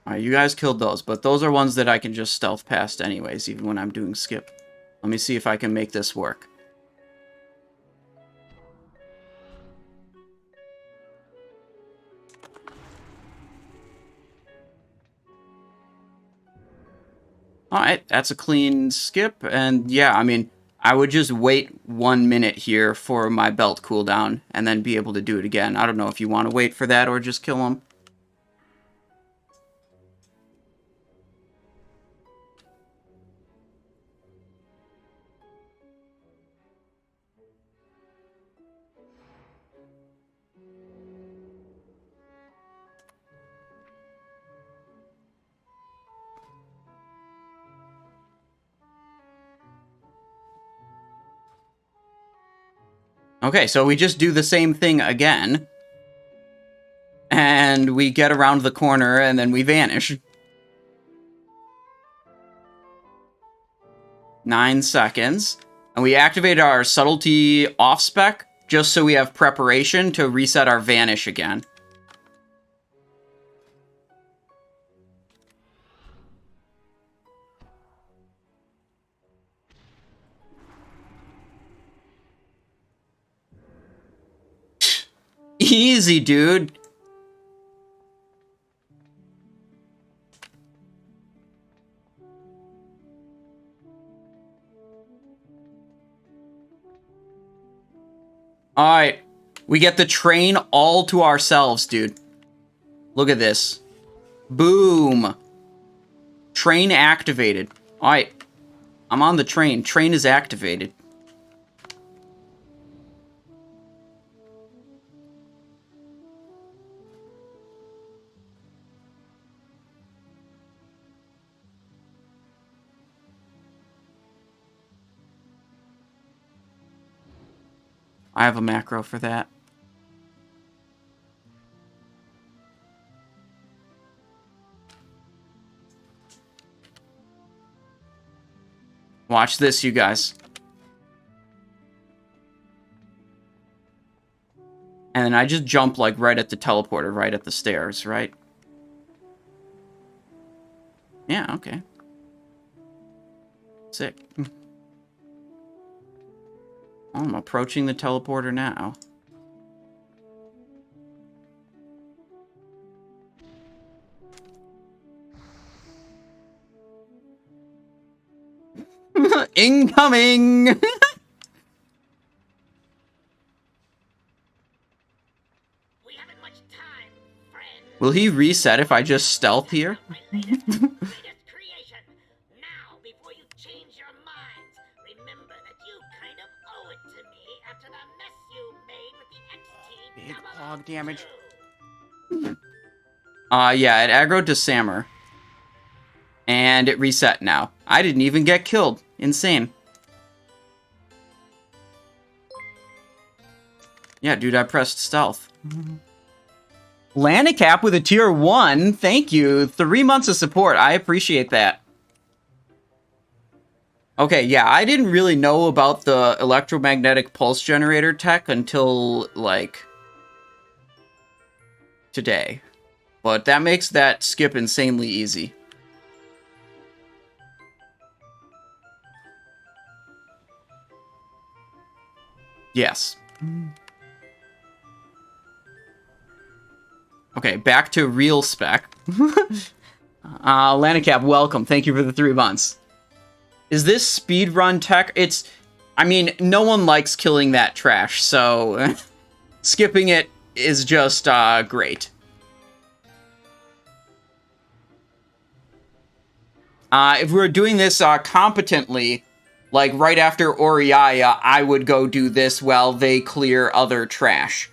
Alright, you guys killed those, but those are ones that I can just stealth past anyways, even when I'm doing skip. Let me see if I can make this work. Alright, that's a clean skip, and yeah, I mean, I would just wait 1 minute here for my belt cooldown, and then be able to do it again. I don't know if you want to wait for that or just kill him. Okay, so we just do the same thing again. And we get around the corner, and then we vanish. 9 seconds. And we activate our subtlety off-spec, just so we have preparation to reset our vanish again. Easy, dude. Alright. We get the train all to ourselves, dude. Look at this. Boom. Train activated. Alright. I'm on the train. Train is activated. I have a macro for that. Watch this, you guys. And then I just jump, like, right at the teleporter, right at the stairs, right? Yeah, okay. Sick. Oh, I'm approaching the teleporter now. Incoming! We haven't much time, friend. Will he reset if I just stealth here? Latest creation. Now, before you change your minds, remember that you kind of owe it to me after the mess you made with the entity. Big Double hog damage. two. Yeah, it aggroed to Sammer. And it reset now. I didn't even get killed. Insane. Yeah, dude, I pressed stealth. Lanicap with a tier 1. Thank you. 3 months of support. I appreciate that. Okay, yeah, I didn't really know about the electromagnetic pulse generator tech until, like, today. But that makes that skip insanely easy. Yes. Okay, back to real spec. Lanicap, welcome. Thank you for the 3 months. Is this speedrun tech? It's... I mean, no one likes killing that trash, so... skipping it is just, great. If we were doing this, competently, like, right after Auriaya, I would go do this while they clear other trash.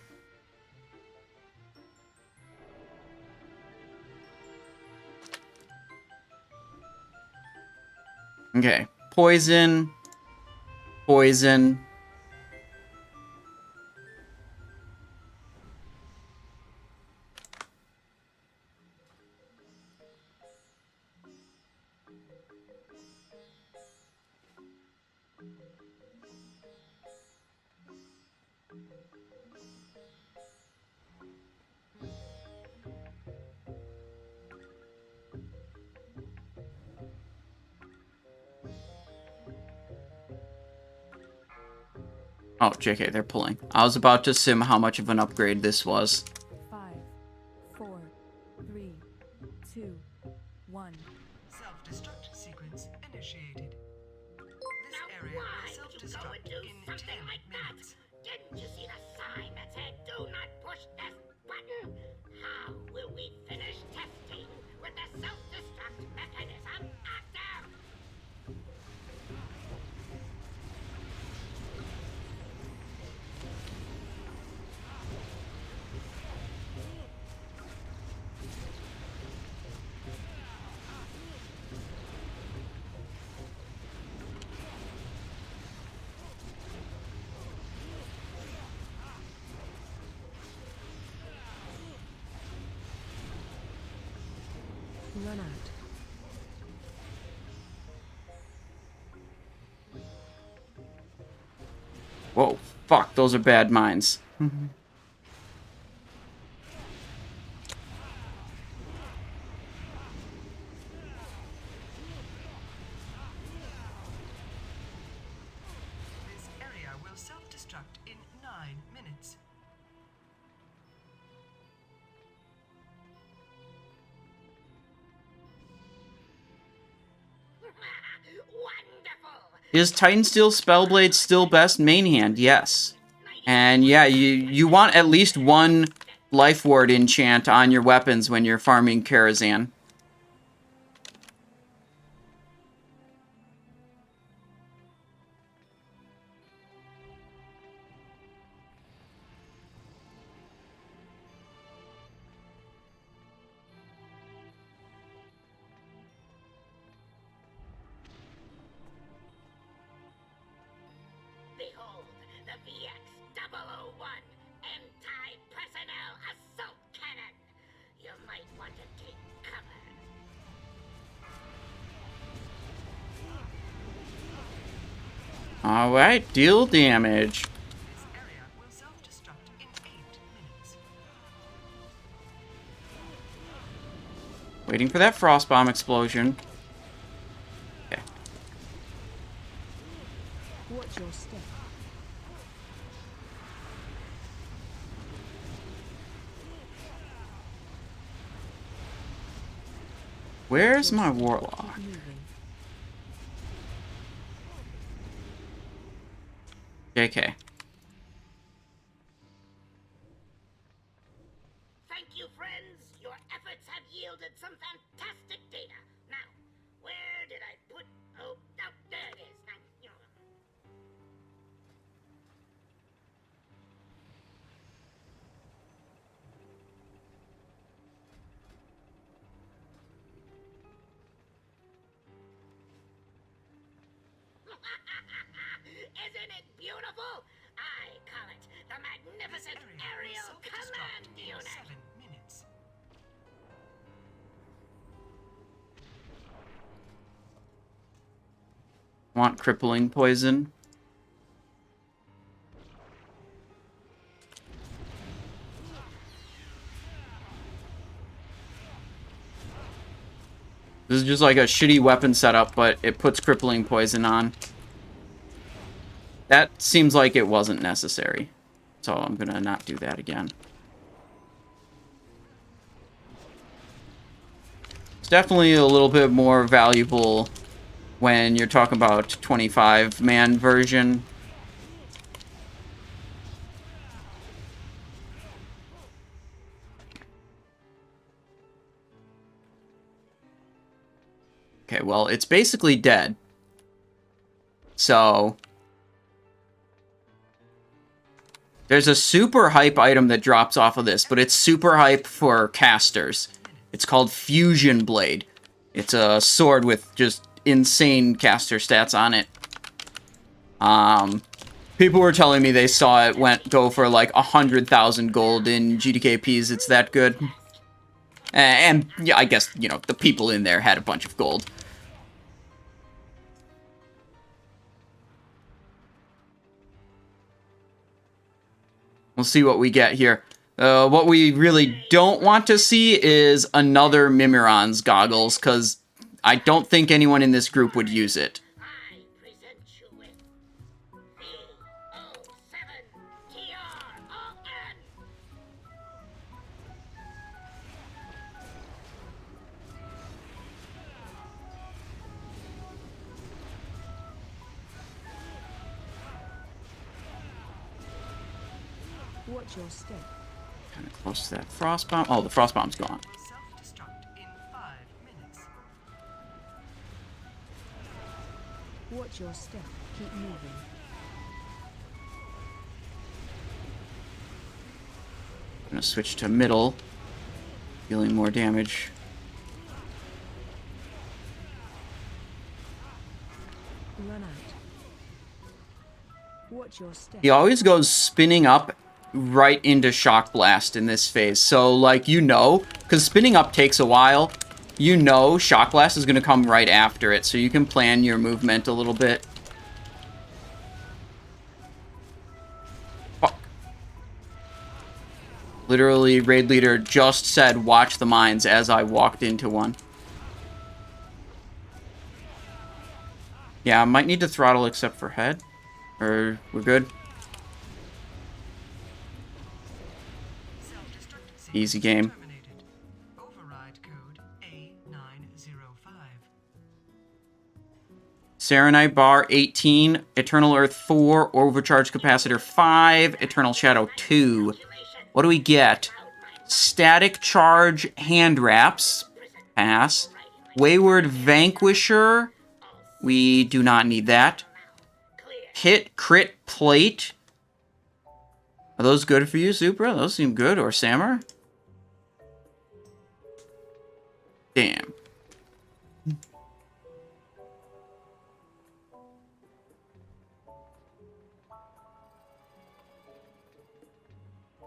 Okay. Poison. Poison. Oh, JK, they're pulling. I was about to sim how much of an upgrade this was. 5, 4, 3, 2, 1. Self-destruct sequence initiated. This Now area why will would you go and self-destruct do in something 10 like minutes. that? Didn't you see the sign that said do not push this button? How will we finish testing with the self-destruct mechanism active? Run out. Whoa, fuck, those are bad mines. This area will self-destruct in 9 minutes. Wonderful! Is Titansteel Spellblade still best main hand? Yes. And yeah, you want at least one Life Ward enchant on your weapons when you're farming Karazhan. Behold, the VX-001 Anti-Personnel Assault Cannon. You might want to take cover. Alright, deal damage. This area will self-destruct in 8 minutes. Waiting for that frost bomb explosion. Okay. Watch your step. Where's my warlock? Keep moving. JK. Thank you, friends. Your efforts have yielded some fantastic data. Now, where did I put... Oh, there it is. Now, Isn't it beautiful? I call it the This Magnificent area will Aerial self-destruct Command in Unit. 7 minutes. Want crippling poison? This is just like a shitty weapon setup, but it puts crippling poison on. That seems like it wasn't necessary. So I'm gonna not do that again. It's definitely a little bit more valuable when you're talking about 25-man version. Okay, well, it's basically dead. So there's a super hype item that drops off of this, but it's super hype for casters. It's called Fusion Blade. It's a sword with just insane caster stats on it. People were telling me they saw it go for like 100,000 gold in GDKPs. It's that good. And yeah, I guess, you know, the people in there had a bunch of gold. We'll see what we get here. What we really don't want to see is another Mimiron's goggles, because I don't think anyone in this group would use it. I present you with VO7TRON. Watch your step. Kind of close to that frost bomb. Oh, the frost bomb's gone. Self-destruct in 5 minutes. Watch your step. Keep moving. I'm gonna switch to middle, dealing more damage. Run out. Watch your step. He always goes spinning up right into Shock Blast in this phase. So, like, you know, because spinning up takes a while, you know Shock Blast is going to come right after it, so you can plan your movement a little bit. Fuck. Literally, Raid Leader just said, watch the mines, as I walked into one. Yeah, I might need to throttle except for head. Or, we're good. Easy game. Terminated. Override code A905. Serenite Bar 18, Eternal Earth 4, Overcharge Capacitor 5, Eternal Shadow 2. What do we get? Static Charge Hand Wraps. Pass. Wayward Vanquisher. We do not need that. Hit Crit Plate. Are those good for you, Supra? Those seem good. Or Samur? Damn.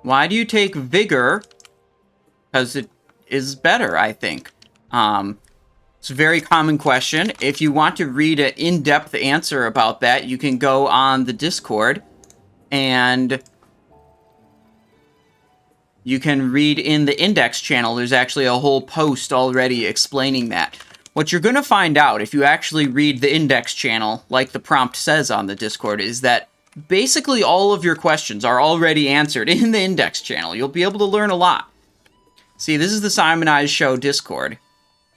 Why do you take Vigor? Because it is better, I think. It's a very common question. If you want to read an in-depth answer about that, you can go on the Discord and you can read in the index channel. There's actually a whole post already explaining that. What you're going to find out if you actually read the index channel, like the prompt says on the Discord, is that basically all of your questions are already answered in the index channel. You'll be able to learn a lot. See, this is the Simonized Show Discord.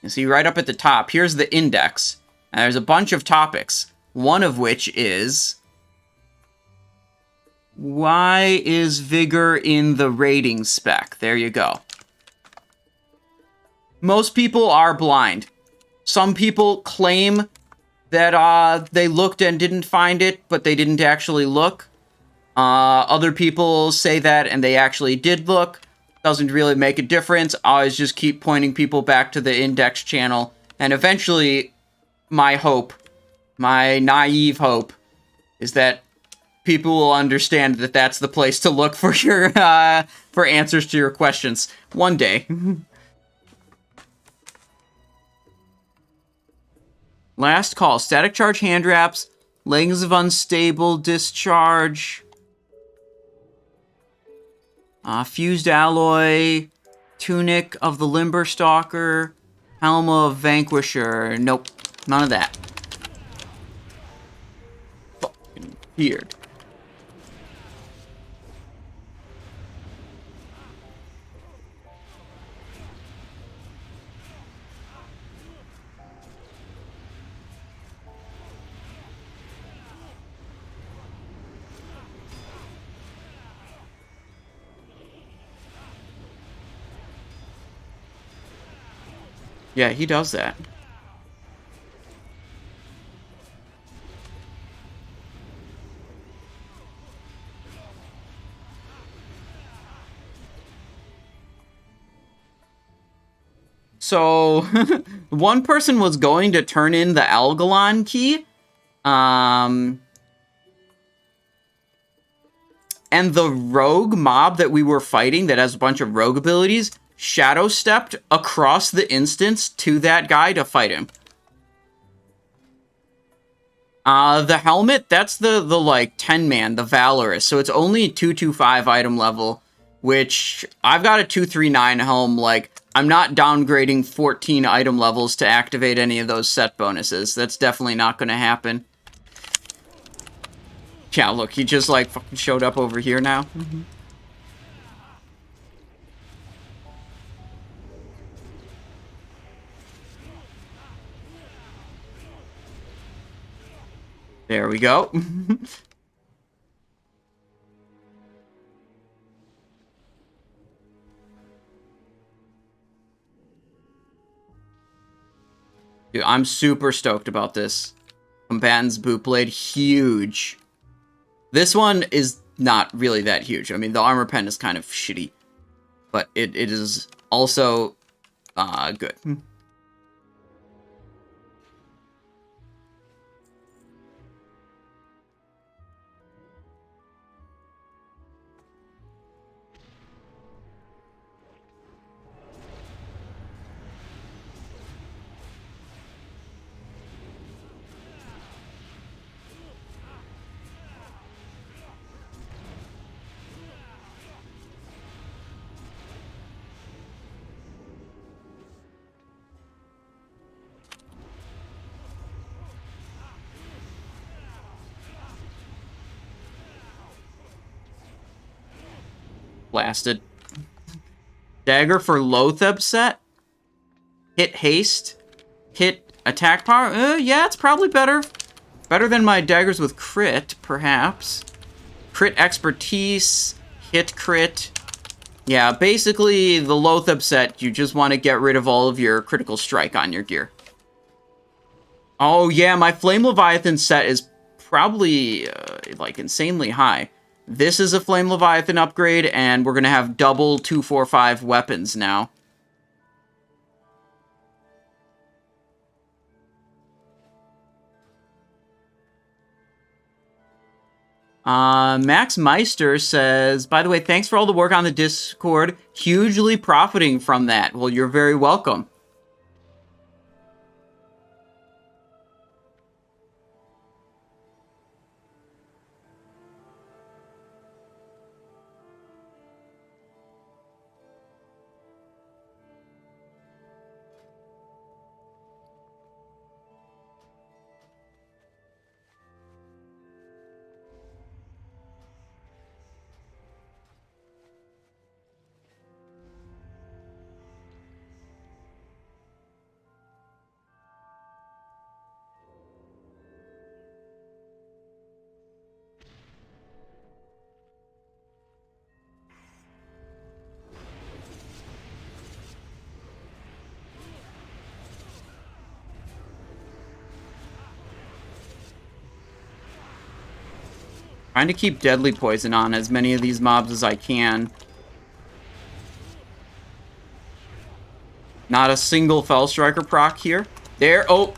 You see right up at the top, here's the index. And there's a bunch of topics, one of which is, why is Vigor in the rating spec? There you go. Most people are blind. Some people claim that they looked and didn't find it, but they didn't actually look. Other people say that and they actually did look. Doesn't really make a difference. I always just keep pointing people back to the index channel. And eventually, my hope, my naive hope, is that people will understand that that's the place to look for your for answers to your questions one day. Last call. Static charge hand wraps. Legs of unstable discharge. Fused alloy. Tunic of the Limber Stalker. Helm of Vanquisher. Nope. None of that. Fucking weird. Yeah, he does that. So, one person was going to turn in the Algalon key. And the rogue mob that we were fighting that has a bunch of rogue abilities shadow stepped across the instance to that guy to fight him. The helmet, that's the like 10-man, the Valorous. So it's only 225 item level, which I've got a 239 helm. Like, I'm not downgrading 14 item levels to activate any of those set bonuses. That's definitely not going to happen. Yeah, look, he just like fucking showed up over here now. There we go. Dude, I'm super stoked about this. Combatant's Boot Blade, huge. This one is not really that huge. I mean, the armor pen is kind of shitty, but it is also good. Blasted. Dagger for Loatheb set. Hit haste. Hit attack power. Yeah, it's probably better. Better than my daggers with crit, perhaps. Crit expertise. Hit crit. Yeah, basically the Loatheb set, you just want to get rid of all of your critical strike on your gear. Oh yeah, my Flame Leviathan set is probably like insanely high. This is a Flame Leviathan upgrade, and we're going to have double 245 weapons now. Max Meister says, by the way, thanks for all the work on the Discord. Hugely profiting from that. Well, you're very welcome. Trying to keep Deadly Poison on as many of these mobs as I can. Not a single Fell Striker proc here. There, oh,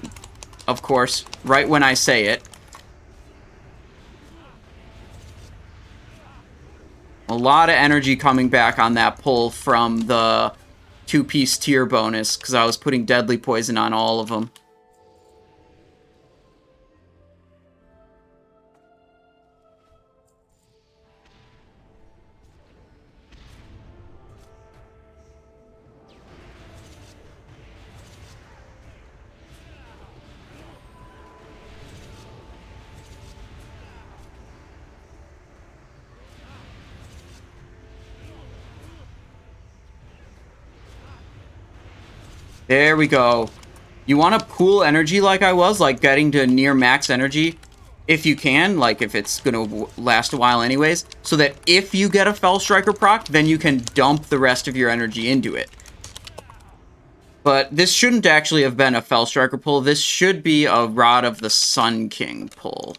of course, right when I say it. A lot of energy coming back on that pull from the 2-piece tier bonus, because I was putting Deadly Poison on all of them. There we go. You want to pool energy like I was, like getting to near max energy, if you can, like if it's going to last a while anyways, so that if you get a Fell Striker proc, then you can dump the rest of your energy into it. But this shouldn't actually have been a Fellstriker pull. This should be a Rod of the Sun King pull.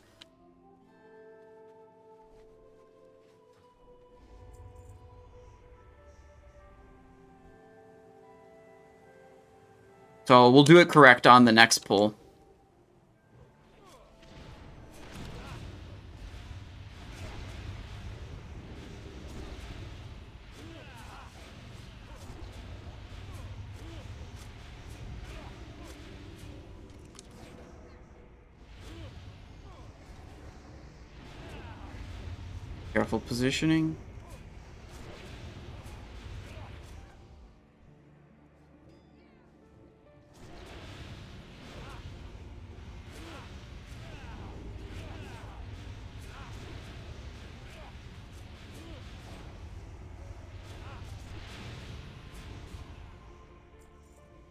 So we'll do it correct on the next pull. Careful positioning.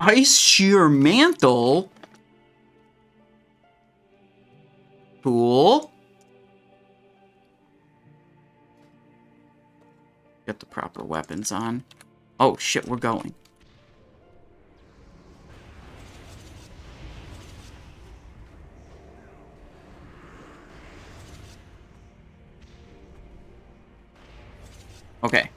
Ice Sheer Mantle? Cool. Get the proper weapons on. Oh shit, we're going. Okay.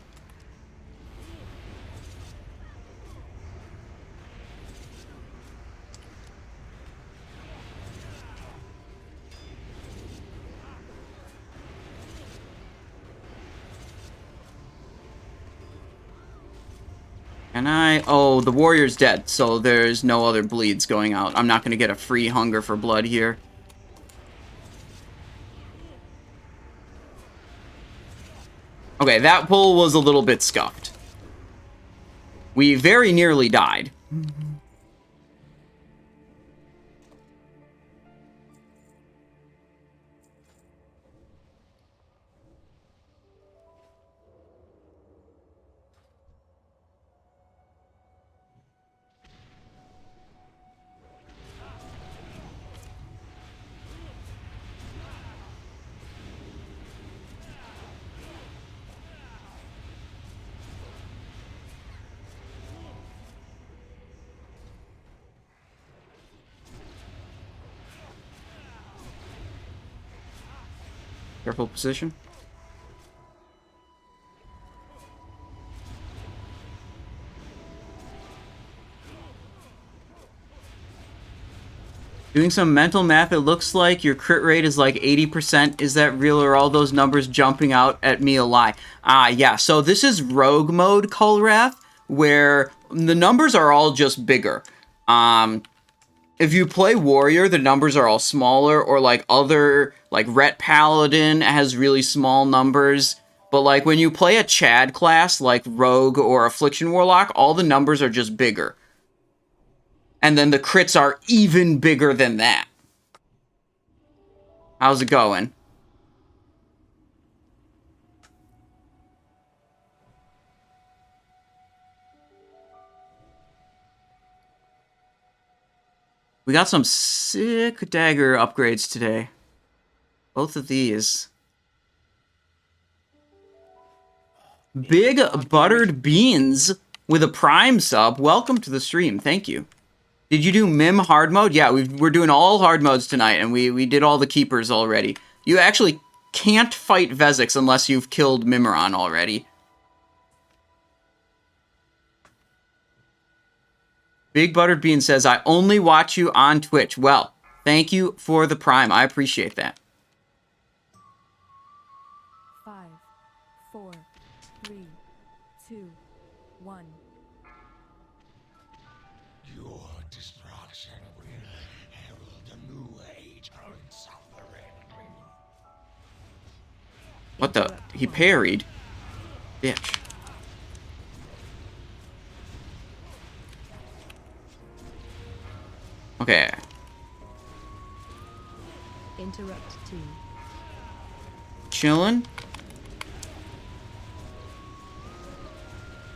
Can I? Oh, the warrior's dead, so there's no other bleeds going out. I'm not going to get a free hunger for blood here. Okay, that pull was a little bit scuffed. We very nearly died. Careful position. Doing some mental math, it looks like your crit rate is like 80%. Is that real, or are all those numbers jumping out at me a lie? Ah, yeah. So this is rogue mode, Kulrath, where the numbers are all just bigger. If you play warrior, the numbers are all smaller, or like other, like Ret Paladin has really small numbers. But like when you play a Chad class, like rogue or affliction warlock, all the numbers are just bigger. And then the crits are even bigger than that. How's it going? We got some sick dagger upgrades today. Both of these. Big Buttered Beans with a Prime sub. Welcome to the stream. Thank you. Did you do Mim hard mode? Yeah, we're doing all hard modes tonight, and we did all the keepers already. You actually can't fight Vezax unless you've killed Mimiron already. Big Buttered Bean says, I only watch you on Twitch. Well, thank you for the Prime. I appreciate that. 5, 4, 3, 2, 1. Your destruction will herald a new age of suffering. What the? He parried. Bitch. Okay. Interrupt team. Chillin'.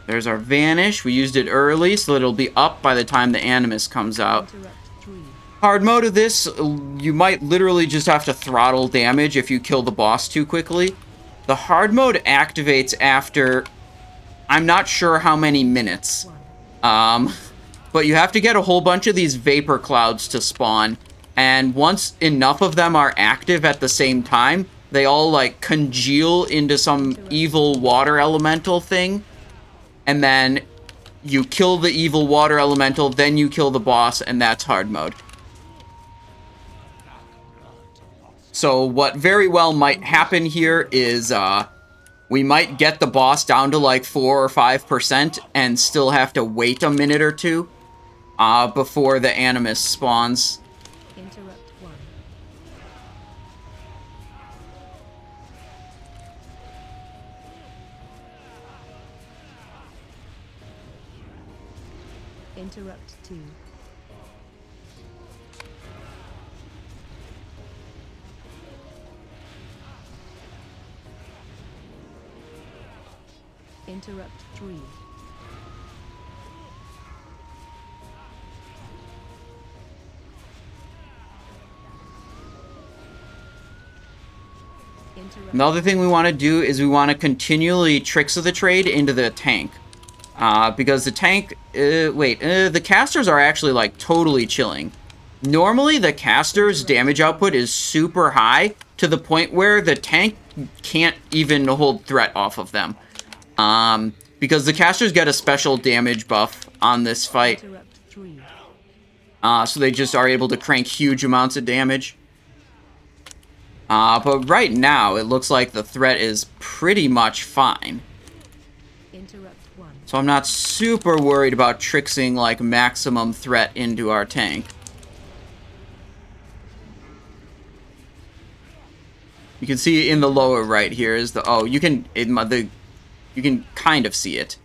There's our Vanish. We used it early, so it'll be up by the time the Animus comes out. Interrupt 3. Hard mode of this, you might literally just have to throttle damage if you kill the boss too quickly. The hard mode activates after, I'm not sure how many minutes. but you have to get a whole bunch of these vapor clouds to spawn, and once enough of them are active at the same time, they all, like, congeal into some evil water elemental thing, and then you kill the evil water elemental, then you kill the boss, and that's hard mode. So what very well might happen here is, we might get the boss down to like 4 or 5% and still have to wait a minute or two before the Animus spawns. Interrupt 1. Interrupt 2. Interrupt 3. Interrupt. Another thing we want to do is we want to continually Tricks of the Trade into the tank. Because the tank... the casters are actually, like, totally chilling. Normally, the caster's damage output is super high to the point where the tank can't even hold threat off of them. Because the casters get a special damage buff on this fight. Interrupt 3. So they just are able to crank huge amounts of damage. But right now, it looks like the threat is pretty much fine. Interrupt 1. So I'm not super worried about tricksing, like, maximum threat into our tank. You can see in the lower right here is the... Oh, you can kind of see it.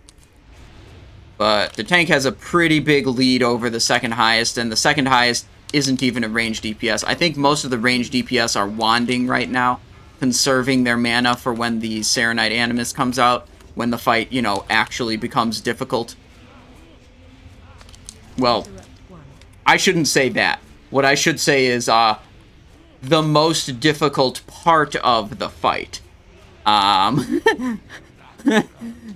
But the tank has a pretty big lead over the second highest, and the second highest isn't even a ranged DPS. I think most of the ranged DPS are wanding right now, conserving their mana for when the Saronite Animus comes out, when the fight, you know, actually becomes difficult. Well, Interrupt 1. I shouldn't say that. What I should say is, the most difficult part of the fight.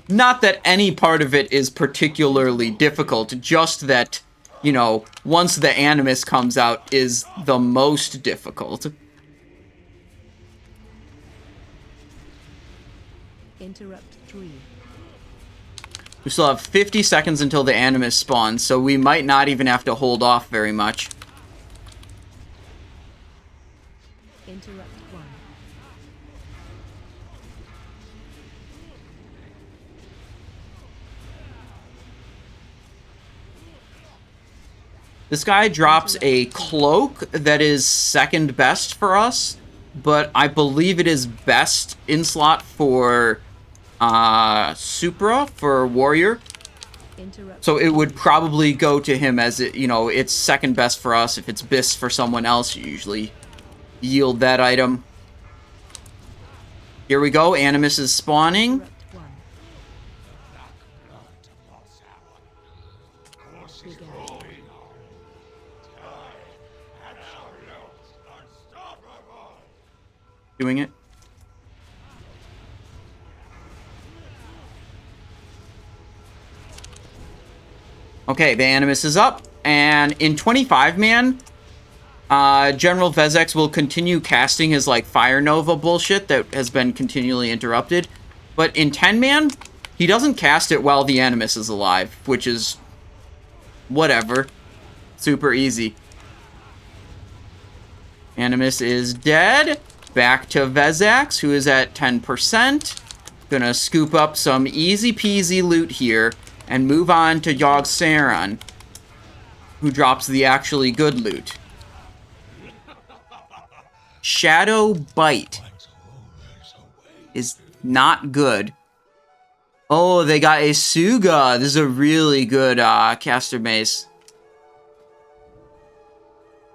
Not that any part of it is particularly difficult, just that, you know, once the Animus comes out is the most difficult. Interrupt 3. We still have 50 seconds until the Animus spawns, so we might not even have to hold off very much. Interrupt 1. This guy drops a cloak that is second best for us, but I believe it is best in slot for Supra, for Warrior. Interrupt. So it would probably go to him as, it, you know, it's second best for us. If it's bis for someone else, you usually yield that item. Here we go, Animus is spawning. Interrupt 1. Begin. Doing it. Okay, the Animus is up, and in 25-man, General Vezax will continue casting his, like, Fire Nova bullshit that has been continually interrupted. But in 10-man, he doesn't cast it while the Animus is alive, which is whatever. Super easy. Animus is dead. Back to Vezax, who is at 10%. Gonna scoop up some easy-peasy loot here and move on to Yogg-Saron, who drops the actually good loot. Shadow Bite is not good. Oh, they got a Suga. This is a really good caster mace.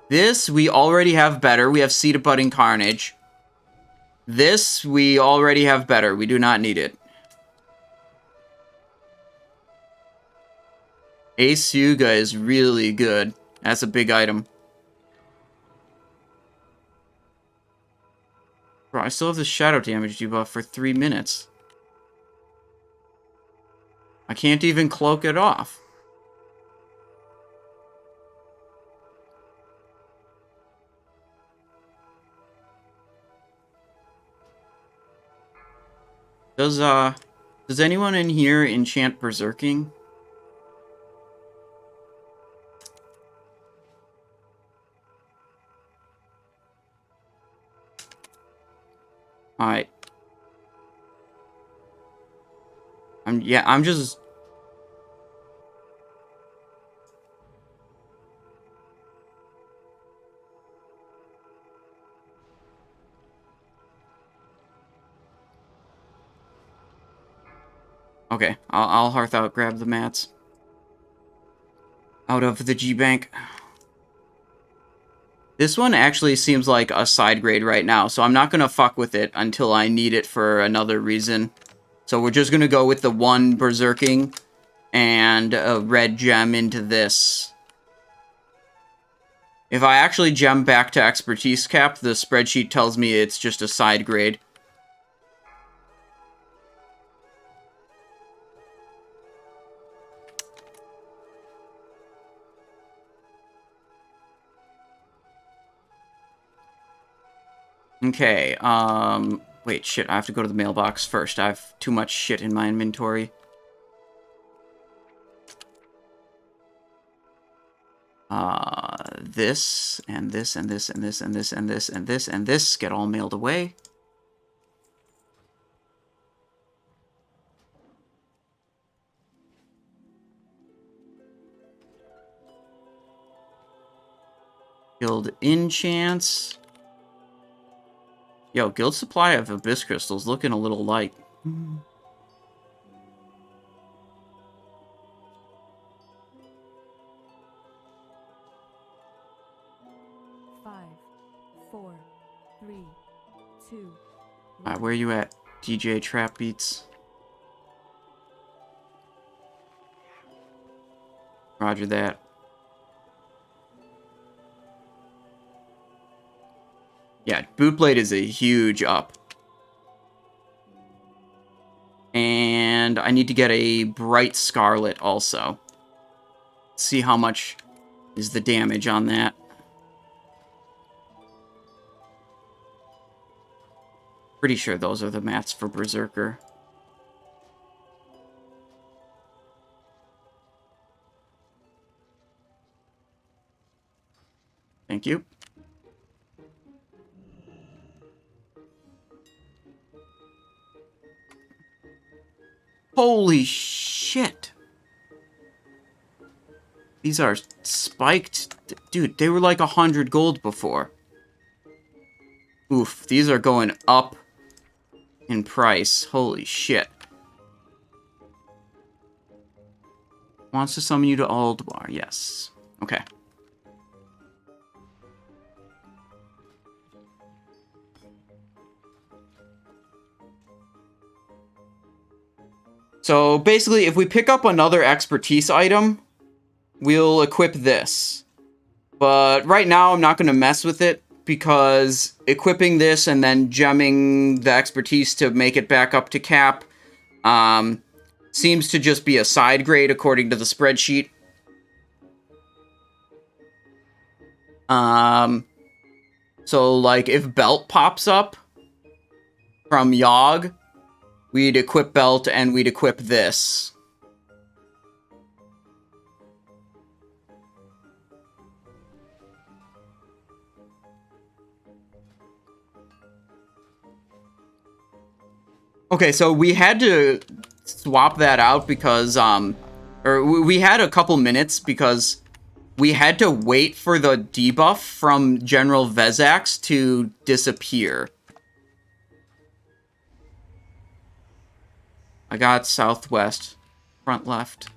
This, we already have better. We have Seed of Budding Carnage. This, we already have better. We do not need it. Ace Yuga is really good. That's a big item. Bro, I still have the shadow damage debuff for 3 minutes. I can't even cloak it off. Does anyone in here enchant berserking? Alright. I'm just... Okay, I'll hearth out, grab the mats. Out of the G-Bank. This one actually seems like a side grade right now, so I'm not going to fuck with it until I need it for another reason. So we're just going to go with the one berserking and a red gem into this. If I actually gem back to expertise cap, the spreadsheet tells me it's just a side grade. Okay, wait, shit, I have to go to the mailbox first. I have too much shit in my inventory. This, and this, and this, and this, and this, and this, and this, and this get all mailed away. Guild enchants. Yo, guild supply of abyss crystals looking a little light. 5, 4, 3, 2. Alright, where are you at, DJ Trap Beats? Roger that. Yeah, Bootblade is a huge up. And I need to get a Bright Scarlet also. See how much is the damage on that. Pretty sure those are the mats for Berserker. Thank you. Holy shit. These are spiked. Dude, they were like 100 gold before. Oof, these are going up in price. Holy shit. Wants to summon you to Ulduar. Yes. Okay. So basically, if we pick up another expertise item, we'll equip this. But right now, I'm not going to mess with it, because equipping this and then gemming the expertise to make it back up to cap seems to just be a side grade according to the spreadsheet. So, like, if Belt pops up from Yogg, we'd equip Belt and we'd equip this. Okay, so we had to swap that out because, we had a couple minutes because we had to wait for the debuff from General Vezax to disappear. I got southwest, front left.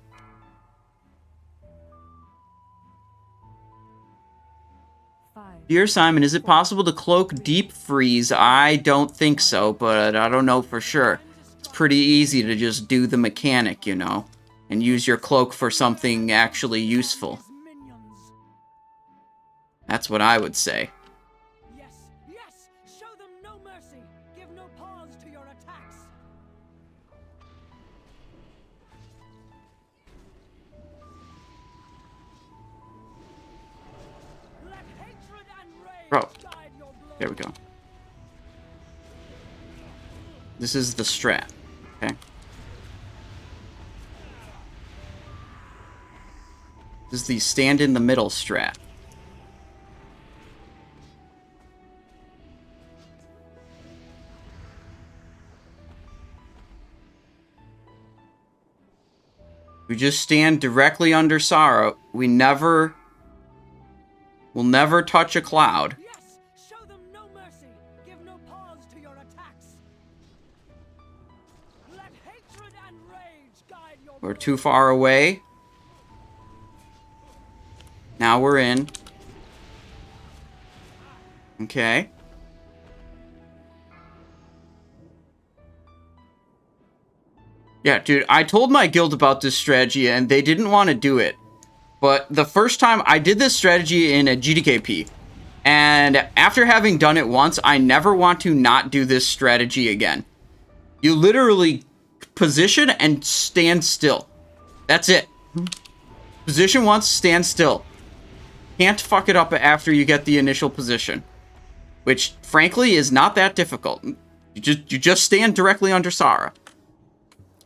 Dear Simon, is it possible to cloak deep freeze? I don't think so, but I don't know for sure. It's pretty easy to just do the mechanic, you know, and use your cloak for something actually useful. That's what I would say. Yes, yes! Show them no mercy! Give no pause to your attacks! Let hatred and rage Bro, guide your blow. there we go. This is the strat. Okay. This is the stand in the middle strat. We just stand directly under Sara. We'll never touch a cloud. Yes, show them no mercy. Give no pause to your attacks. Let hatred and rage guide your We're too far away. Now we're in. Okay. Yeah, dude, I told my guild about this strategy and they didn't want to do it. But the first time I did this strategy in a GDKP, and after having done it once, I never want to not do this strategy again. You literally position and stand still. That's it. Position once, stand still. Can't fuck it up after you get the initial position. Which, frankly, is not that difficult. You just stand directly under Sara.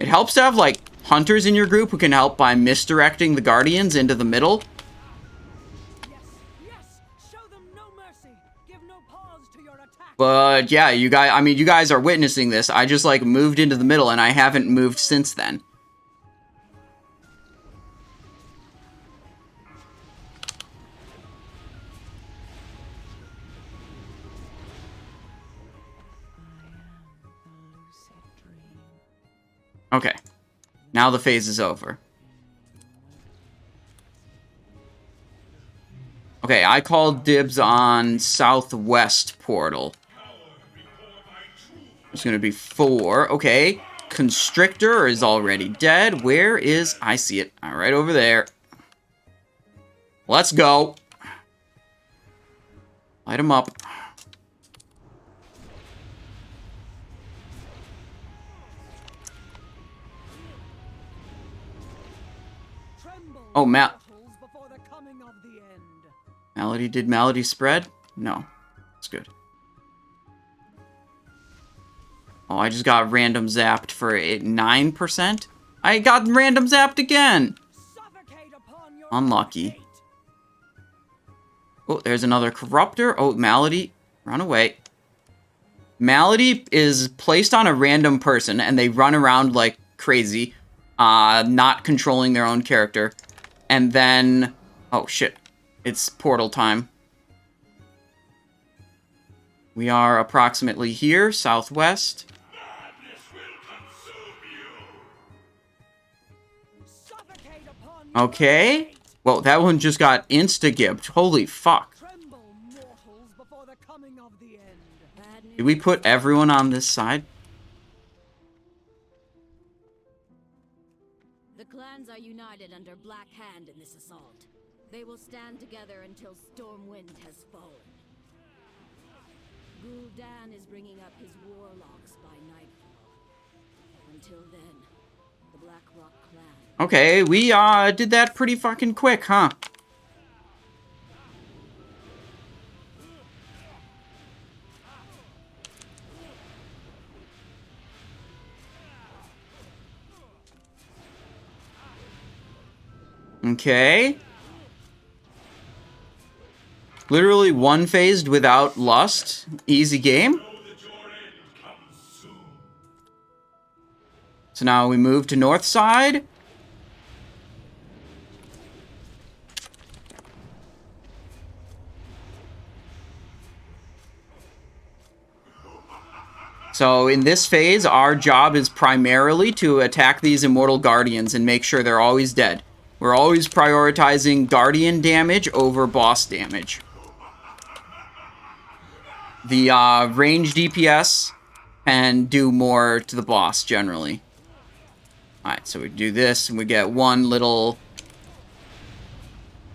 It helps to have, like, hunters in your group who can help by misdirecting the guardians into the middle. Yes, show them no mercy. Give no pause to your attack. But yeah, you guys are witnessing this. I just like moved into the middle and I haven't moved since then. Okay. Now the phase is over. Okay, I called dibs on southwest portal. There's gonna be 4. Okay. Constrictor is already dead. Where is... I see it. Right over there. Let's go. Light him up. Oh, Malady, did Malady spread? No. That's good. Oh, I just got random zapped for 9%? I got random zapped again! Unlucky. Oh, there's another Corruptor. Oh, Malady, run away. Malady is placed on a random person, and they run around like crazy, not controlling their own character. And then... Oh, shit. It's portal time. We are approximately here, southwest. Okay. Well, that one just got insta-gibbed. Holy fuck. Did we put everyone on this side? The clans are united under Black Hand in this assault. They will stand together until Stormwind has fallen. Gul'dan is bringing up his warlocks by nightfall. Until then, the Black Rock clan... Okay, we did that pretty fucking quick, huh? Okay. Literally one phased without lust. Easy game. So now we move to north side. So in this phase, our job is primarily to attack these immortal guardians and make sure they're always dead. We're always prioritizing guardian damage over boss damage. The range DPS can do more to the boss generally. Alright, so we do this and we get one little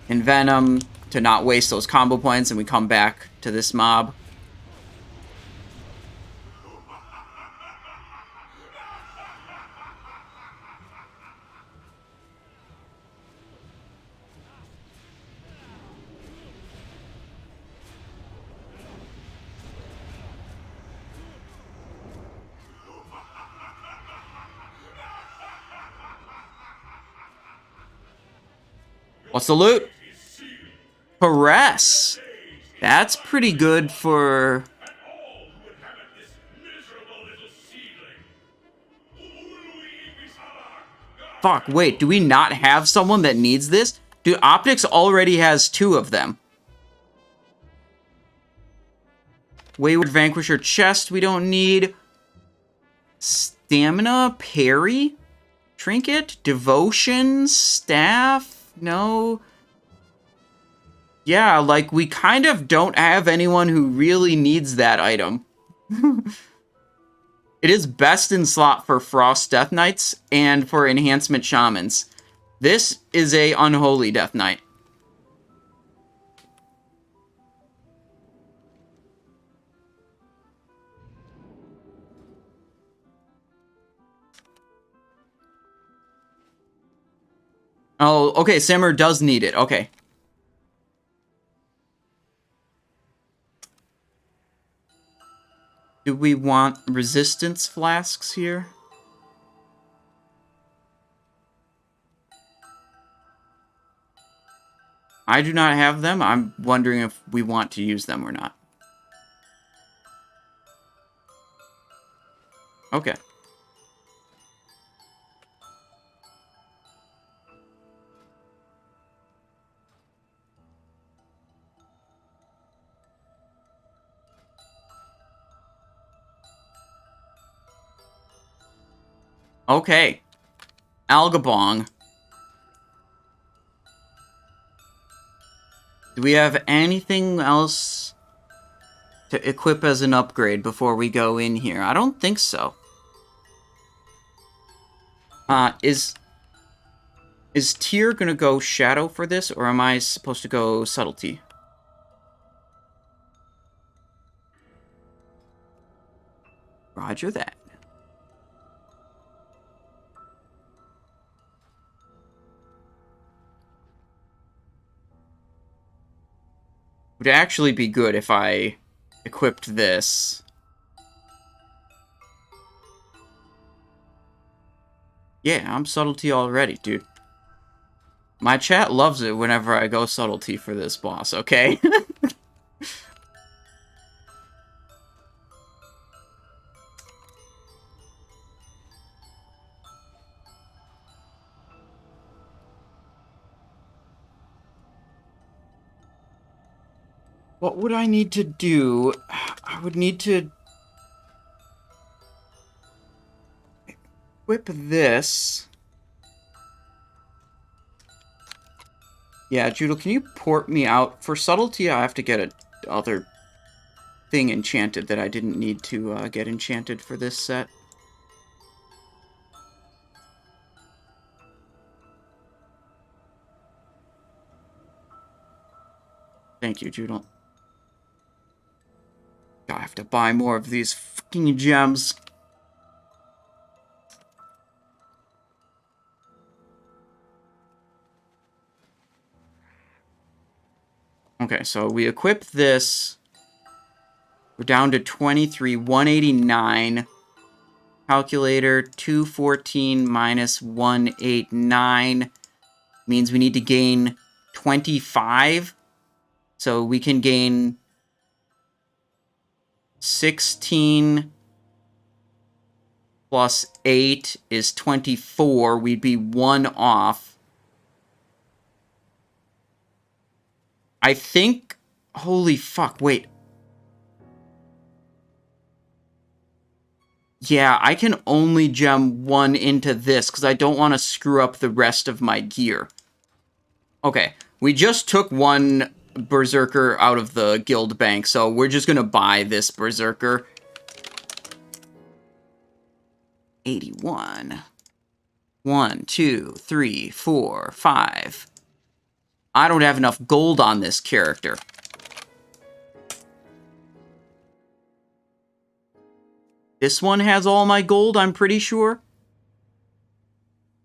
Envenom to not waste those combo points, and we come back to this mob. What's the loot? Caress. That's pretty good for... Fuck, wait, do we not have someone that needs this? Dude, Optics already has 2 of them. Wayward Vanquisher chest we don't need. Stamina, parry, trinket, devotion, staff, no. Yeah, like, we kind of don't have anyone who really needs that item. It is best in slot for Frost Death Knights and for Enhancement Shamans. This is a Unholy Death Knight. Oh, okay, Samur does need it. Okay. Do we want resistance flasks here? I do not have them. I'm wondering if we want to use them or not. Okay. Okay. Algabong. Do we have anything else to equip as an upgrade before we go in here? I don't think so. Is Tyr gonna go Shadow for this, or am I supposed to go Subtlety? Roger that. Would actually be good if I equipped this. Yeah, I'm Subtlety already, dude. My chat loves it whenever I go Subtlety for this boss, okay? What would I need to do? I would need to equip this. Yeah, Judel, can you port me out? For Subtlety, I have to get a other thing enchanted that I didn't need to get enchanted for this set. Thank you, Judel. I have to buy more of these fucking gems. Okay, so we equip this. We're down to 23, 189. Calculator, 214 minus 189 means we need to gain 25. So we can gain 16 plus 8 is 24. We'd be 1 off. I think... Holy fuck, wait. Yeah, I can only gem 1 into this, because I don't want to screw up the rest of my gear. Okay, we just took 1 Berserker out of the guild bank, so we're just gonna buy this Berserker. 81. 1, 2, 3, 4, 5. I don't have enough gold on this character. This one has all my gold, I'm pretty sure.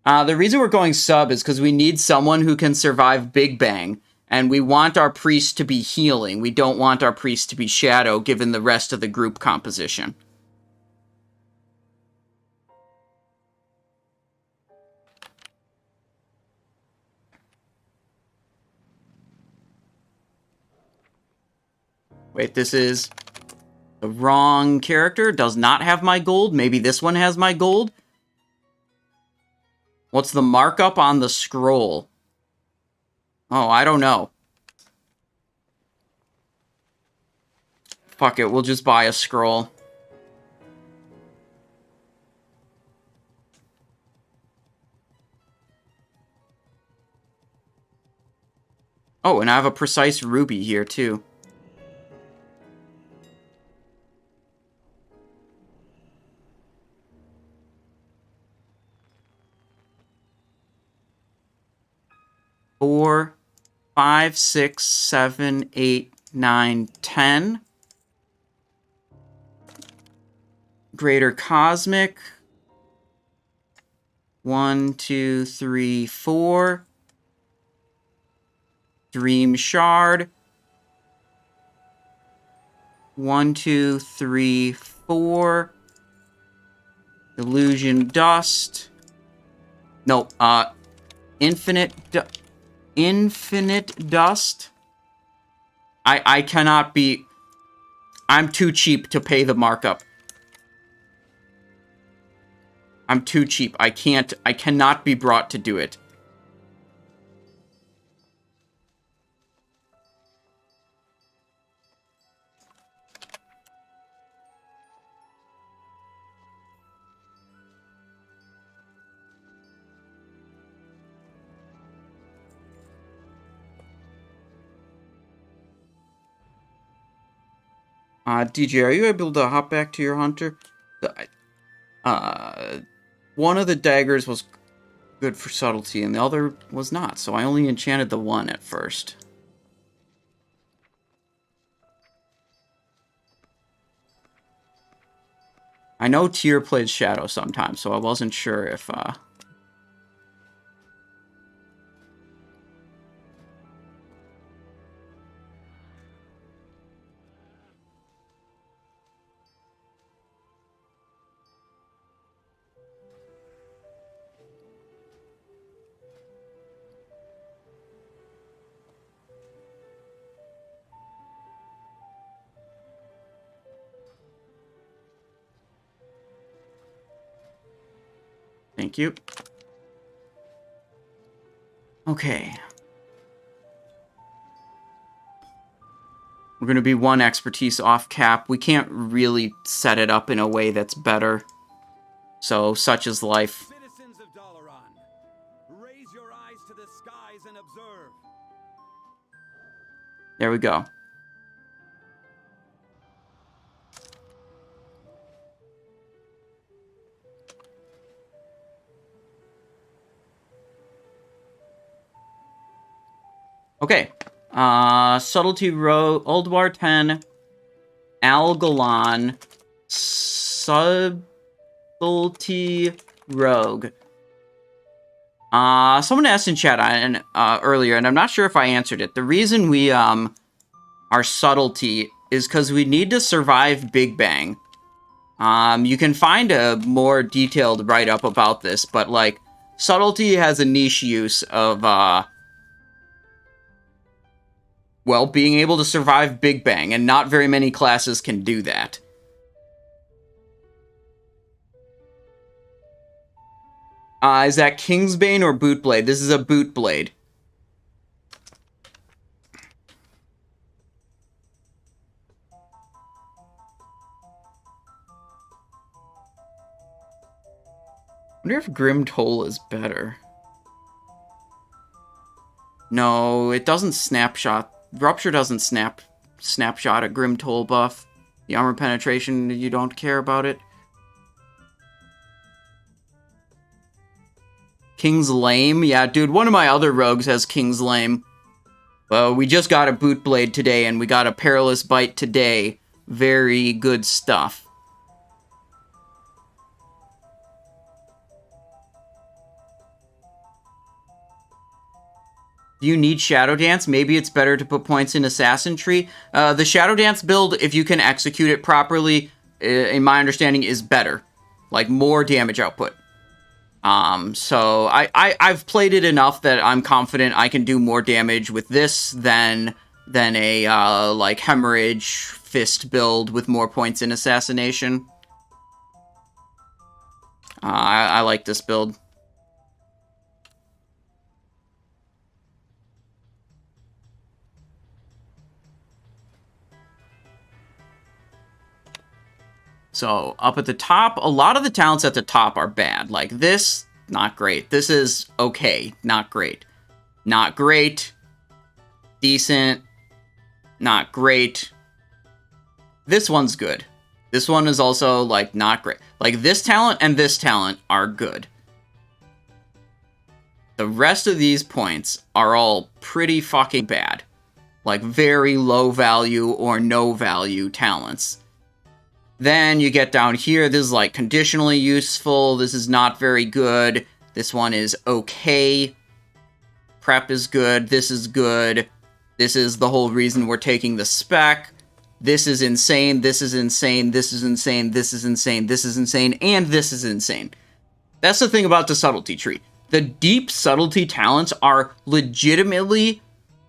The reason we're going sub is because we need someone who can survive Big Bang. And we want our priest to be healing. We don't want our priest to be shadow, given the rest of the group composition. Wait, this is the wrong character. Does not have my gold. Maybe this one has my gold. What's the markup on the scroll? Oh, I don't know. Fuck it, we'll just buy a scroll. Oh, and I have a precise ruby here, too. Four, 5, 6, 7, 8, 9, 10. Greater Cosmic. 1, 2, 3, 4. Dream Shard. 1, 2, 3, 4. Illusion Dust. No, Infinite Dust. I cannot be... I'm too cheap to pay the markup. I'm too cheap. I cannot be brought to do it. DJ, are you able to hop back to your hunter? One of the daggers was good for subtlety, and the other was not, so I only enchanted the one at first. I know Tyr plays Shadow sometimes, so I wasn't sure if, Thank you. Okay. We're going to be 1 expertise off cap. We can't really set it up in a way that's better. So, such is life. Citizens of Dalaran, raise your eyes to the skies and observe. There we go. Okay. Subtlety Rogue, Ulduar 10, Algalon, Subtlety Rogue. Someone asked in chat earlier, and I'm not sure if I answered it. The reason we are subtlety is because we need to survive Big Bang. You can find a more detailed write-up about this, but like subtlety has a niche use of well, being able to survive Big Bang, and not very many classes can do that. Is that Kingsbane or Bootblade? This is a Bootblade. I wonder if Grim Toll is better. No, it doesn't snapshot. Rupture doesn't snapshot a Grim Toll buff. The armor penetration, you don't care about it. King's Lame? Yeah, dude, one of my other rogues has King's Lame. Well, we just got a Bootblade today, and we got a Perilous Bite today. Very good stuff. Do you need Shadow Dance? Maybe it's better to put points in Assassin Tree. The Shadow Dance build, if you can execute it properly, in my understanding, is better. Like, more damage output. So I've played it enough that I'm confident I can do more damage with this than than a, like, hemorrhage fist build with more points in assassination. I like this build. So, up at the top, a lot of the talents at the top are bad. Like, this, not great. This is okay, not great. Not great. Decent. Not great. This one's good. This one is also, like, not great. Like, this talent and this talent are good. The rest of these points are all pretty fucking bad. Like, very low value or no value talents. Then you get down here, this is like conditionally useful, this is not very good, this one is okay, prep is good, this is good, this is the whole reason we're taking the spec, this is insane, this is insane, this is insane, this is insane, this is insane, and this is insane. That's the thing about the subtlety tree. The deep subtlety talents are legitimately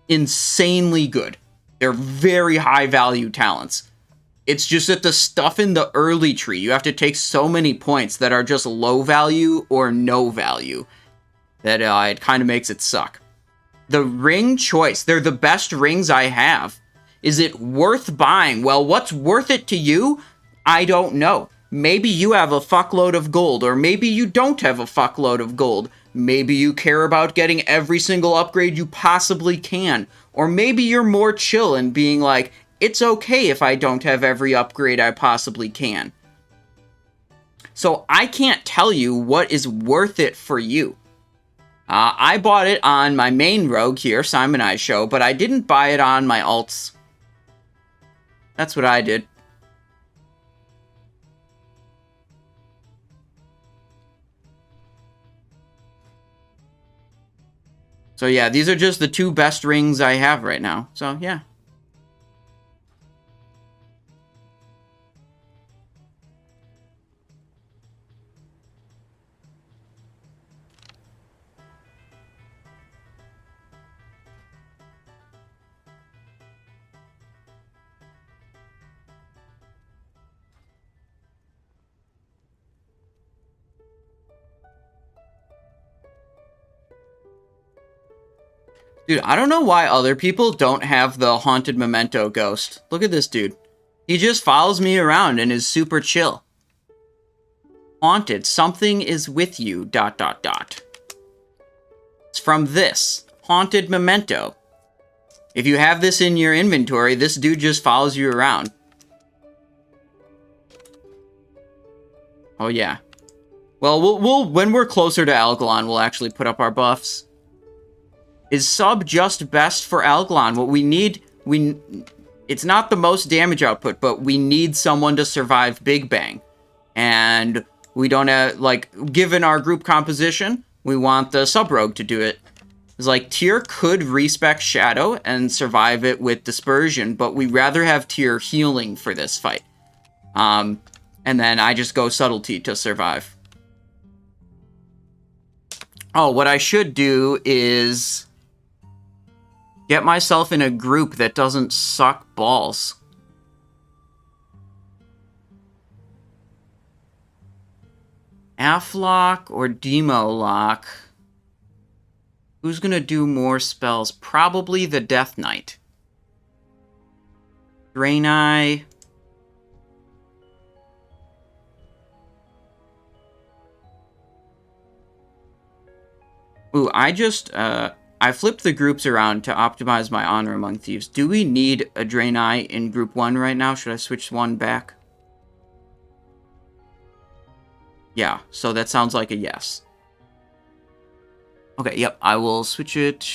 insanely good. They're very high value talents. It's just that the stuff in the early tree, you have to take so many points that are just low value or no value that it kind of makes it suck. The ring choice, they're the best rings I have. Is it worth buying? Well, what's worth it to you? I don't know. Maybe you have a fuckload of gold, or maybe you don't have a fuckload of gold. Maybe you care about getting every single upgrade you possibly can. Or maybe you're more chill and being like, it's okay if I don't have every upgrade I possibly can. So I can't tell you what is worth it for you. I bought it on my main rogue here, Simon I Show, but I didn't buy it on my alts. That's what I did. So yeah, these are just the two best rings I have right now. So yeah. Dude, I don't know why other people don't have the Haunted Memento ghost. Look at this dude. He just follows me around and is super chill. Haunted, something is with you, ... It's from this. Haunted Memento. If you have this in your inventory, this dude just follows you around. Oh yeah. Well, we'll when we're closer to Algalon, we'll actually put up our buffs. Is sub just best for Algalon? What we need, it's not the most damage output, but we need someone to survive Big Bang. And we don't have, like, given our group composition, we want the sub rogue to do it. It's like, Tyr could respec Shadow and survive it with Dispersion, but we'd rather have Tyr healing for this fight. And then I just go Subtlety to survive. Oh, what I should do is get myself in a group that doesn't suck balls. Aflock or Demolock? Who's gonna do more spells? Probably the Death Knight. Draenei. Ooh, I flipped the groups around to optimize my honor among thieves. Do we need a Draenei in group 1 right now? Should I switch one back? Yeah, so that sounds like a yes. Okay, yep, I will switch it.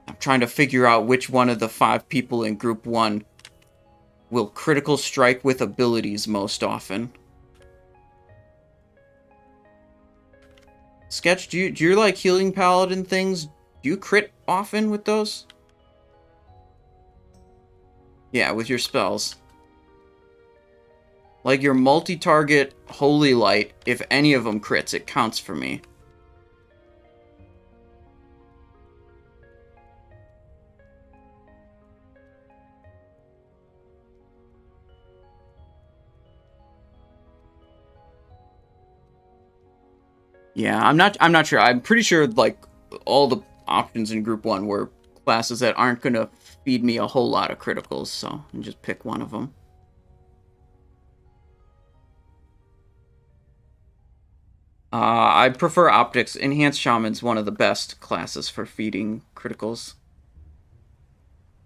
I'm trying to figure out which one of the 5 people in group 1 will critical strike with abilities most often. Sketch, do you like healing paladin things? Do you crit often with those? Yeah, with your spells. Like your multi-target Holy Light, if any of them crits, it counts for me. Yeah, I'm not sure. I'm pretty sure like all the options in group 1 were classes that aren't going to feed me a whole lot of criticals, so I'll just pick one of them. I prefer Optics. Enhanced Shaman's one of the best classes for feeding criticals.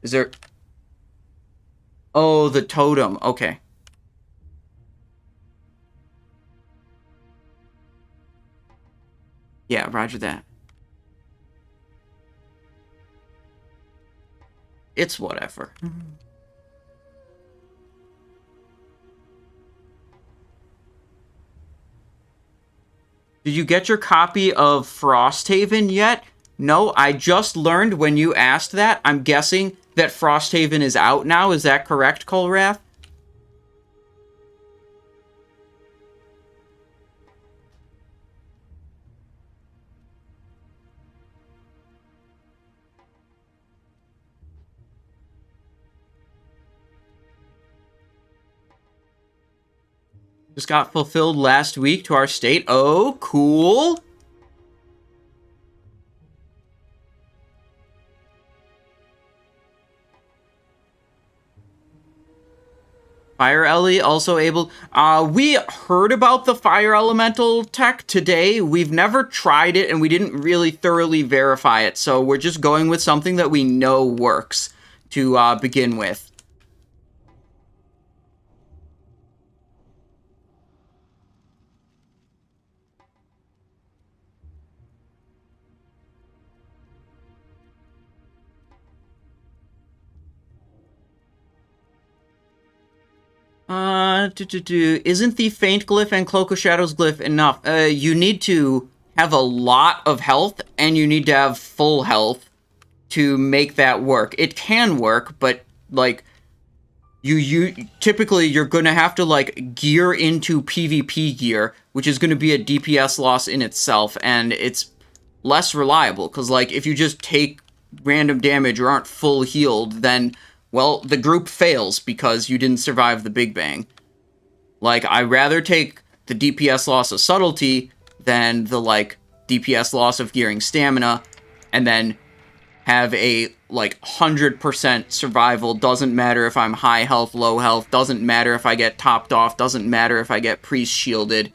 Is there... Oh, the Totem. Okay. Yeah, roger that. It's whatever. Did you get your copy of Frosthaven yet? No, I just learned when you asked that. I'm guessing that Frosthaven is out now. Is that correct, Colrath? Just got fulfilled last week to our state. Oh, cool. Fire Ellie also able... we heard about the Fire Elemental tech today. We've never tried it, and we didn't really thoroughly verify it. So we're just going with something that we know works to begin with. Isn't the Faint Glyph and Cloak of Shadows glyph enough? You need to have a lot of health, and you need to have full health to make that work. It can work, but, like, typically you're gonna have to, like, gear into PvP gear, which is gonna be a DPS loss in itself, and it's less reliable, because, like, if you just take random damage or aren't full healed, then... well, the group fails because you didn't survive the Big Bang. Like, I'd rather take the DPS loss of subtlety than the, like, DPS loss of gearing stamina, and then have a, like, 100% survival. Doesn't matter if I'm high health, low health. Doesn't matter if I get topped off. Doesn't matter if I get priest shielded.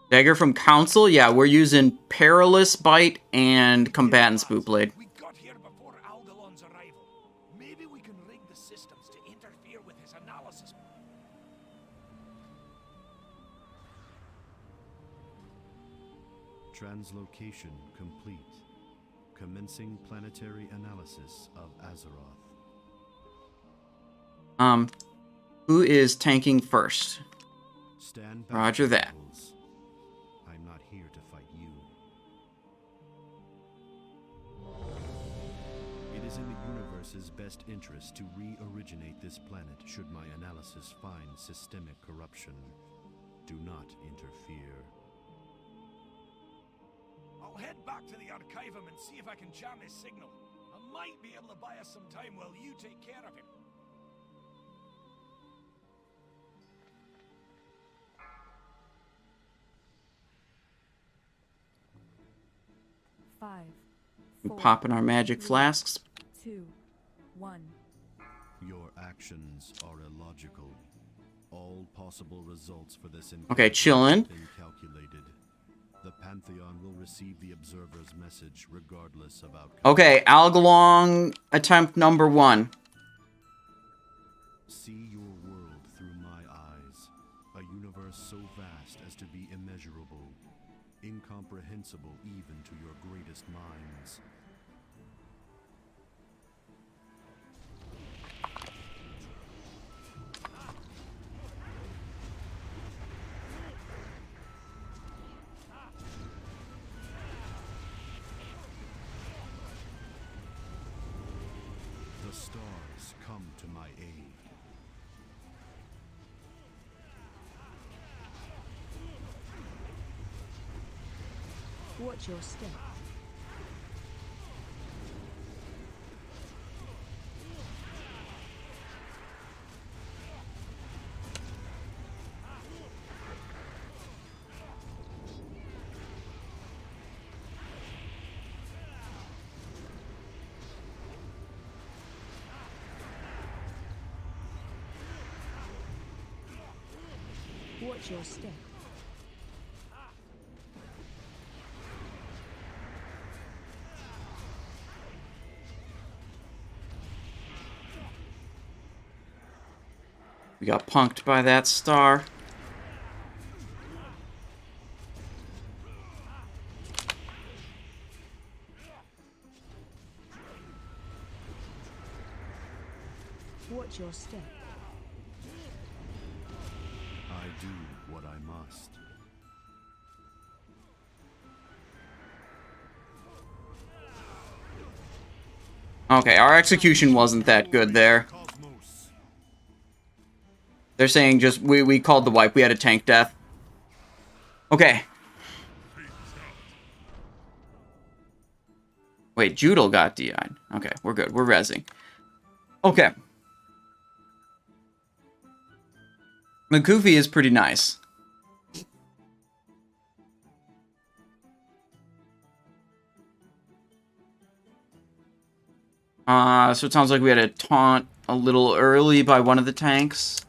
Dagger from Council? Yeah, we're using Perilous Bite and Combatant's Bootblade. We got here before Algalon's arrival. Maybe we can rig the systems to interfere with his analysis. Translocation complete. Commencing planetary analysis of Azeroth. Who is tanking first? Stand back. Roger that. I'm not here to fight you. It is in the universe's best interest to re-originate this planet should my analysis find systemic corruption. Do not interfere. I'll head back to the Archivum and see if I can jam his signal. I might be able to buy us some time while you take care of him. We're popping our magic flasks. 2, 1. Your actions are illogical. All possible results for this Okay, chillin'. The Pantheon will receive the Observer's message regardless of outcome. Okay, Algalon attempt number 1. See your world through my eyes. A universe so vast as to be immeasurable, incomprehensible even to your greatest minds. The stars come to my aid. Watch your step. Watch your step. We got punked by that star. Watch your step. I do what I must. Okay, our execution wasn't that good there. They're saying just, we called the wipe. We had a tank death. Okay. Wait, Judel got DI'd. Okay, we're good. We're rezzing. Okay. Makufi is pretty nice. So it sounds like we had a taunt a little early by one of the tanks.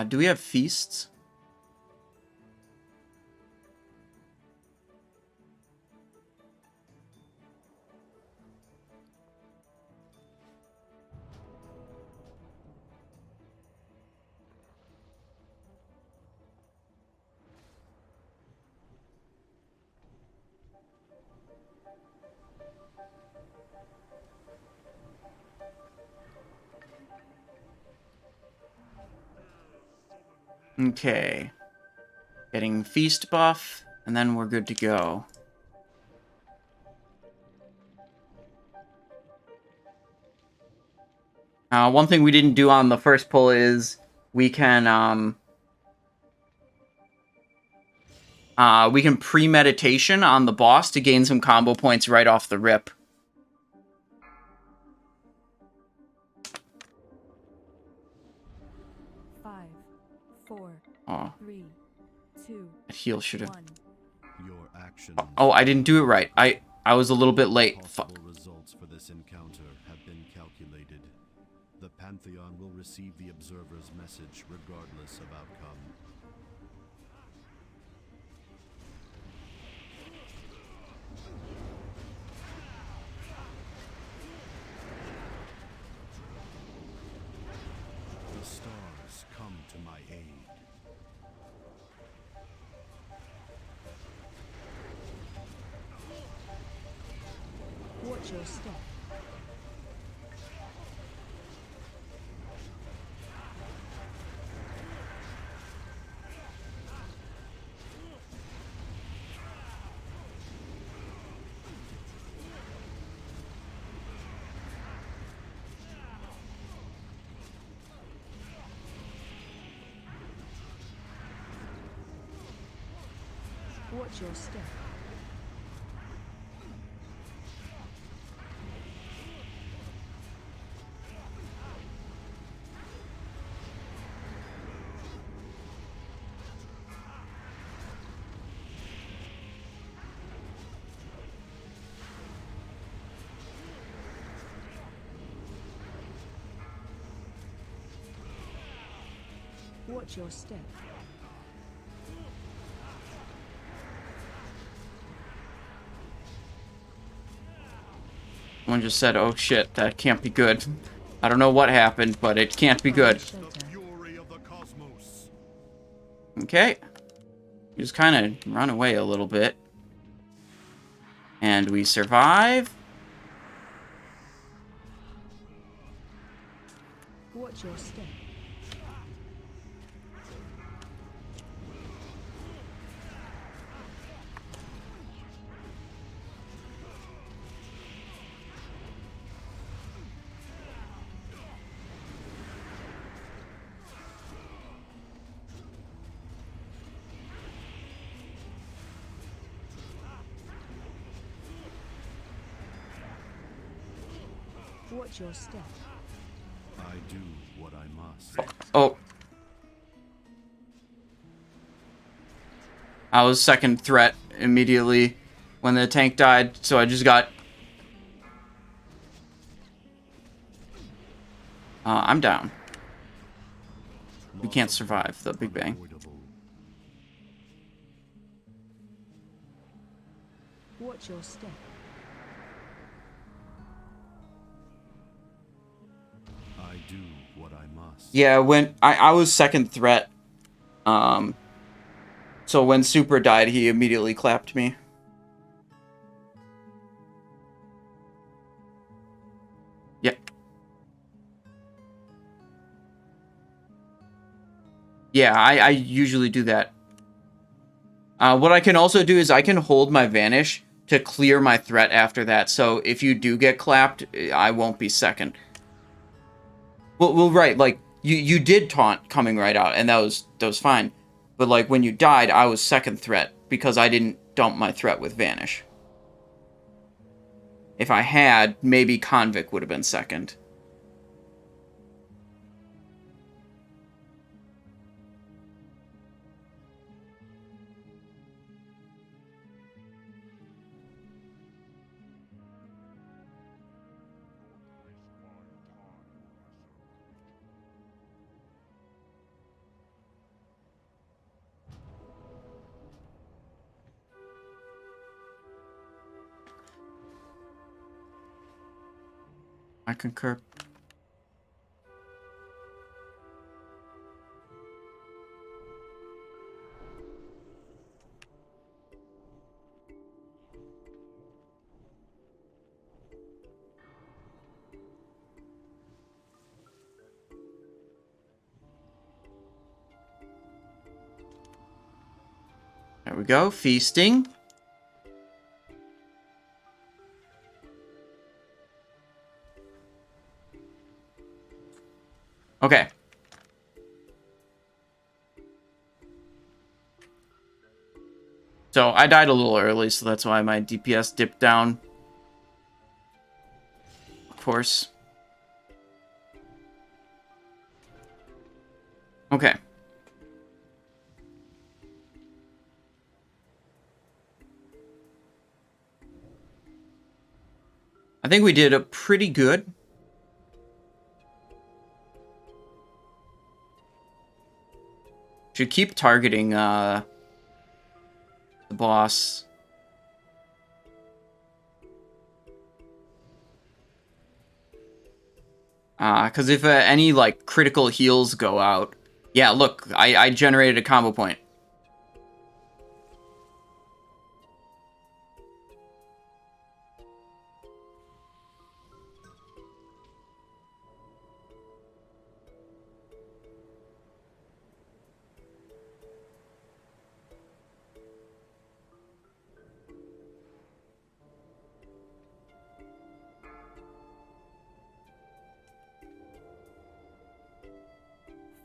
Do we have feasts? Okay. Getting feast buff, and then we're good to go. One thing we didn't do on the first pull is we can premeditation on the boss to gain some combo points right off the rip. Oh. 3, 2, that heal should have. Your actions. Oh, I didn't do it right. I was a little bit late. Possible results for this encounter have been calculated. The Pantheon will receive the Observer's message regardless of outcome. The stars come to my aid. Watch your step. Watch your step. Watch your step. Someone just said, oh shit, that can't be good. I don't know what happened, but it can't be good. Okay. Just kind of run away a little bit. And we survive. Watch your step. Watch your step. I do what I must. Oh. I was second threat immediately when the tank died, so I just got... I'm down. We can't survive the Big Bang. Watch your step. I do what I must. Yeah, when I was second threat. So when Super died, he immediately clapped me. Yep. Yeah, I usually do that. What I can also do is I can hold my Vanish to clear my threat after that. So if you do get clapped, I won't be second. Well, right, like, you did taunt coming right out, and that was fine. But, like, when you died, I was second threat, because I didn't dump my threat with Vanish. If I had, maybe Convict would have been second. I concur. There we go, feasting. Okay. So I died a little early, so that's why my DPS dipped down. Of course. Okay. I think we did a pretty good. Should keep targeting the boss. Because if any like critical heals go out, yeah, look, I generated a combo point.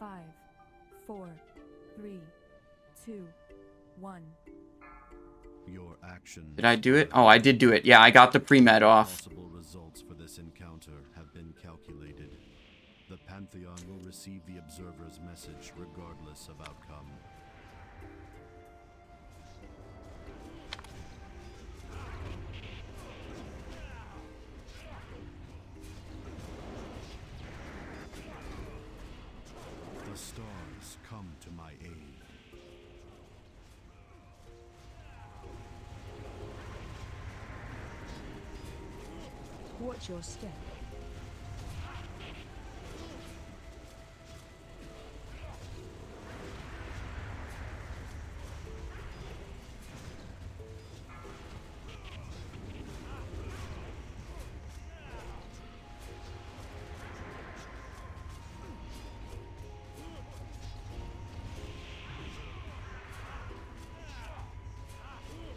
Five, 4, 3, 2, 1. Your actions. Did I do it? Oh, I did do it. Yeah, I got the pre-med off. Possible results for this encounter have been calculated. The Pantheon will receive the Observer's message regardless of outcome. The stars stars, come to my aid. Watch your step.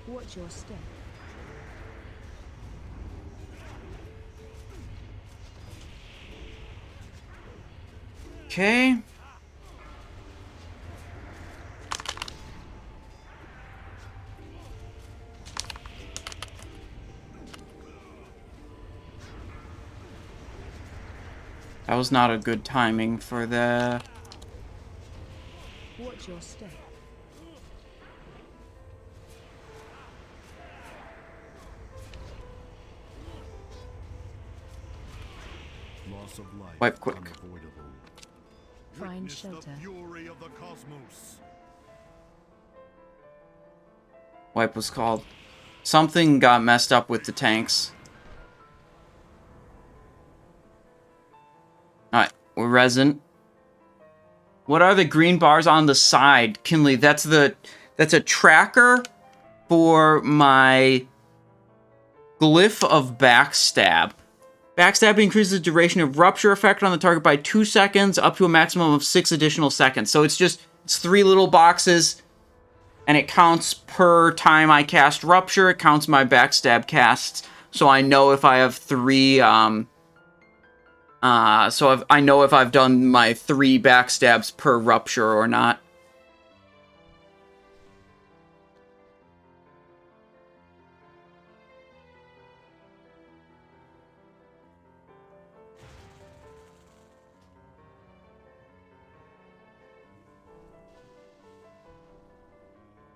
Watch your step. Okay. That was not a good timing for the... Watch your step. Loss of life Wipe quick. unavoidable. Find Witness shelter. the fury of the cosmos. Wipe was called. Something got messed up with the tanks. Alright, we're resin. What are the green bars on the side? Kinley, that's a tracker for my glyph of backstab. Backstab increases the duration of rupture effect on the target by 2 seconds, up to a maximum of 6 additional seconds. So it's 3 little boxes, and it counts per time I cast rupture. It counts my backstab casts, so I know if I have 3. I know if I've done my 3 backstabs per rupture or not.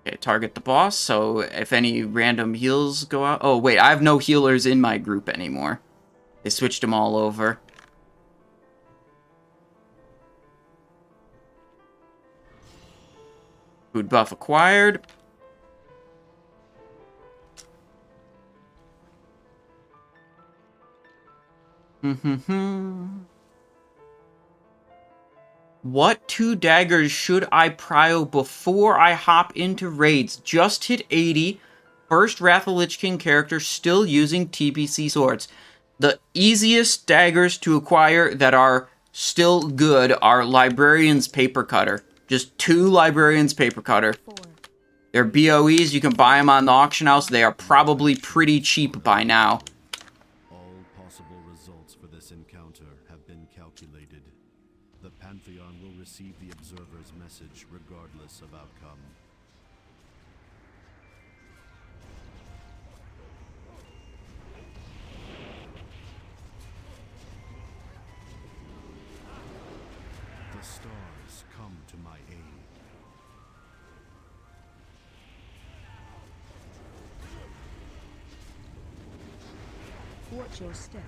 Okay, target the boss, so if any random heals go out... Oh, wait, I have no healers in my group anymore. They switched them all over. Food buff acquired. What 2 daggers should I prio before I hop into raids? Just hit 80. First Wrath of Lich King character still using TBC swords. The easiest daggers to acquire that are still good are Librarian's Paper Cutter. Just 2 Librarian's Paper Cutter. They're BOEs. You can buy them on the auction house. They are probably pretty cheap by now. All possible results for this encounter have been calculated. The Pantheon will receive the Observer's message regardless of outcome. The stars come to my aid. Watch your step.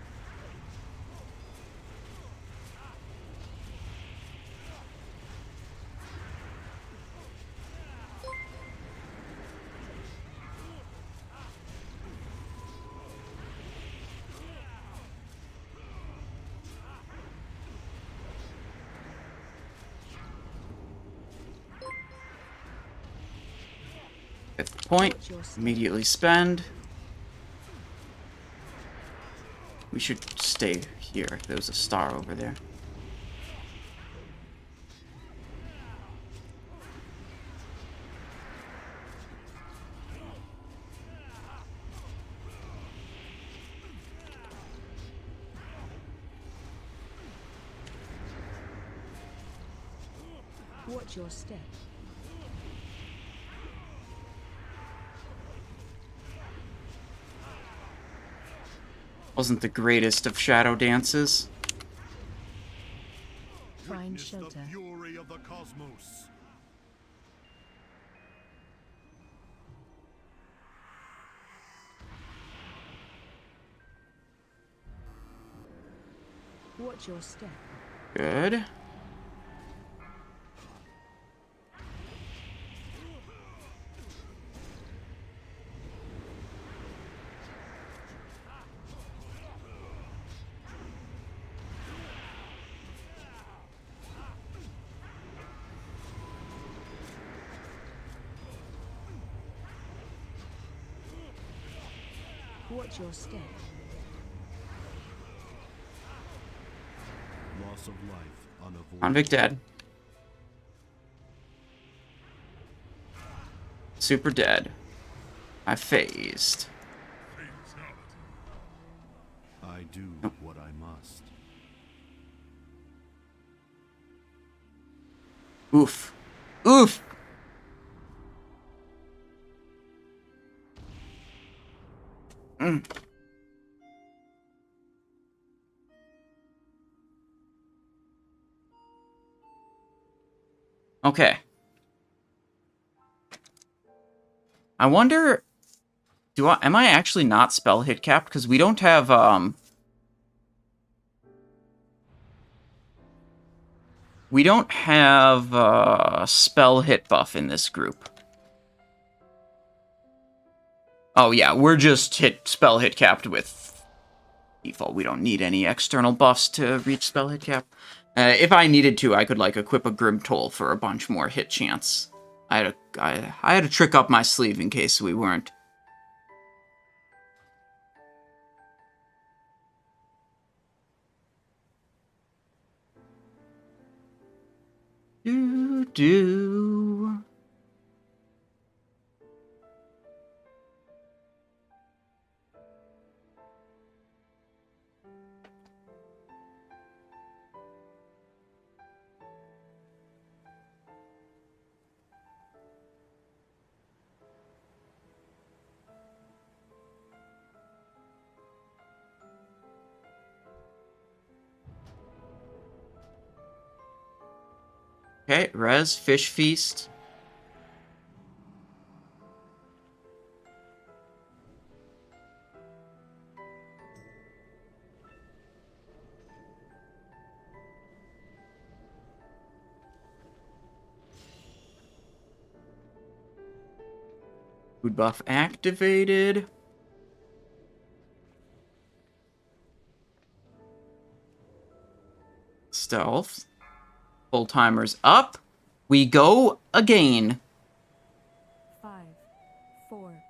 Fifth point. Immediately spend. We should stay here. There was a star over there. Watch your step. Wasn't the greatest of shadow dances. Find shelter. The fury of the cosmos. Watch your step. Good. Watch your step. Loss of life unavoidable. Convict dead. Super dead. I phased. I do what I must. Oof. Oof! Mm. Okay. I wonder, am I actually not spell hit capped? Because we don't have, we don't have, spell hit buff in this group. Oh yeah, we're just spell hit capped with default. We don't need any external buffs to reach spell hit cap. If I needed to, I could, like, equip a Grim Toll for a bunch more hit chance. I had a trick up my sleeve in case we weren't. Do. Okay, Res, Fish Feast. Food buff activated. Stealth. Full timers up. We go again. 5, 4,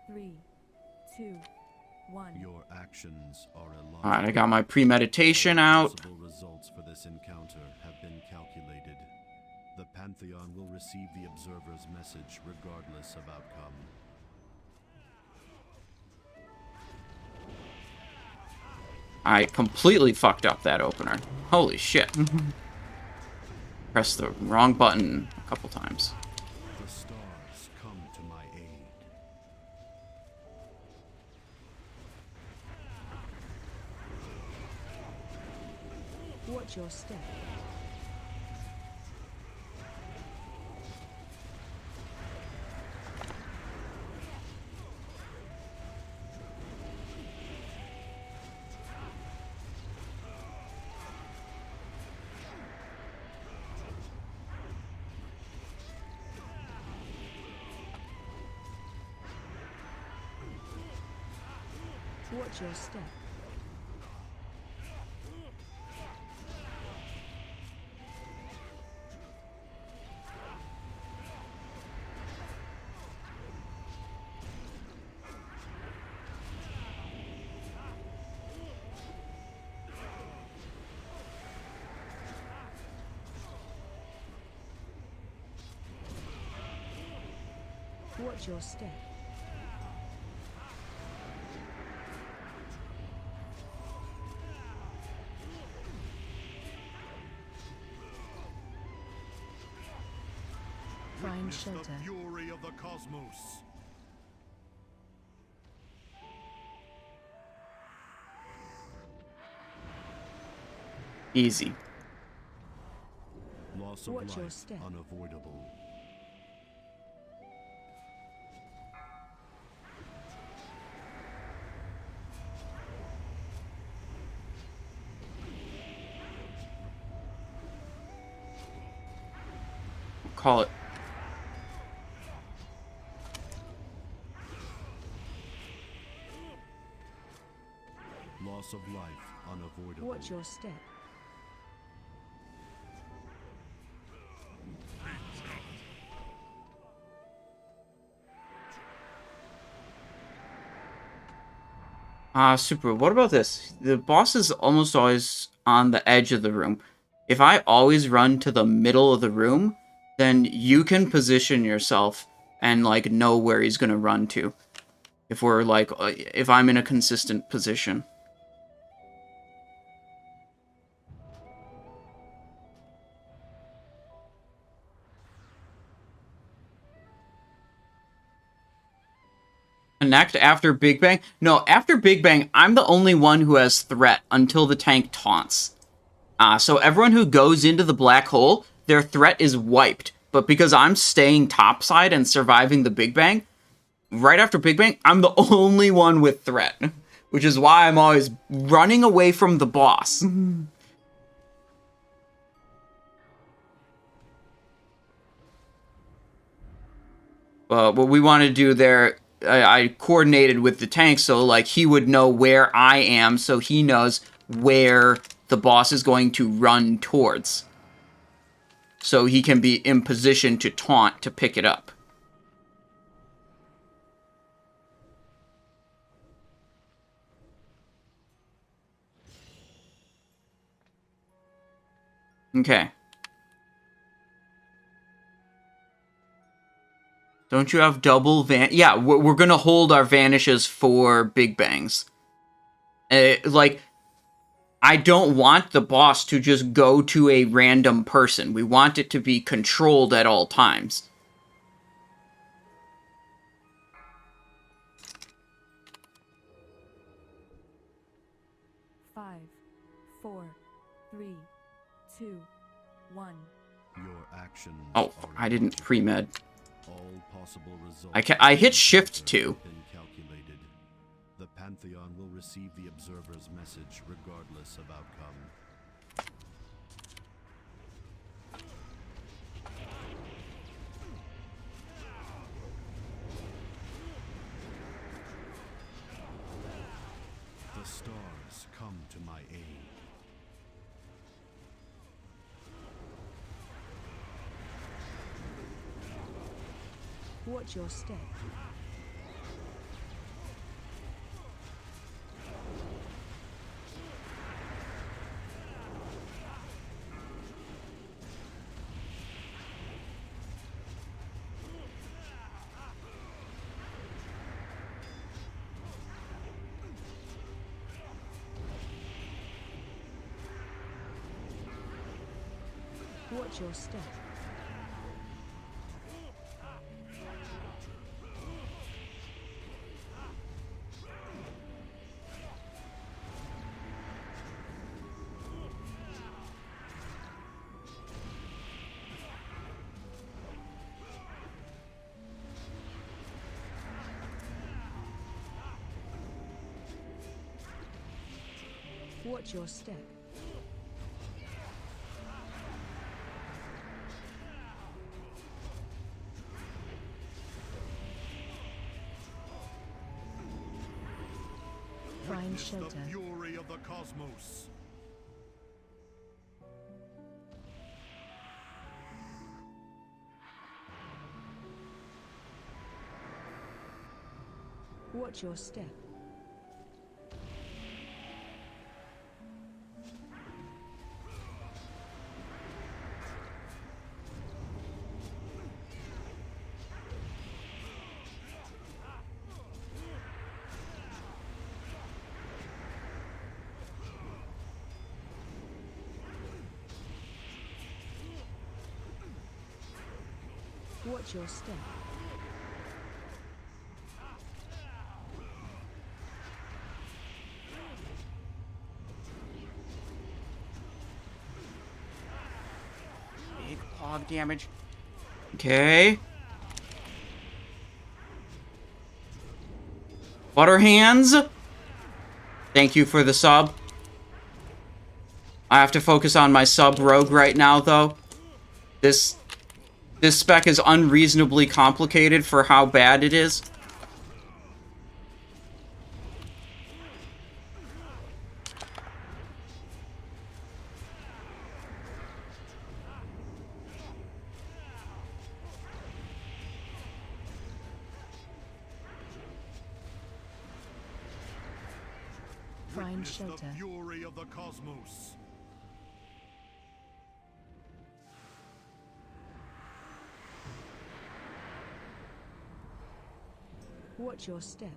3, 2, 1. Your actions are illogical. Alright, I got my premeditation out. Possible results for this encounter have been calculated. The Pantheon will receive the Observer's message regardless of outcome. I completely fucked up that opener. Holy shit. Pressed the wrong button a couple times. The stars come to my aid. Watch your step. Watch your step. Watch your step. Find shelter. The fury of the cosmos. Easy. Loss of Watch your life step. unavoidable. Call it. Loss of life unavoidable. Watch your step. Super. What about this? The boss is almost always on the edge of the room. If I always run to the middle of the room, then you can position yourself and, like, know where he's gonna run to. If we're, like, if I'm in a consistent position. Connect after Big Bang? No, after Big Bang, I'm the only one who has threat until the tank taunts. So everyone who goes into the black hole, their threat is wiped. But because I'm staying topside and surviving the Big Bang, right after Big Bang, I'm the only one with threat. Which is why I'm always running away from the boss. What we want to do there, I coordinated with the tank, so like he would know where I am, so he knows where the boss is going to run towards. So he can be in position to taunt to pick it up. Okay. Don't you have double Yeah, we're gonna hold our vanishes for Big Bangs. Like, I don't want the boss to just go to a random person. We want it to be controlled at all times. Five, 4, 3, 2, 1. Your actions. Oh, I didn't pre-med. All possible results. I hit Shift 2. Calculated. The Pantheon will receive the Observer's message regardless of outcome. The stars come to my aid. Watch your step. Watch your step. Watch your step. Find shelter. The fury of the cosmos. Watch your step. Watch your step. Big hog damage. Okay. Butter hands. Thank you for the sub. I have to focus on my sub rogue right now, though. This spec is unreasonably complicated for how bad it is. Find Witness the shelter. fury of the cosmos. Watch your step.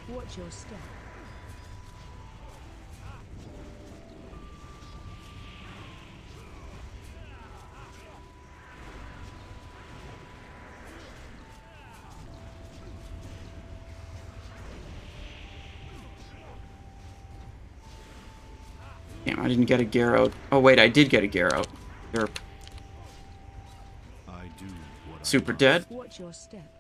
Watch your step. Damn, I didn't get a Garrote. Oh wait, I did get a Garrote. Derp. I do what Super dead. Watch your step.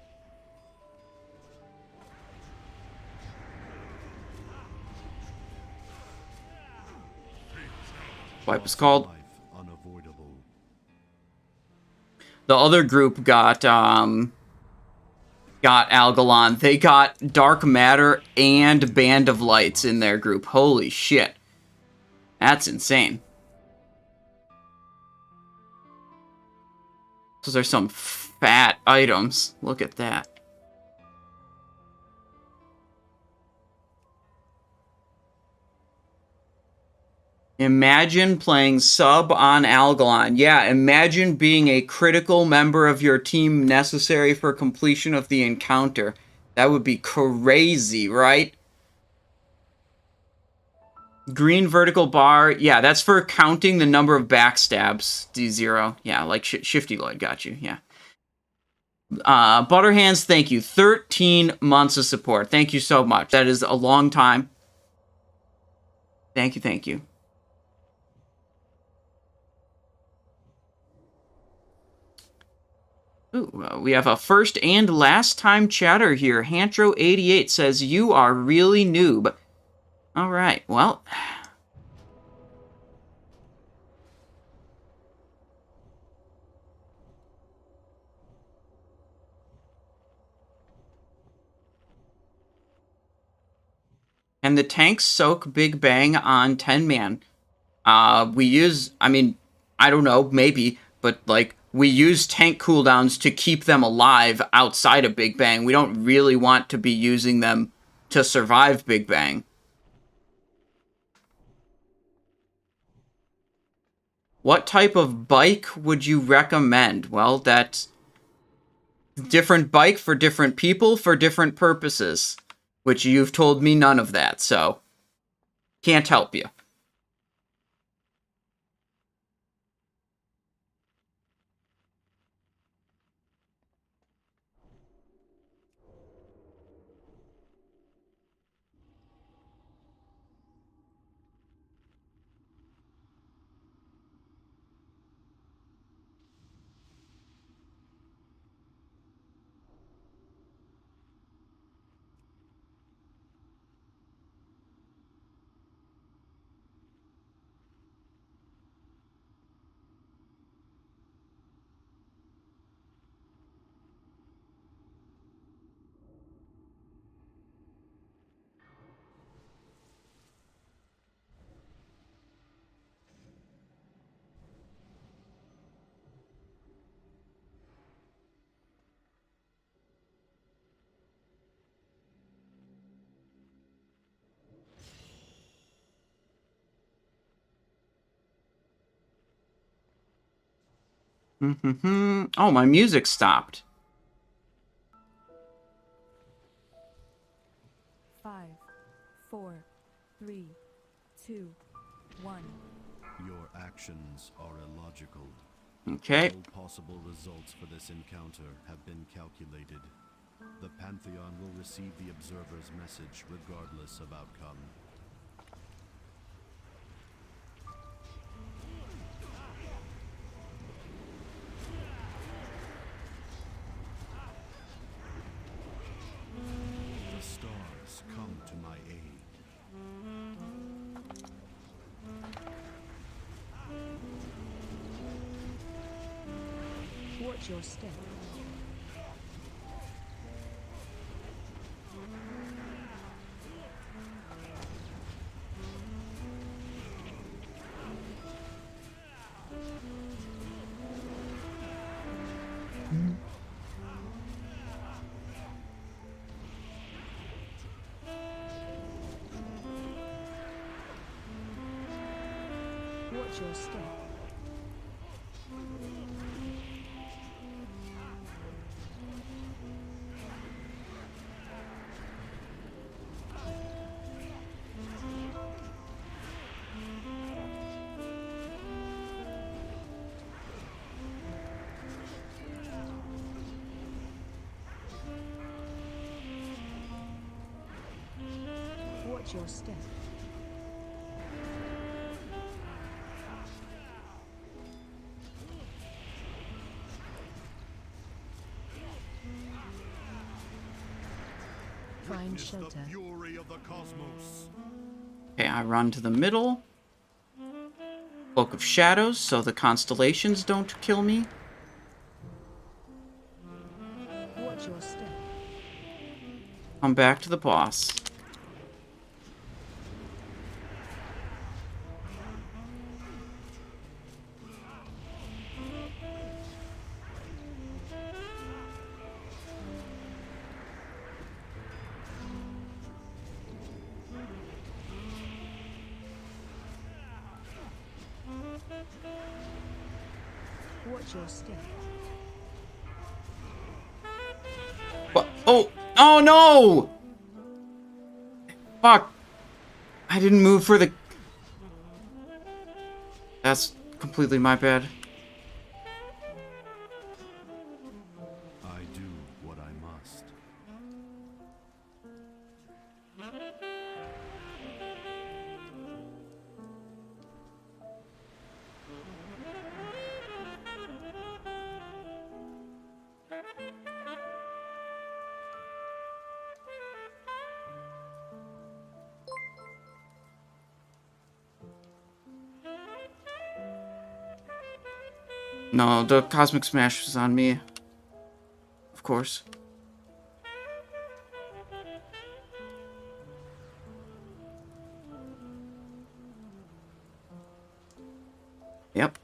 Wipe is called. life unavoidable. The other group got Algalon. They got Dark Matter and Band of Lights in their group. Holy shit. That's insane. Those are some fat items. Look at that. Imagine playing sub on Algalon. Yeah, imagine being a critical member of your team necessary for completion of the encounter. That would be crazy, right? Green vertical bar. Yeah, that's for counting the number of backstabs. D0. Yeah, like Shifty Lloyd got you. Yeah. Butterhands, thank you. 13 months of support. Thank you so much. That is a long time. Thank you, thank you. Ooh, we have a first and last time chatter here. Hantro88 says, you are really noob. Alright, well. Can the tanks soak Big Bang on 10-man? We use, I mean, I don't know, maybe, but like, we use tank cooldowns to keep them alive outside of Big Bang. We don't really want to be using them to survive Big Bang. What type of bike would you recommend? Well, that's different bike for different people for different purposes, which you've told me none of that, so can't help you. Oh, my music stopped. 5, 4, 3, 2, 1. Your actions are illogical. Okay. All possible results for this encounter have been calculated. The Pantheon will receive the Observer's message regardless of outcome. The stars come to my aid. Watch your step. Watch your step. Watch your step. Find shelter. The fury of the cosmos. Okay, I run to the middle. Cloak of Shadows, so the constellations don't kill me. Watch your step. Come back to the boss. Watch your step. What? Oh! Oh no! Fuck! I didn't move for the... That's completely my bad. I do what I must. No, the Cosmic Smash was on me. Of course. Yep.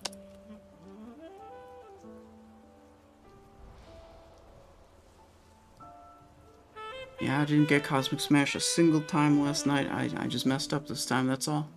Yeah, I didn't get Cosmic Smash a single time last night. I just messed up this time, that's all.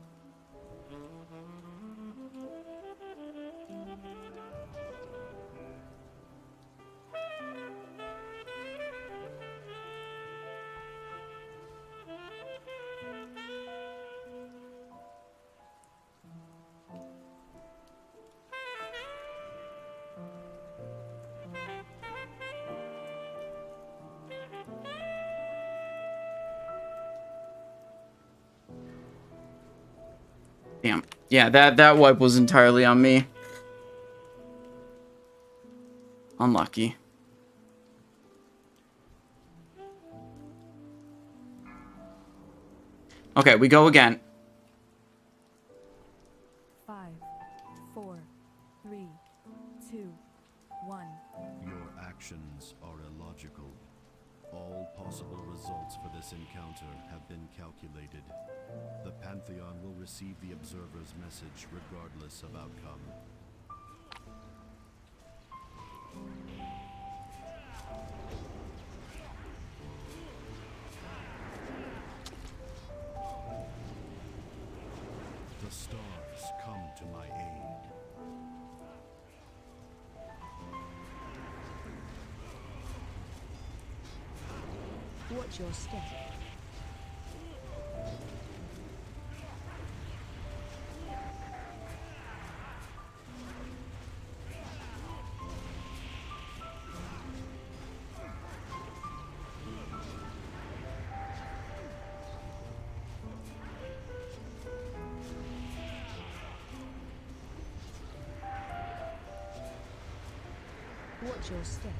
Damn. Yeah, that wipe was entirely on me. Unlucky. Okay, we go again. 5, 4, 3, 2, 1. Your actions are illogical. All possible results for this encounter have been calculated. The Pantheon will receive the Observer's message regardless of outcome. The stars come to my aid. Watch your step. Watch your step.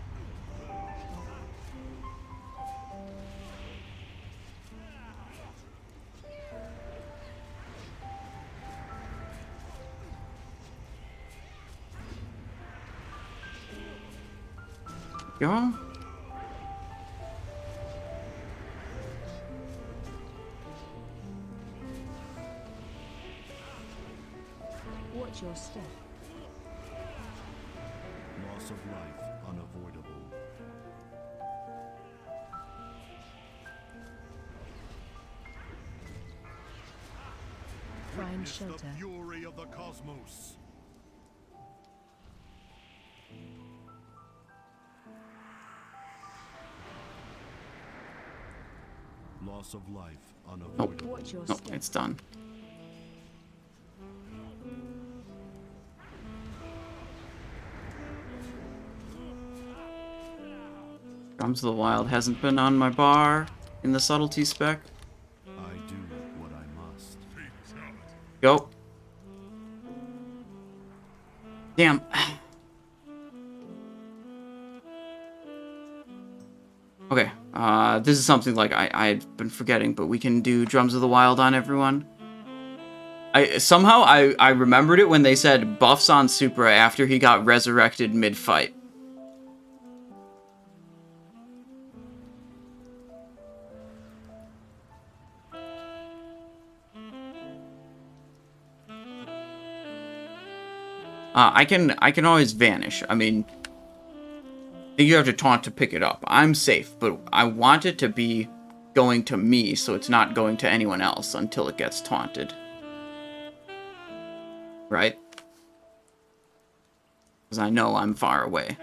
Go. Watch your step. Loss of life unavoidable. Find Witness shelter. the fury of the cosmos. Loss of life unavoidable. Watch your Nope, step. it's done. Drums of the Wild hasn't been on my bar in the subtlety spec. I do what I must. Go. Damn. Okay, this is something like I had been forgetting, but we can do Drums of the Wild on everyone. Somehow I remembered it when they said buffs on Supra after he got resurrected mid-fight. I can always vanish. I mean, I think you have to taunt to pick it up. I'm safe, but I want it to be going to me, so it's not going to anyone else until it gets taunted. Right? Because I know I'm far away.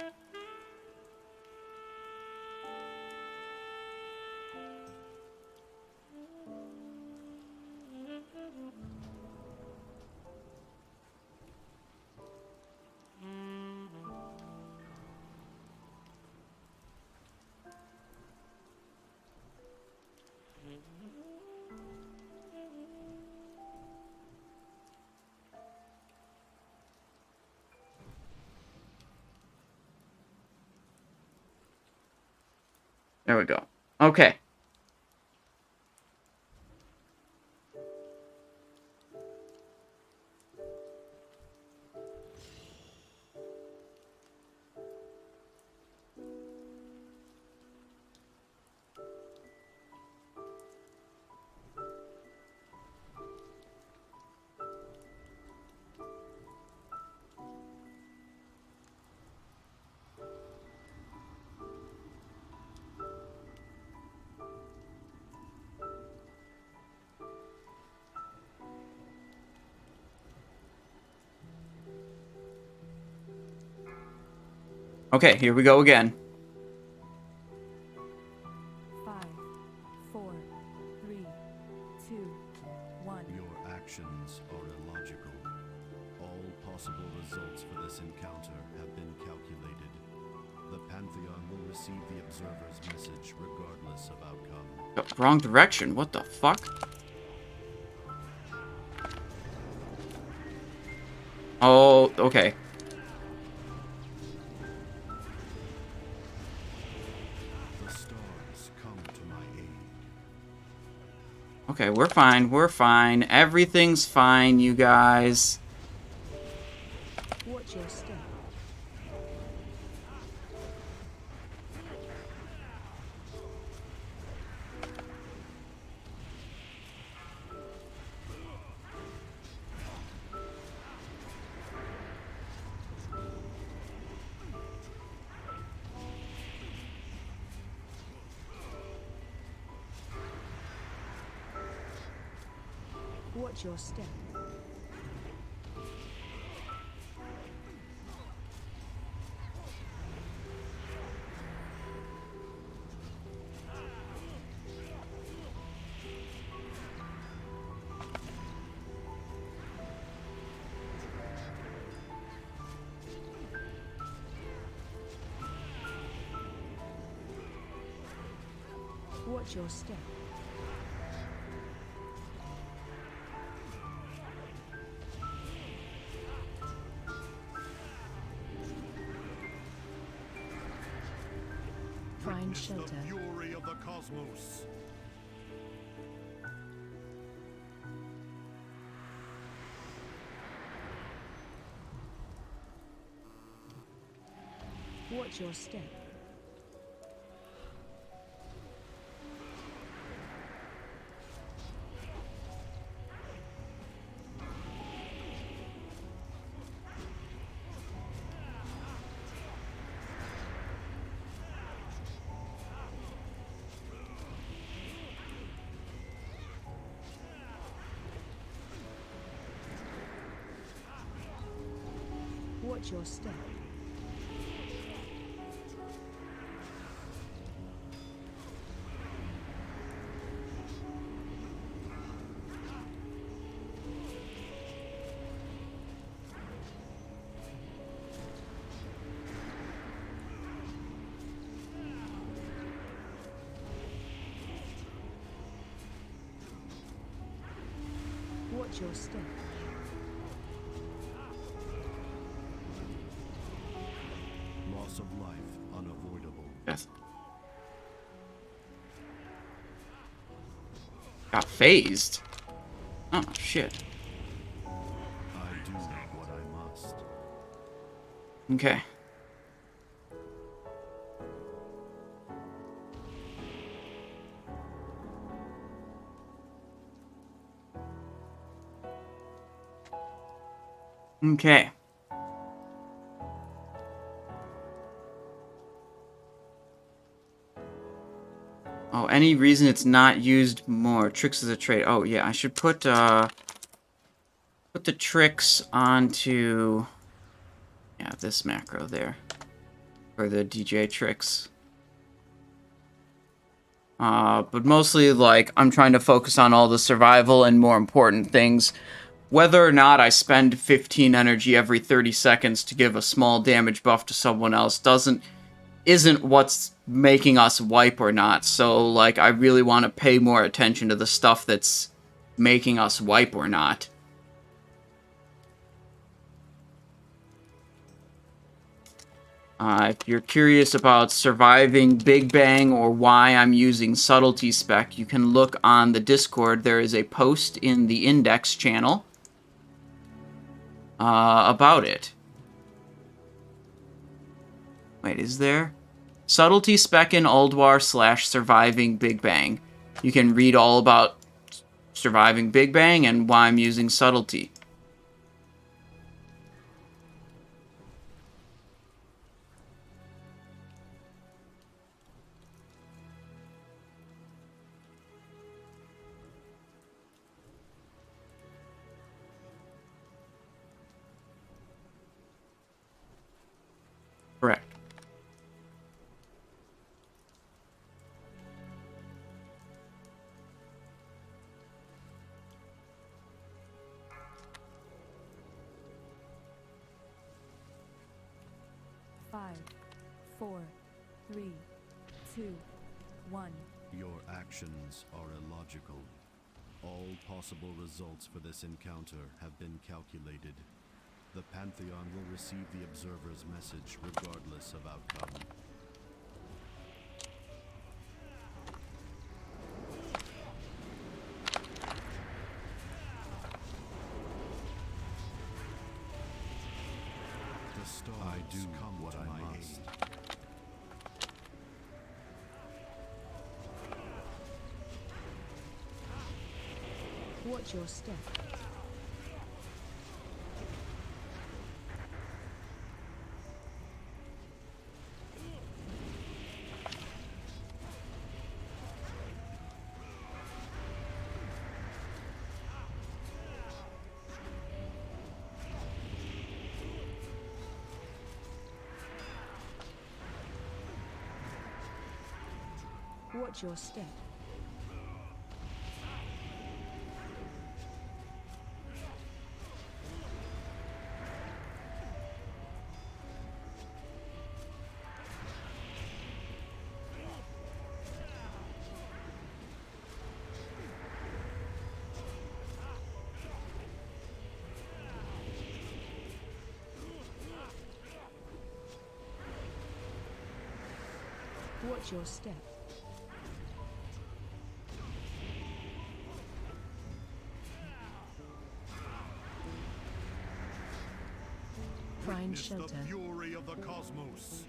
There we go. Okay. Okay, here we go again. 5, 4, 3, 2, 1. Your actions are illogical. All possible results for this encounter have been calculated. The Pantheon will receive the Observer's message regardless of outcome. Oh, wrong direction. What the fuck? Oh, okay. Okay, we're fine. We're fine. Everything's fine, you guys. Watch your step. Watch your step. Watch your step. Find shelter. The fury of the cosmos. Watch your step. Watch your step. Watch your step. Loss of life unavoidable. Yes. Got phased. Oh shit. I do what I must. Okay. Okay. Oh, any reason it's not used more? Tricks as a trait. Oh yeah, I should put the tricks onto this macro there. For the DJ tricks. But mostly like I'm trying to focus on all the survival and more important things. Whether or not I spend 15 energy every 30 seconds to give a small damage buff to someone else isn't what's making us wipe or not. So, like, I really want to pay more attention to the stuff that's making us wipe or not. If you're curious about surviving Big Bang or why I'm using Subtlety Spec, you can look on the Discord. There is a post in the Index channel about it. Wait, is there? Subtlety Spec in Ulduar / surviving Big Bang. You can read all about surviving Big Bang and why I'm using Subtlety. Correct. Five, 4, 3, 2, 1. Your actions are illogical. All possible results for this encounter have been calculated. The Pantheon will receive the Observer's message regardless of outcome. The stars I do come what I must. Watch your step. Watch your step. Watch your step. Find Witness shelter. the fury of the cosmos.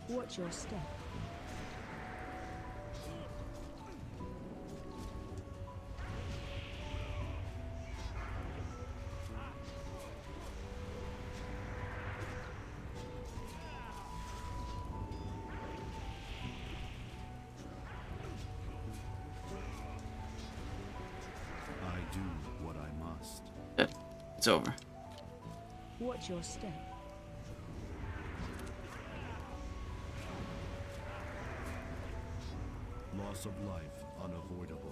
Watch your step. It's over. Watch your step. Loss of life unavoidable.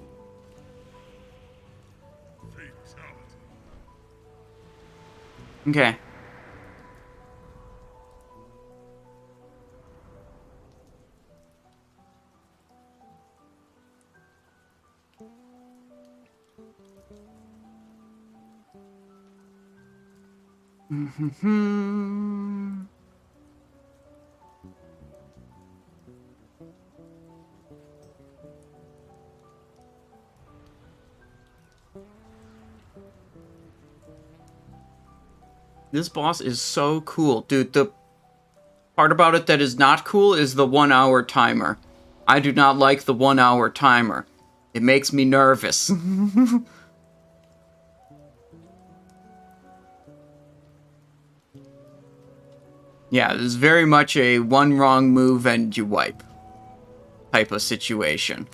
Fatality. Okay. This boss is so cool. Dude, the part about it that is not cool is the 1 hour timer. I do not like the 1 hour timer. It makes me nervous. Yeah, this is very much a one wrong move and you wipe type of situation.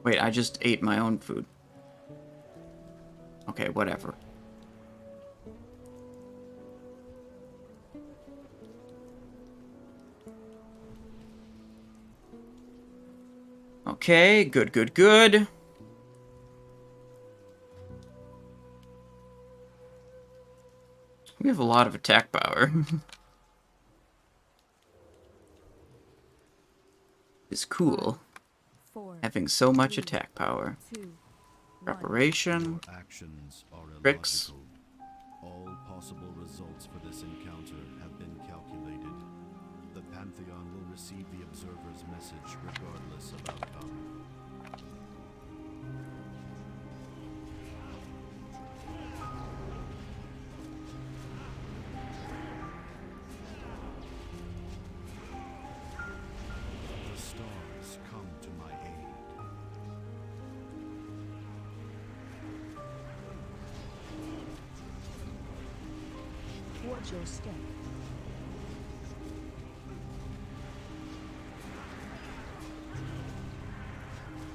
Wait, I just ate my own food. Okay, whatever. Okay, good, good, good. We have a lot of attack power. It's cool. 4, Having so much 3, attack power. 2, 1. Preparation. Your actions are Tricks. illogical. All possible results for this encounter have been calculated. The Pantheon will receive the Observer's message regardless of outcome. The stars come to my aid. Watch your step.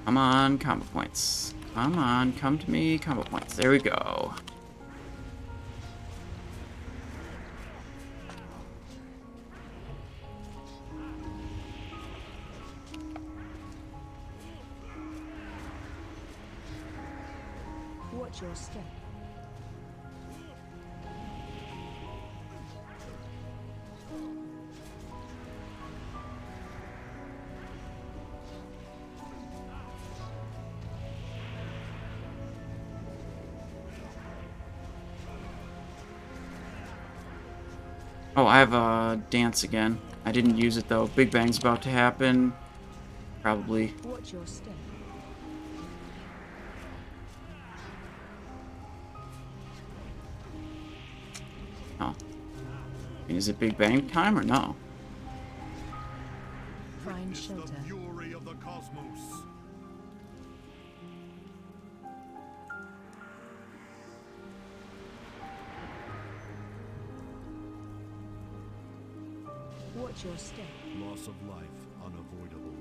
Come on, combo points. Come on, come to me, combo points. There we go. Watch your step. Oh, I have a dance again. I didn't use it though. Big Bang's about to happen. Probably. Watch your step. Oh. Is it Big Bang time or no? Find shelter. The fury of the cosmos. Watch your step. Loss of life unavoidable.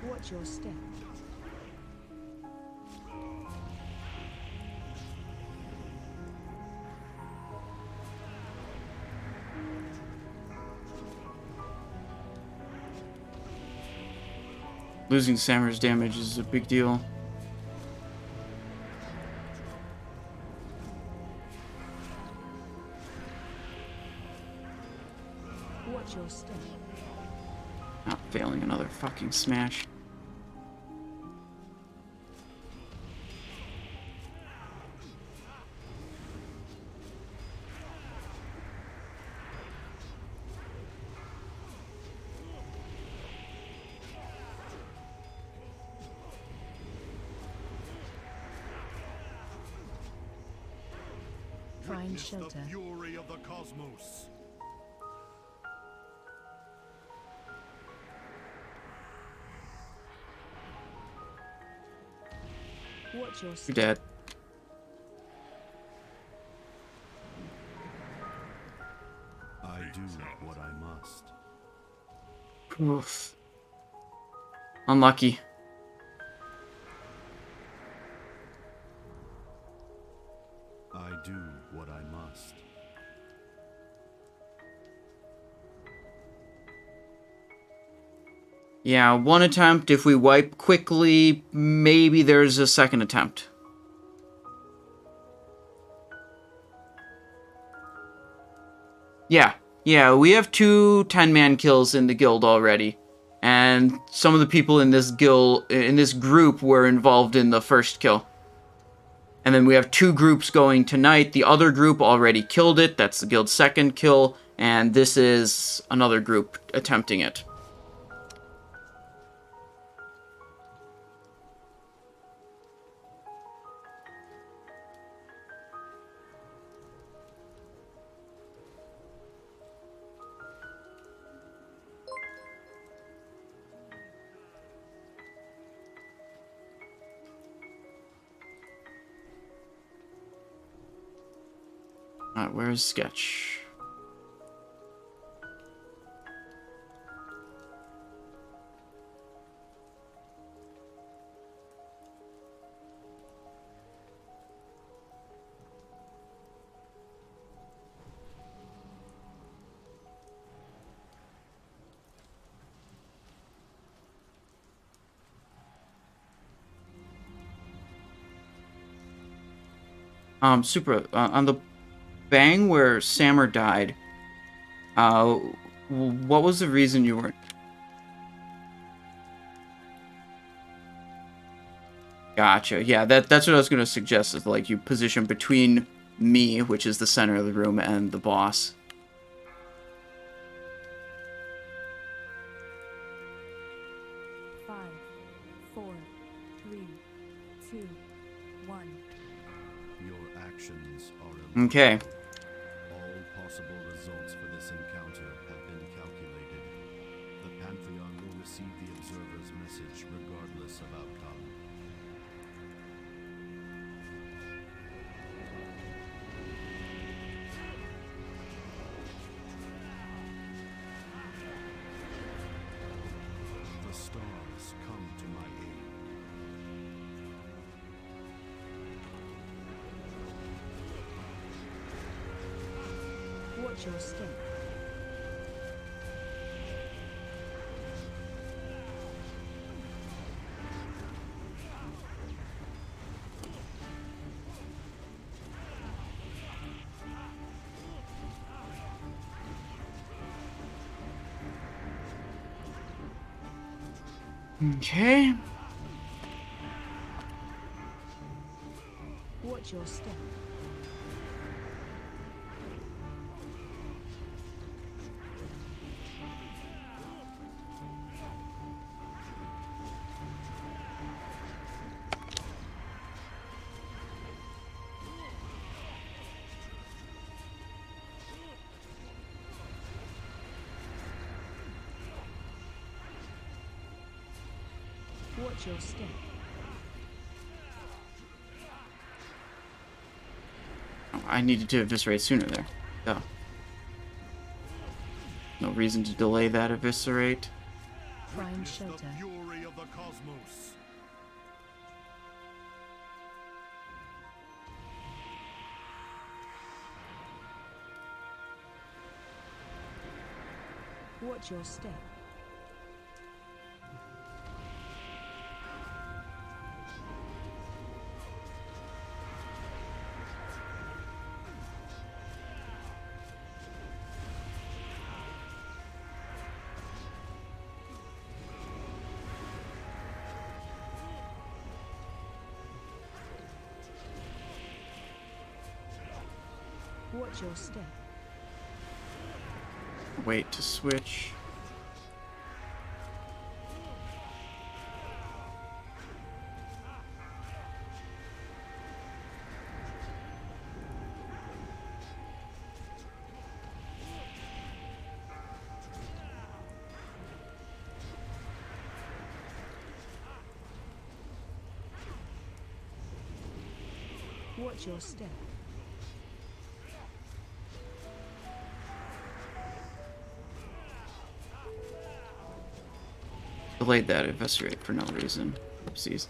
Watch your step. Losing Samur's damage is a big deal. Watch your step. Not failing another fucking smash. Witness shelter. the fury of the cosmos. Watch your You're step. dead. I do what I must. Oof. Unlucky. I do what I must. Yeah, one attempt. If we wipe quickly, maybe there's a second attempt. Yeah, we have 2 10-man kills in the guild already. And some of the people in this guild, in this group, were involved in the first kill. And then we have 2 groups going tonight. The other group already killed it. That's the guild's second kill. And this is another group attempting it. Alright, where's Sketch? On the bang where Sammer died, what was the reason you weren't? Gotcha. Yeah, that's what I was going to suggest, is like you position between me, which is the center of the room, and the boss. Five, 4, 3, 2, 1. Your actions are Okay. all possible results for this encounter have been calculated. The Pantheon will receive the Observer's message regardless of outcome. The stars come to my aid. Watch your step. Okay. Watch your step. Watch your step. Oh, I needed to eviscerate sooner there. Duh. No reason to delay that eviscerate. Prime Witness the shelter. fury of the cosmos. Watch your step. Watch your step. Wait to switch. Watch your step. Delayed that investigate for no reason. Oopsies.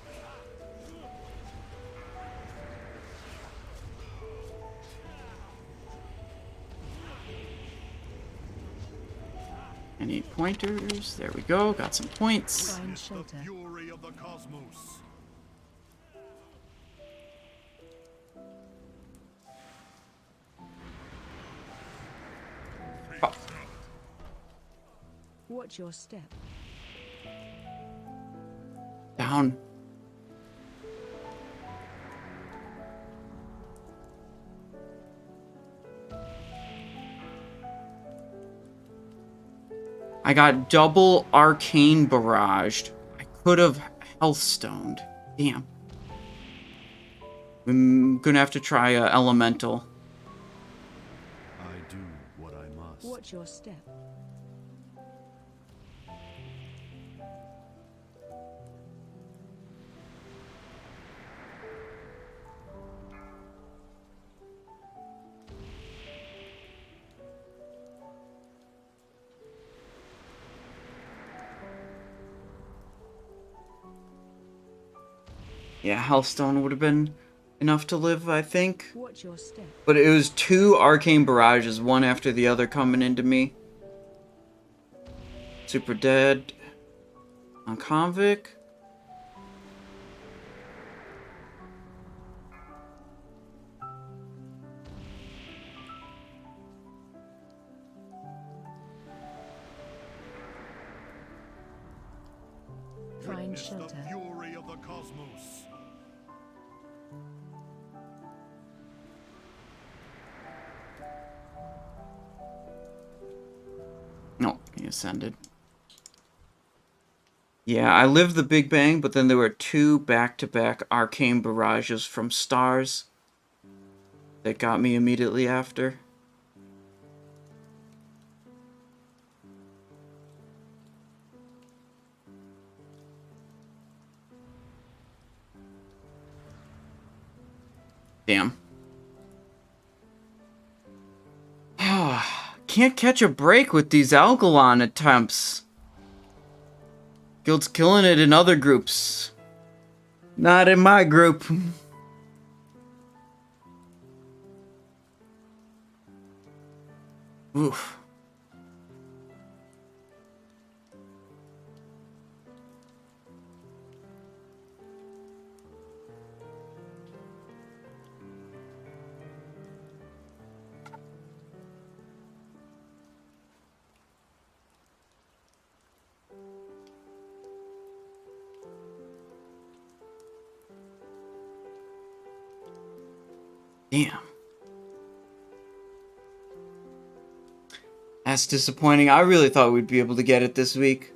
Any pointers? There we go. Got some points. Find shelter. Fury of the cosmos. Oh. Watch your step. Down. I got double arcane barraged. I could have healthstoned. Damn. I'm gonna have to try elemental. I do what I must. Watch your step. Yeah, Healthstone would have been enough to live, I think. Watch your step. But it was 2 arcane barrages, one after the other, coming into me. Super dead. On Convict. Find Witness shelter. the fury of the cosmos. No, he ascended. Yeah, I lived the Big Bang, but then there were 2 back-to-back arcane barrages from stars that got me immediately after. Damn. Can't catch a break with these Algalon attempts. Guild's killing it in other groups. Not in my group. Oof. Damn. That's disappointing. I really thought we'd be able to get it this week.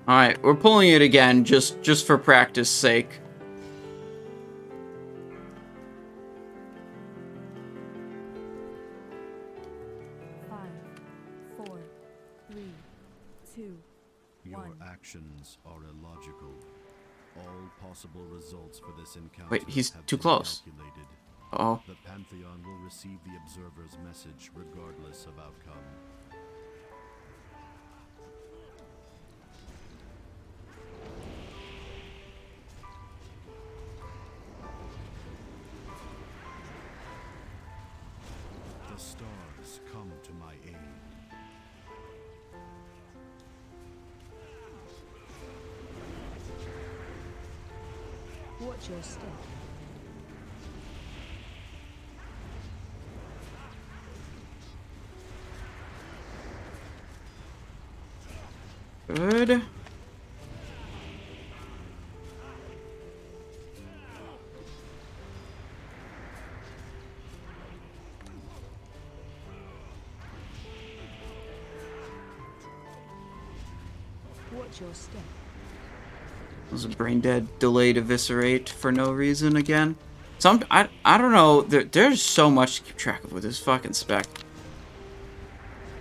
Alright, we're pulling it again, just for practice sake. Your actions are illogical. All possible results for this encounter. Wait, he's have too been close. calculated. Uh-oh. The Pantheon will receive the Observer's message regardless of outcome. The stars come to my aid. Watch your step. Good. Watch your step. Was a brain dead delayed eviscerate for no reason again. I don't know. There's so much to keep track of with this fucking spec.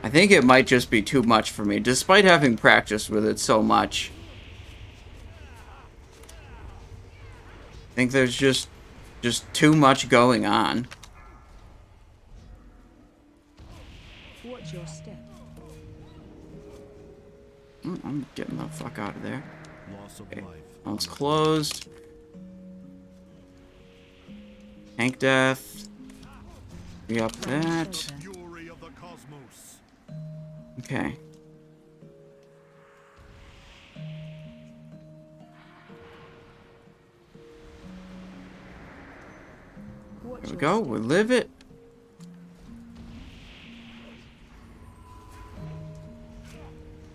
I think it might just be too much for me, despite having practiced with it so much. I think there's just too much going on. Watch your step. I'm getting the fuck out of there. Okay. Well, it's closed. Tank death. We up that. Okay. There we go. We'll live it.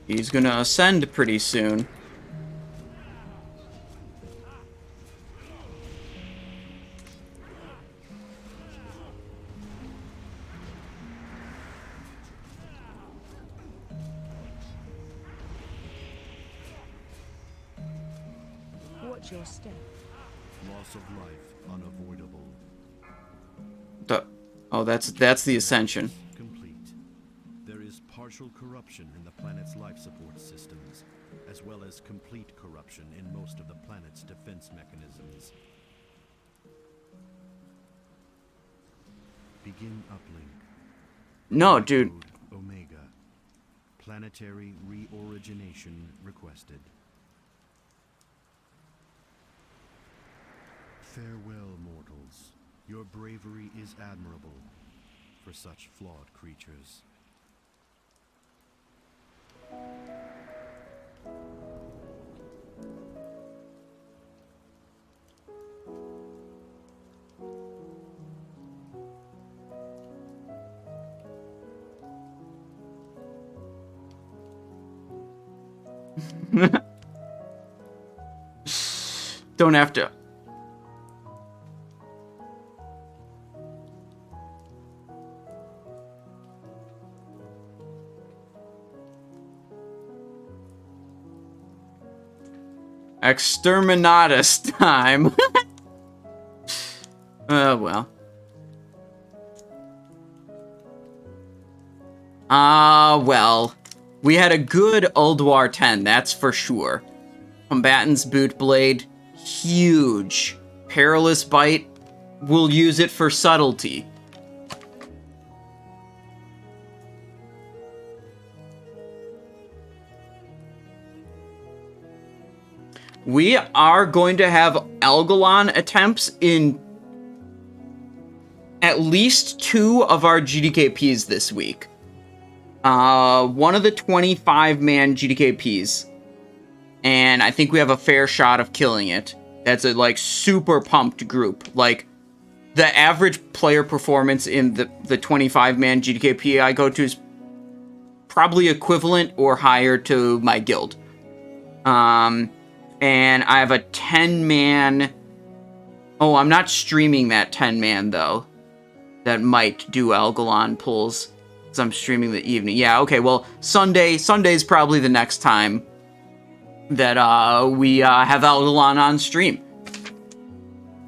He's gonna ascend pretty soon. Watch your step. Loss of life unavoidable. Oh, that's the Ascension. Complete. There is partial corruption in the planet's life support systems, as well as complete corruption in most of the planet's defense mechanisms. Begin uplink. No, dude. Omega. Planetary reorigination requested. Farewell, mortals. Your bravery is admirable for such flawed creatures. Don't have to. Exterminatus time. Well. Well. We had a good Ulduar 10, that's for sure. Combatant's Boot Blade, huge. Perilous Bite, we'll use it for subtlety. We are going to have Algalon attempts in at least 2 of our GDKPs this week. One of the 25-man GDKPs. And I think we have a fair shot of killing it. That's a, like, super pumped group. Like, the average player performance in the 25-man GDKP I go to is probably equivalent or higher to my guild. And I have a 10-man... Oh, I'm not streaming that 10-man, though. That might do Algalon pulls. Because I'm streaming the evening. Yeah, okay, well, Sunday's probably the next time that we have Algalon on stream.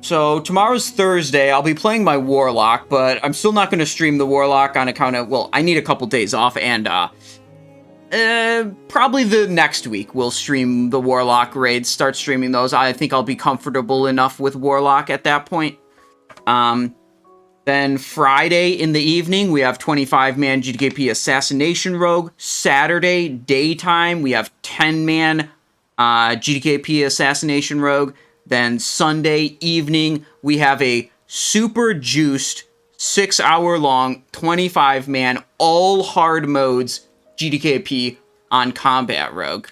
So, tomorrow's Thursday. I'll be playing my Warlock, but I'm still not going to stream the Warlock on account of... Well, I need a couple days off, and... probably the next week we'll stream the Warlock raids, start streaming those. I think I'll be comfortable enough with Warlock at that point. Then Friday in the evening, we have 25-man GDKP Assassination Rogue. Saturday, daytime, we have 10-man GDKP Assassination Rogue. Then Sunday evening, we have a super juiced, 6-hour-long, 25-man, all hard modes GDKP on Combat Rogue.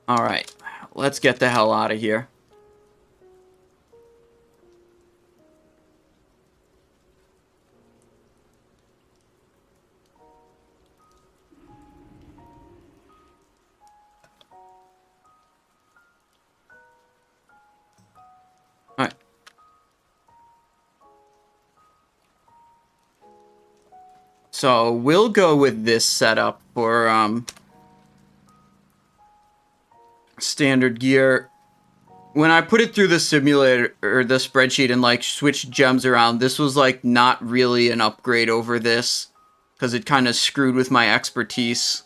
Alright, let's get the hell out of here. Alright. So, we'll go with this setup for, standard gear. When I put it through the simulator, or the spreadsheet, and, like, switched gems around, this was, like, not really an upgrade over this, because it kind of screwed with my expertise.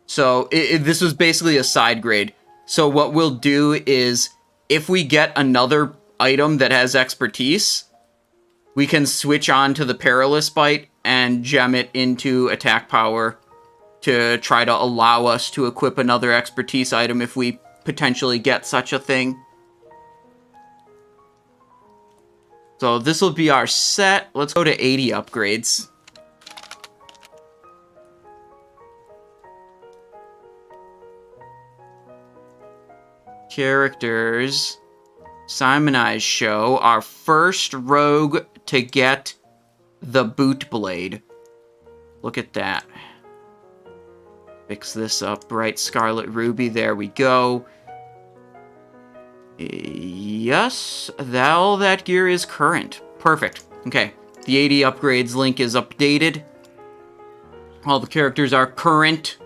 So, this was basically a side grade. So, what we'll do is, if we get another item that has expertise, we can switch on to the Perilous Bite and gem it into attack power to try to allow us to equip another expertise item if we potentially get such a thing. So this will be our set. Let's go to 80 upgrades. Characters. Simonize show. Our first rogue to get the boot blade. Look at that. Fix this up. Bright Scarlet Ruby. There we go. Yes, all that gear is current. Perfect. Okay. The 80 upgrades link is updated. All the characters are current.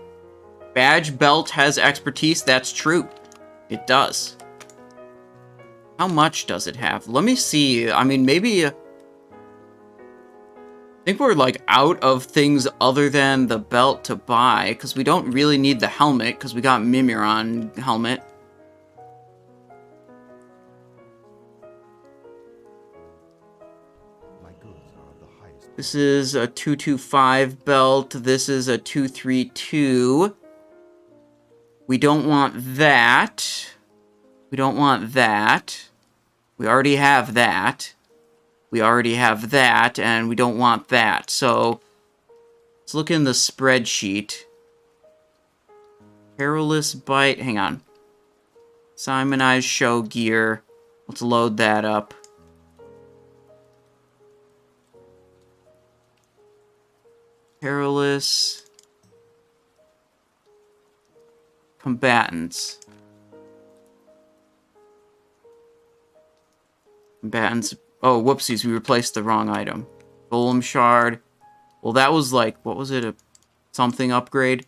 Badge belt has expertise. That's true. It does. How much does it have? Let me see. I mean, maybe... I think we're, like, out of things other than the belt to buy, because we don't really need the helmet, because we got Mimiron helmet. This is a 225 belt. This is a 232. We don't want that. We don't want that. We already have that. We already have that, and we don't want that. So, let's look in the spreadsheet. Perilous Bite. Hang on. Simonize show gear. Let's load that up. Perilous combatants. Combatants. Oh, whoopsies, we replaced the wrong item. Golem shard. Well, that was like, what was it? A something upgrade?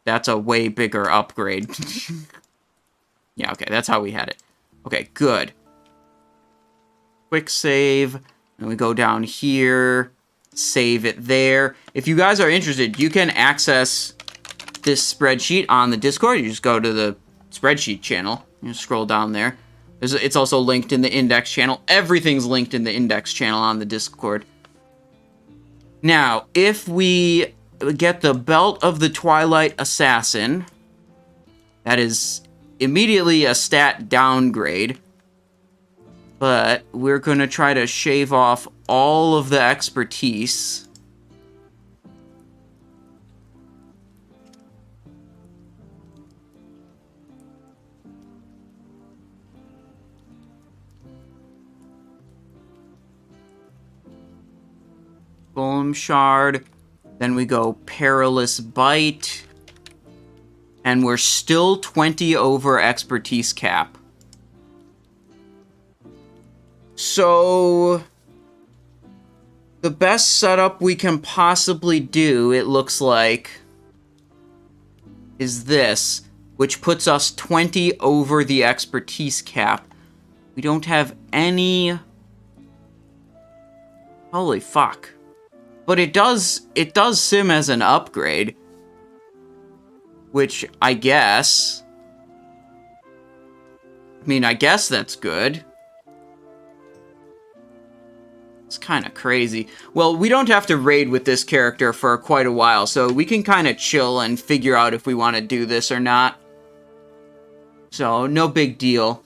That's a way bigger upgrade. Yeah, okay, that's how we had it. Okay, good. Quick save. And we go down here. Save it there. If you guys are interested, you can access this spreadsheet on the Discord. You just go to the spreadsheet channel. You scroll down there. It's also linked in the index channel. Everything's linked in the index channel on the Discord. Now, if we get the Belt of the Twilight Assassin, that is immediately a stat downgrade. But we're going to try to shave off all of the expertise. Golem shard. Then we go Perilous Bite. And we're still 20 over expertise cap. So, the best setup we can possibly do, it looks like, is this, which puts us 20 over the expertise cap. We don't have any... Holy fuck. But it does sim as an upgrade, which I guess... I mean, I guess that's good. It's kind of crazy. Well, we don't have to raid with this character for quite a while, so we can kind of chill and figure out if we want to do this or not. So, no big deal.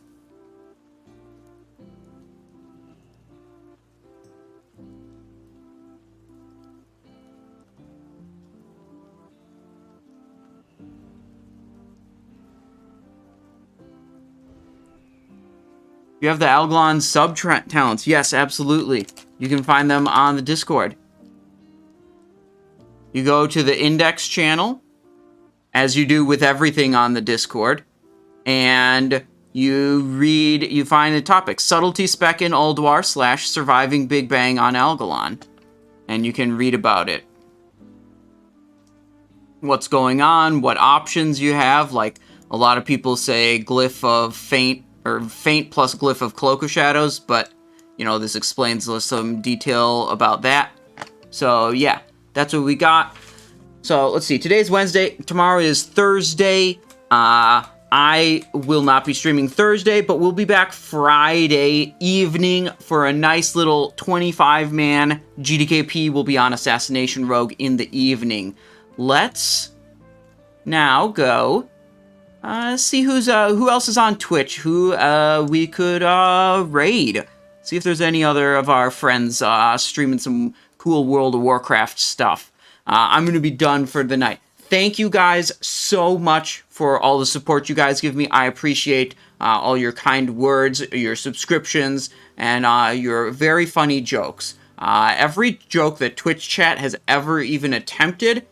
You have the Algalon sub-talents. Yes, absolutely. You can find them on the Discord. You go to the index channel, as you do with everything on the Discord, and you find the topic, Subtlety Spec in Ulduar / Surviving Big Bang on Algalon. And you can read about it. What's going on, what options you have, like a lot of people say Glyph of Faint, or Faint plus Glyph of Cloak of Shadows, but, you know, this explains some detail about that. So, yeah, that's what we got. So, let's see, today's Wednesday, tomorrow is Thursday. I will not be streaming Thursday, but we'll be back Friday evening for a nice little 25-man GDKP. Will be on Assassination Rogue in the evening. Let's now go see who else is on Twitch, who we could raid. See if there's any other of our friends streaming some cool World of Warcraft stuff. I'm going to be done for the night. Thank you guys so much for all the support you guys give me. I appreciate all your kind words, your subscriptions, and your very funny jokes. Every joke that Twitch chat has ever even attempted,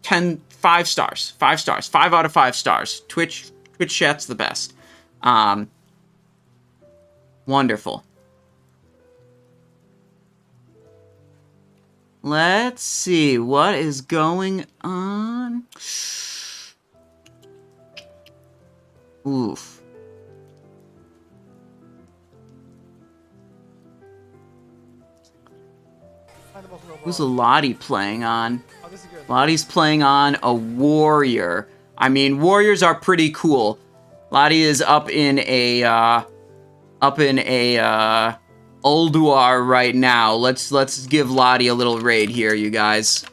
5 stars. 5 stars. 5 out of 5 stars. Twitch chat's the best. Wonderful. Let's see what is going on. Oof. Who's Lottie playing on? Lottie's playing on a warrior. I mean, warriors are pretty cool. Lottie is up in a Ulduar right now. Let's give Lottie a little raid here, you guys.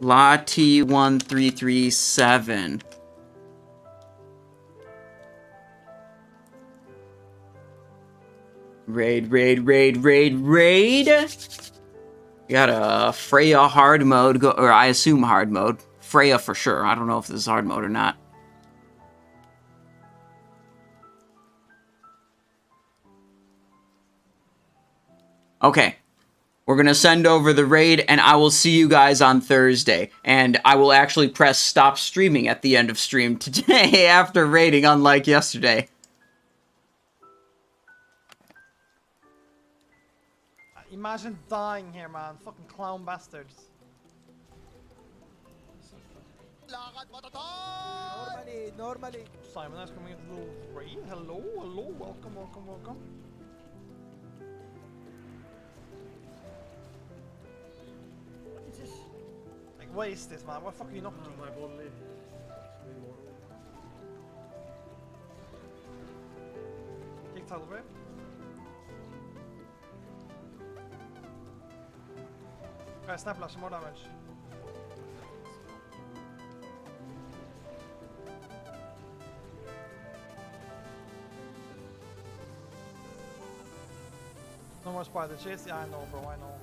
Lottie 1337. Raid. We got a Freya hard mode, or I assume hard mode. Freya for sure. I don't know if this is hard mode or not. Okay, we're going to send over the raid, and I will see you guys on Thursday. And I will actually press stop streaming at the end of stream today after raiding, unlike yesterday. Imagine dying here, man. Fucking clown bastards. Normally. Simon is coming into the raid. Hello, welcome. Like, what is this, man? What the fuck are you knocking? My body. Kick title grip. Snap flash, more damage. No more spider chase? Yeah, I know, bro, I know.